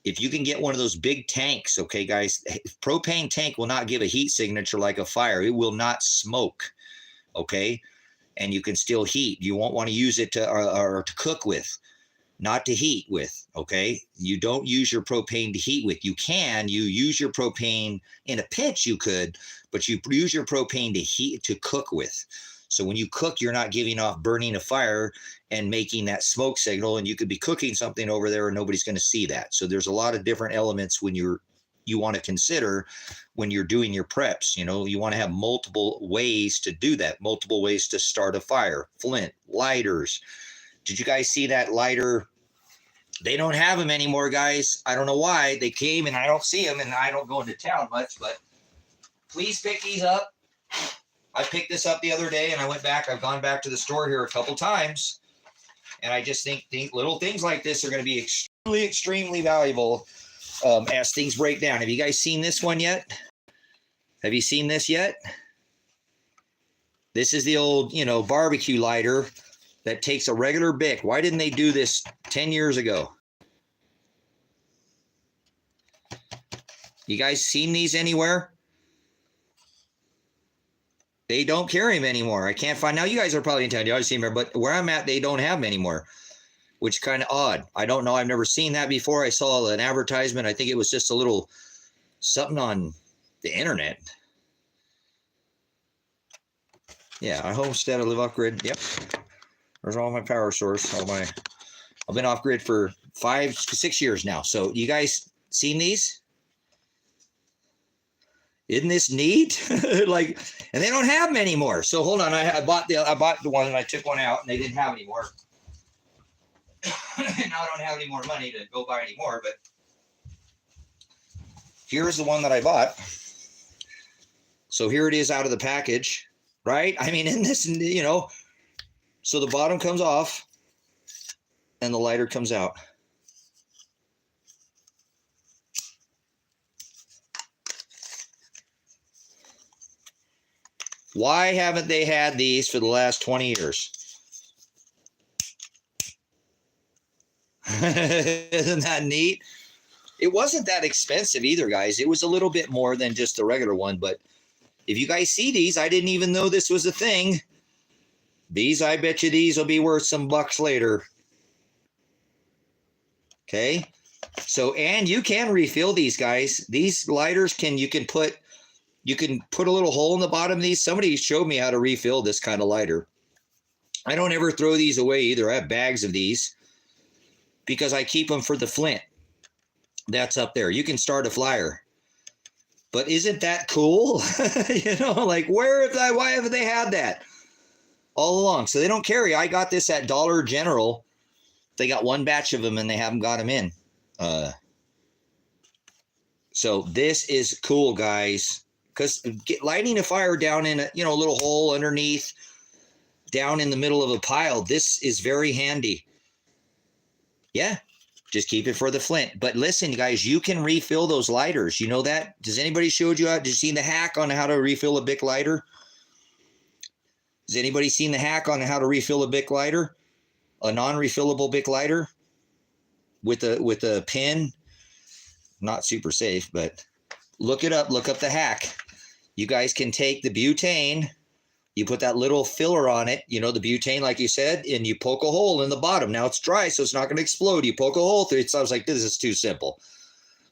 If you can get one of those big tanks, okay, guys, propane tank will not give a heat signature like a fire. It will not smoke, okay? And you can still heat. You won't want to use it to cook with. Not to heat with, okay? You don't use your propane to heat with. You use your propane in a pinch, you could, but you use your propane to cook with. So when you cook, you're not giving off burning a fire and making that smoke signal, and you could be cooking something over there and nobody's going to see that. So there's a lot of different elements when you want to consider when you're doing your preps. You know, you want to have multiple ways to do that, multiple ways to start a fire. Flint, lighters. Did you guys see that lighter? They don't have them anymore, guys. I don't know why. They came and I don't see them, and I don't go into town much, but please pick these up. I picked this up the other day and I went back. I've gone back to the store here a couple times, and I just think little things like this are going to be extremely, extremely valuable as things break down. Have you guys seen this one yet? Have you seen this yet? This is the old, you know, barbecue lighter that takes a regular Bic. Why didn't they do this 10 years ago? You guys seen these anywhere? They don't carry them anymore. I can't find. Now you guys are probably in town. You always see them, but where I'm at, they don't have them anymore, which is kind of odd. I don't know. I've never seen that before. I saw an advertisement. I think it was just a little something on the internet. Yeah, I homestead. I live off grid. Yep. There's all my power source. I've been off grid for 5-6 years now. So you guys seen these? Isn't this neat? Like, and they don't have them anymore. So hold on, I bought the one and I took one out and they didn't have any more. Now I don't have any more money to go buy any more, but here's the one that I bought. So here it is out of the package, right? I mean, in this, you know, so the bottom comes off and the lighter comes out. Why haven't they had these for the last 20 years? Isn't that neat? It wasn't that expensive either, guys. It was a little bit more than just the regular one, but if you guys see these, I didn't even know this was a thing. These, I bet you these will be worth some bucks later. Okay. So, and you can refill these, guys. These lighters you can put a little hole in the bottom of these. Somebody showed me how to refill this kind of lighter. I don't ever throw these away either. I have bags of these because I keep them for the flint. That's up there. You can start a fire. But isn't that cool? You know, like why haven't they had that all along? So they don't carry. I got this at Dollar General. They got one batch of them and they haven't got them in. So this is cool, guys, because lighting a fire down in a little hole underneath, down in the middle of a pile, this is very handy. Yeah, just keep it for the flint. But listen, guys, you can refill those lighters. You know that? Does anybody showed you how? Did you see the hack on how to refill a Bic lighter? Has anybody seen the hack on how to refill a Bic lighter? A non-refillable Bic lighter with a pin? Not super safe, but look it up. Look up the hack. You guys can take the butane. You put that little filler on it, the butane, like you said, and you poke a hole in the bottom. Now it's dry, so it's not going to explode. You poke a hole through it. So I was like, this is too simple.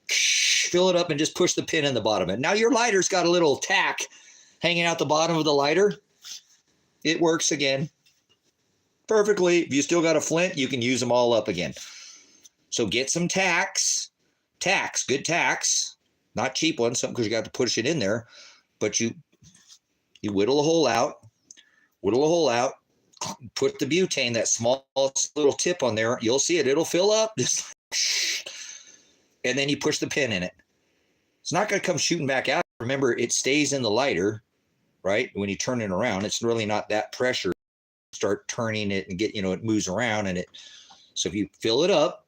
Fill it up and just push the pin in the bottom of it. Now your lighter's got a little tack hanging out the bottom of the lighter. It works again perfectly. If you still got a flint, you can use them all up again. So get some tacks, good tacks, not cheap ones, something because you got to push it in there, but you whittle a hole out, put the butane, that small little tip on there. You'll see it. It'll fill up. And then you push the pin in it. It's not going to come shooting back out. Remember, it stays in the lighter, right? When you turn it around, it's really not that pressure. Start turning it and it moves around so if you fill it up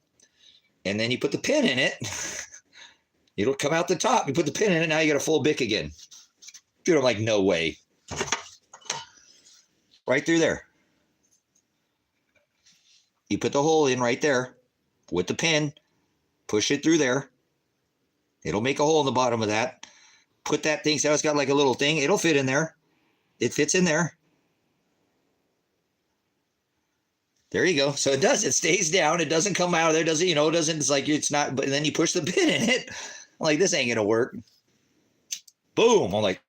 and then you put the pin in it, it'll come out the top. You put the pin in it, now you got a full Bic again. Dude, I'm like, no way. Right through there. You put the hole in right there with the pin, push it through there. It'll make a hole in the bottom of that. Put that thing, so it's got like a little thing. It'll fit in there. It fits in there. There you go. So it does. It stays down. It doesn't come out of there. Doesn't, it's like it's not, but then you push the pin in it. I'm like, this ain't going to work. Boom. I'm like,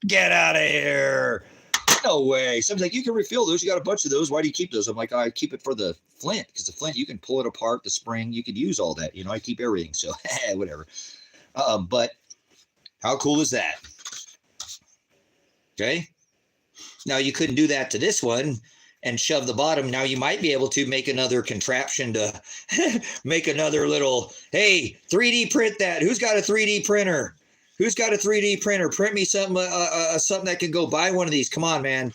get out of here. No way. Someone's like, you can refill those. You got a bunch of those. Why do you keep those? I'm like, I keep it for the flint because the flint, you can pull it apart, the spring, you could use all that. I keep everything. So whatever. But how cool is that? Okay. Now you couldn't do that to this one and shove the bottom. Now you might be able to make another contraption to make another little, hey, 3D print that. Who's got a 3D printer? Who's got a 3D printer? Print me something, something that can go buy one of these. Come on, man.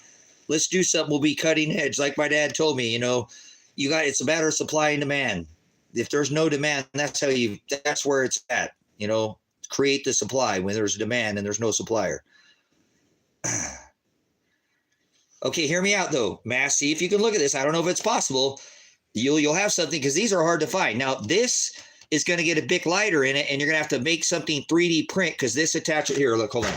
Let's do something. We'll be cutting edge. Like my dad told me, it's a matter of supply and demand. If there's no demand, that's where it's at. Create the supply when there's demand and there's no supplier. Okay, hear me out though, Mass. See if you can look at this. I don't know if it's possible. You'll have something because these are hard to find. Now this is going to get a Bic lighter in it, and you're going to have to make something 3D print because this attaches here. Look, hold on.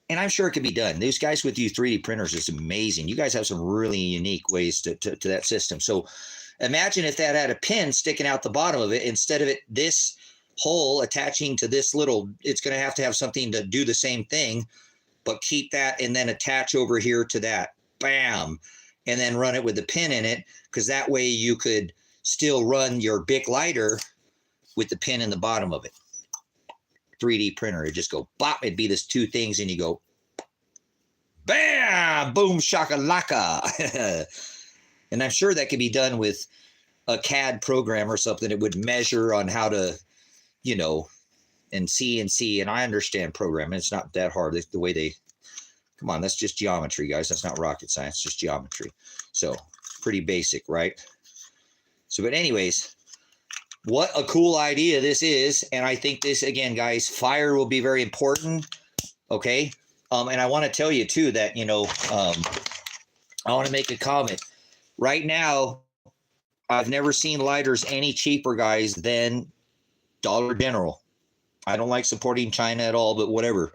And I'm sure it can be done. These guys with you 3D printers is amazing. You guys have some really unique ways to that system. So imagine if that had a pin sticking out the bottom of it instead of this hole attaching to this little. It's going to have something to do the same thing. But keep that and then attach over here to that. Bam. And then run it with the pin in it because that way you could still run your Bic lighter with the pin in the bottom of it. 3D printer. It'd just go bop. It'd be this two things and you go bam, boom, shakalaka. And I'm sure that could be done with a CAD program or something. It would measure on how to, and CNC, and I understand programming. It's not that hard. The way come on, that's just geometry, guys. That's not rocket science, just geometry. So pretty basic, right? So, but anyways, what a cool idea this is. And I think this, again, guys, fire will be very important. Okay. And I want to tell you too that, I want to make a comment right now. I've never seen lighters any cheaper, guys, than Dollar General. I don't like supporting China at all, but whatever.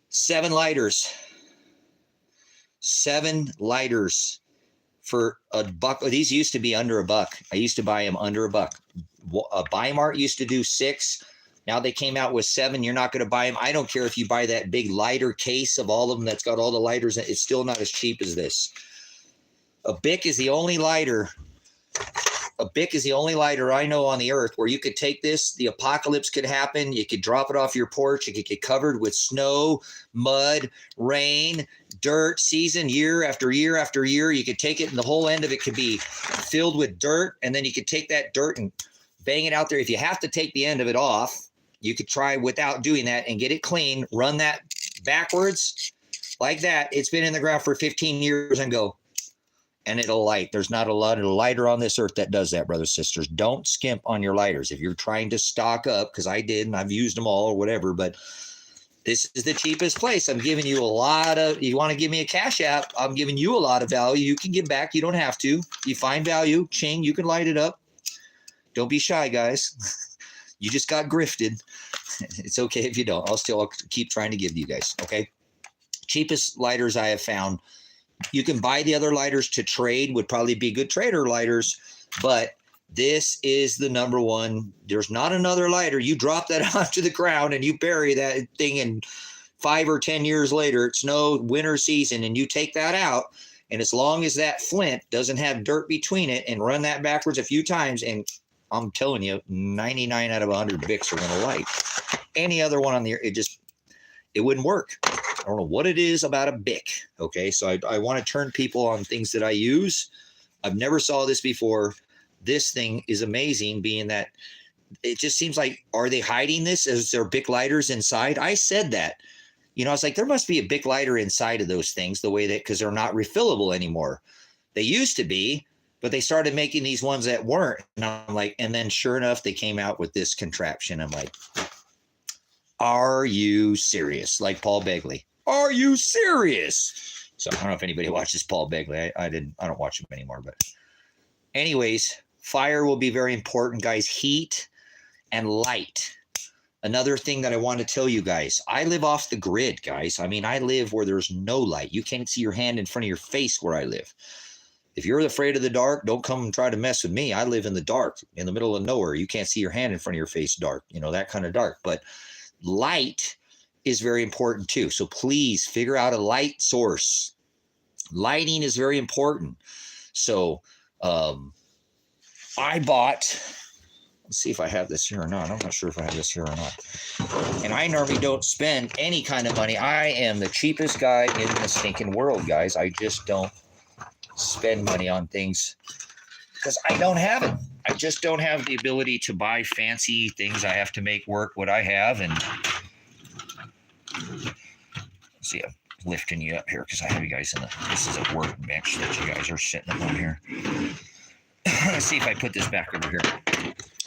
7 lighters. 7 lighters for $1. These used to be under $1. I used to buy them under $1. Bi-Mart used to do 6. Now they came out with 7. You're not going to buy them. I don't care if you buy that big lighter case of all of them that's got all the lighters. It's still not as cheap as this. A Bic is the only lighter. A Bic is the only lighter I know on the earth where you could take this, the apocalypse could happen, you could drop it off your porch, it could get covered with snow, mud, rain, dirt, season, year after year after year. You could take it and the whole end of it could be filled with dirt, and then you could take that dirt and bang it out there. If you have to take the end of it off, you could try without doing that and get it clean, run that backwards like that. It's been in the ground for 15 years and go. And it'll light. There's not a lot of lighter on this earth that does that, brothers and sisters. Don't skimp on your lighters. If you're trying to stock up, because I did and I've used them all or whatever, but this is the cheapest place. I'm giving you a lot of, you want to give me a Cash App, I'm giving you a lot of value. You can give back. You don't have to. You find value, ching, you can light it up. Don't be shy, guys. You just got grifted. It's okay if you don't. I'll keep trying to give you guys, okay? Cheapest lighters I have found. You can buy the other lighters to trade, would probably be good trader lighters, but this is the number one. There's not another lighter. You drop that onto the ground and you bury that thing, and 5 or 10 years later, it's no winter season, and you take that out, and as long as that flint doesn't have dirt between it, and run that backwards a few times, and I'm telling you, 99 out of 100 Bics are going to light. Any other one on the, it wouldn't work. I don't know what it is about a Bic. Okay, so I want to turn people on things that I use. I've never saw this before. This thing is amazing, being that it just seems like, are they hiding this? Is there Bic lighters inside? I said that. You know, I was like, there must be a Bic lighter inside of those things, the way that, because they're not refillable anymore. They used to be, but they started making these ones that weren't. And I'm like, and then sure enough, they came out with this contraption. I'm like, are you serious? Like Paul Begley. Are you serious? So I don't know if anybody watches Paul Begley. I don't watch him anymore. But anyways, fire will be very important, guys. Heat and light. Another thing that I want to tell you guys, I live off the grid, guys. I mean, I live where there's no light. You can't see your hand in front of your face where I live. If you're afraid of the dark, don't come and try to mess with me. I live in the dark, in the middle of nowhere. You can't see your hand in front of your face dark, you know, that kind of dark. But light is very important too. So please figure out a light source. Lighting is very important. So I bought, let's see if I have this here or not. I'm not sure if I have this here or not. And I normally don't spend any kind of money. I am the cheapest guy in the stinking world, guys. I just don't spend money on things because I don't have it. I just don't have the ability to buy fancy things. I have to make work what I have. And see, I'm lifting you up here because I have you guys in this is a workbench that you guys are sitting on here. Let's see if I put this back over here.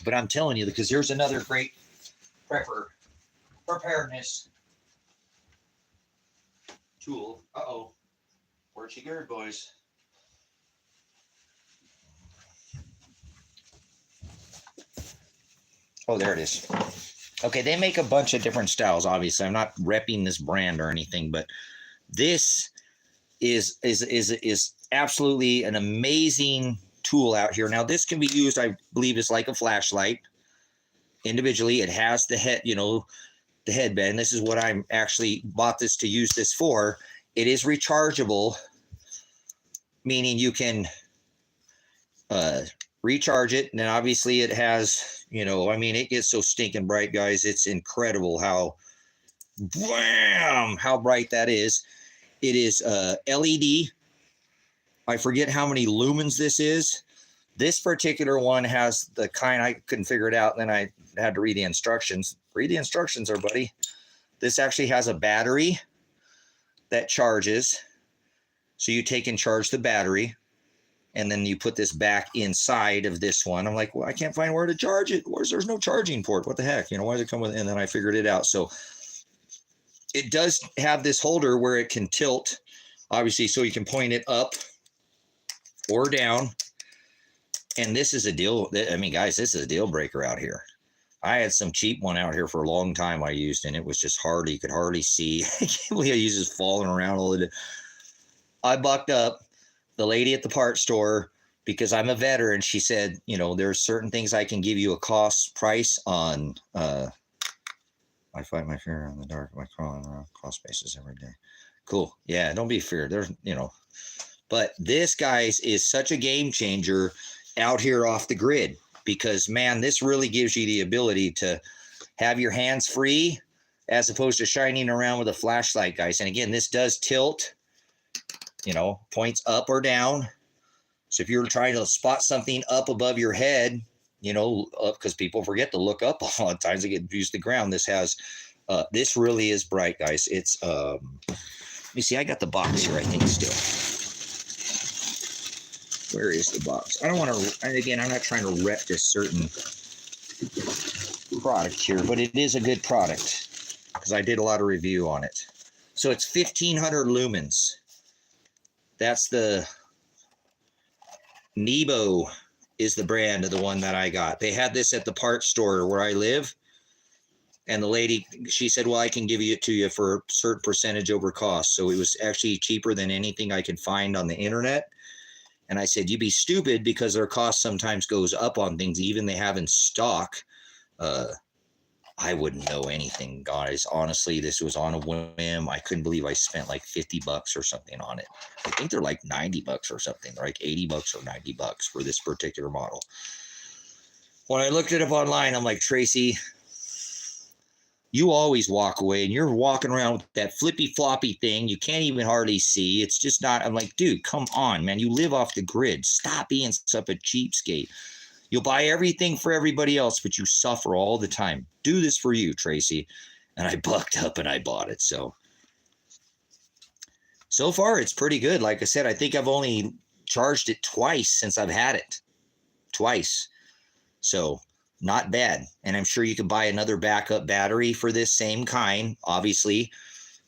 But I'm telling you, because here's another great preparedness tool. Uh-oh. Where'd she go, boys? Oh, there it is. Okay, they make a bunch of different styles, obviously. I'm not repping this brand or anything, but this is absolutely an amazing tool out here. Now, this can be used, I believe, it's like a flashlight. Individually, it has the head, you know, the headband. This is what I'm actually bought this to use this for. It is rechargeable, meaning you can recharge it. And then obviously it has, you know, I mean, it gets so stinking bright, guys. It's incredible how bright that is. It is LED. I forget how many lumens this is. This particular one has the kind, I couldn't figure it out. And then I had to read the instructions. Read the instructions there, buddy. This actually has a battery that charges. So you take and charge the battery, and then you put this back inside of this one. I'm like, well, I can't find where to charge it. There's no charging port. What the heck? You know, why does it come with? And then I figured it out. So it does have this holder where it can tilt, obviously, so you can point it up or down. And this is a deal. I mean, guys, this is a deal breaker out here. I had some cheap one out here for a long time I used, and it was just hard. You could hardly see. I can't believe I used this falling around all the day. I bucked up the lady at the part store because I'm a veteran. She said, you know, there's certain things I can give you a cost price on. I fight my fear in the dark by crawling around crawl spaces every day. Cool. Yeah, don't be feared. There's, you know, but this, guys, is such a game changer out here off the grid because, man, this really gives you the ability to have your hands free as opposed to shining around with a flashlight, guys. And again, this does tilt, you know, points up or down. So if you're trying to spot something up above your head, you know, because people forget to look up a lot of times, they get used to the ground. This has, this really is bright, guys. It's, let me see, I got the box here, I think, still. Where is the box? I don't want to, and again, I'm not trying to rep this certain product here, but it is a good product because I did a lot of review on it. So it's 1500 lumens. That's the Nebo is the brand of the one that I got. They had this at the parts store where I live. And the lady, she said, well, I can give it to you for a certain percentage over cost. So it was actually cheaper than anything I could find on the internet. And I said, you'd be stupid because their cost sometimes goes up on things, even they have in stock. I wouldn't know anything, guys. Honestly, this was on a whim. I couldn't believe I spent like $50 or something on it. I think they're like $90 or something. They're like $80 or $90 for this particular model. When I looked it up online, I'm like, Tracy, you always walk away and you're walking around with that flippy floppy thing. You can't even hardly see. It's just not, I'm like, dude, come on, man. You live off the grid. Stop being such a cheapskate. You'll buy everything for everybody else, but you suffer all the time. Do this for you, Tracy. And I bucked up and I bought it. So far, it's pretty good. Like I said, I think I've only charged it twice since I've had it. Twice. So not bad. And I'm sure you can buy another backup battery for this same kind. Obviously,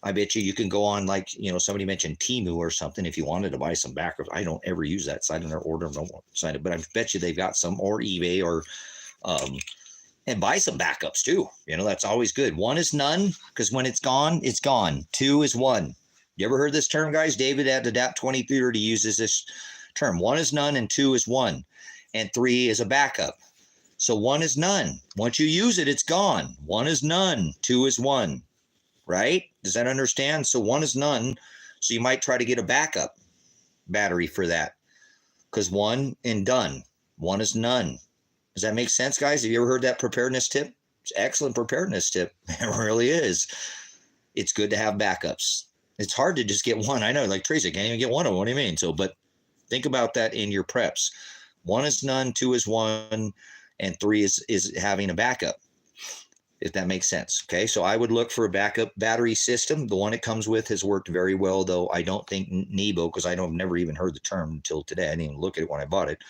I bet you can go on, like, you know, somebody mentioned Temu or something if you wanted to buy some backups. I don't ever use that site. I don't order them, don't sign it, but I bet you they've got some, or eBay, or and buy some backups too. You know, that's always good. One is none, because when it's gone, it's gone. Two is one. You ever heard this term, guys? David at Adapt 2030 uses this term. One is none and two is one. And three is a backup. So one is none. Once you use it, it's gone. One is none. Two is one. Right? Does that understand? So one is none. So you might try to get a backup battery for that. Because one and done. One is none. Does that make sense, guys? Have you ever heard that preparedness tip? It's an excellent preparedness tip. It really is. It's good to have backups. It's hard to just get one. I know, like Tracy, I can't even get one of them. What do you mean? So, but think about that in your preps. One is none, two is one, and three is having a backup, if that makes sense. Okay, so I would look for a backup battery system. The one it comes with has worked very well, though I don't think Nebo, because I've never even heard the term until today. I didn't even look at it when I bought it.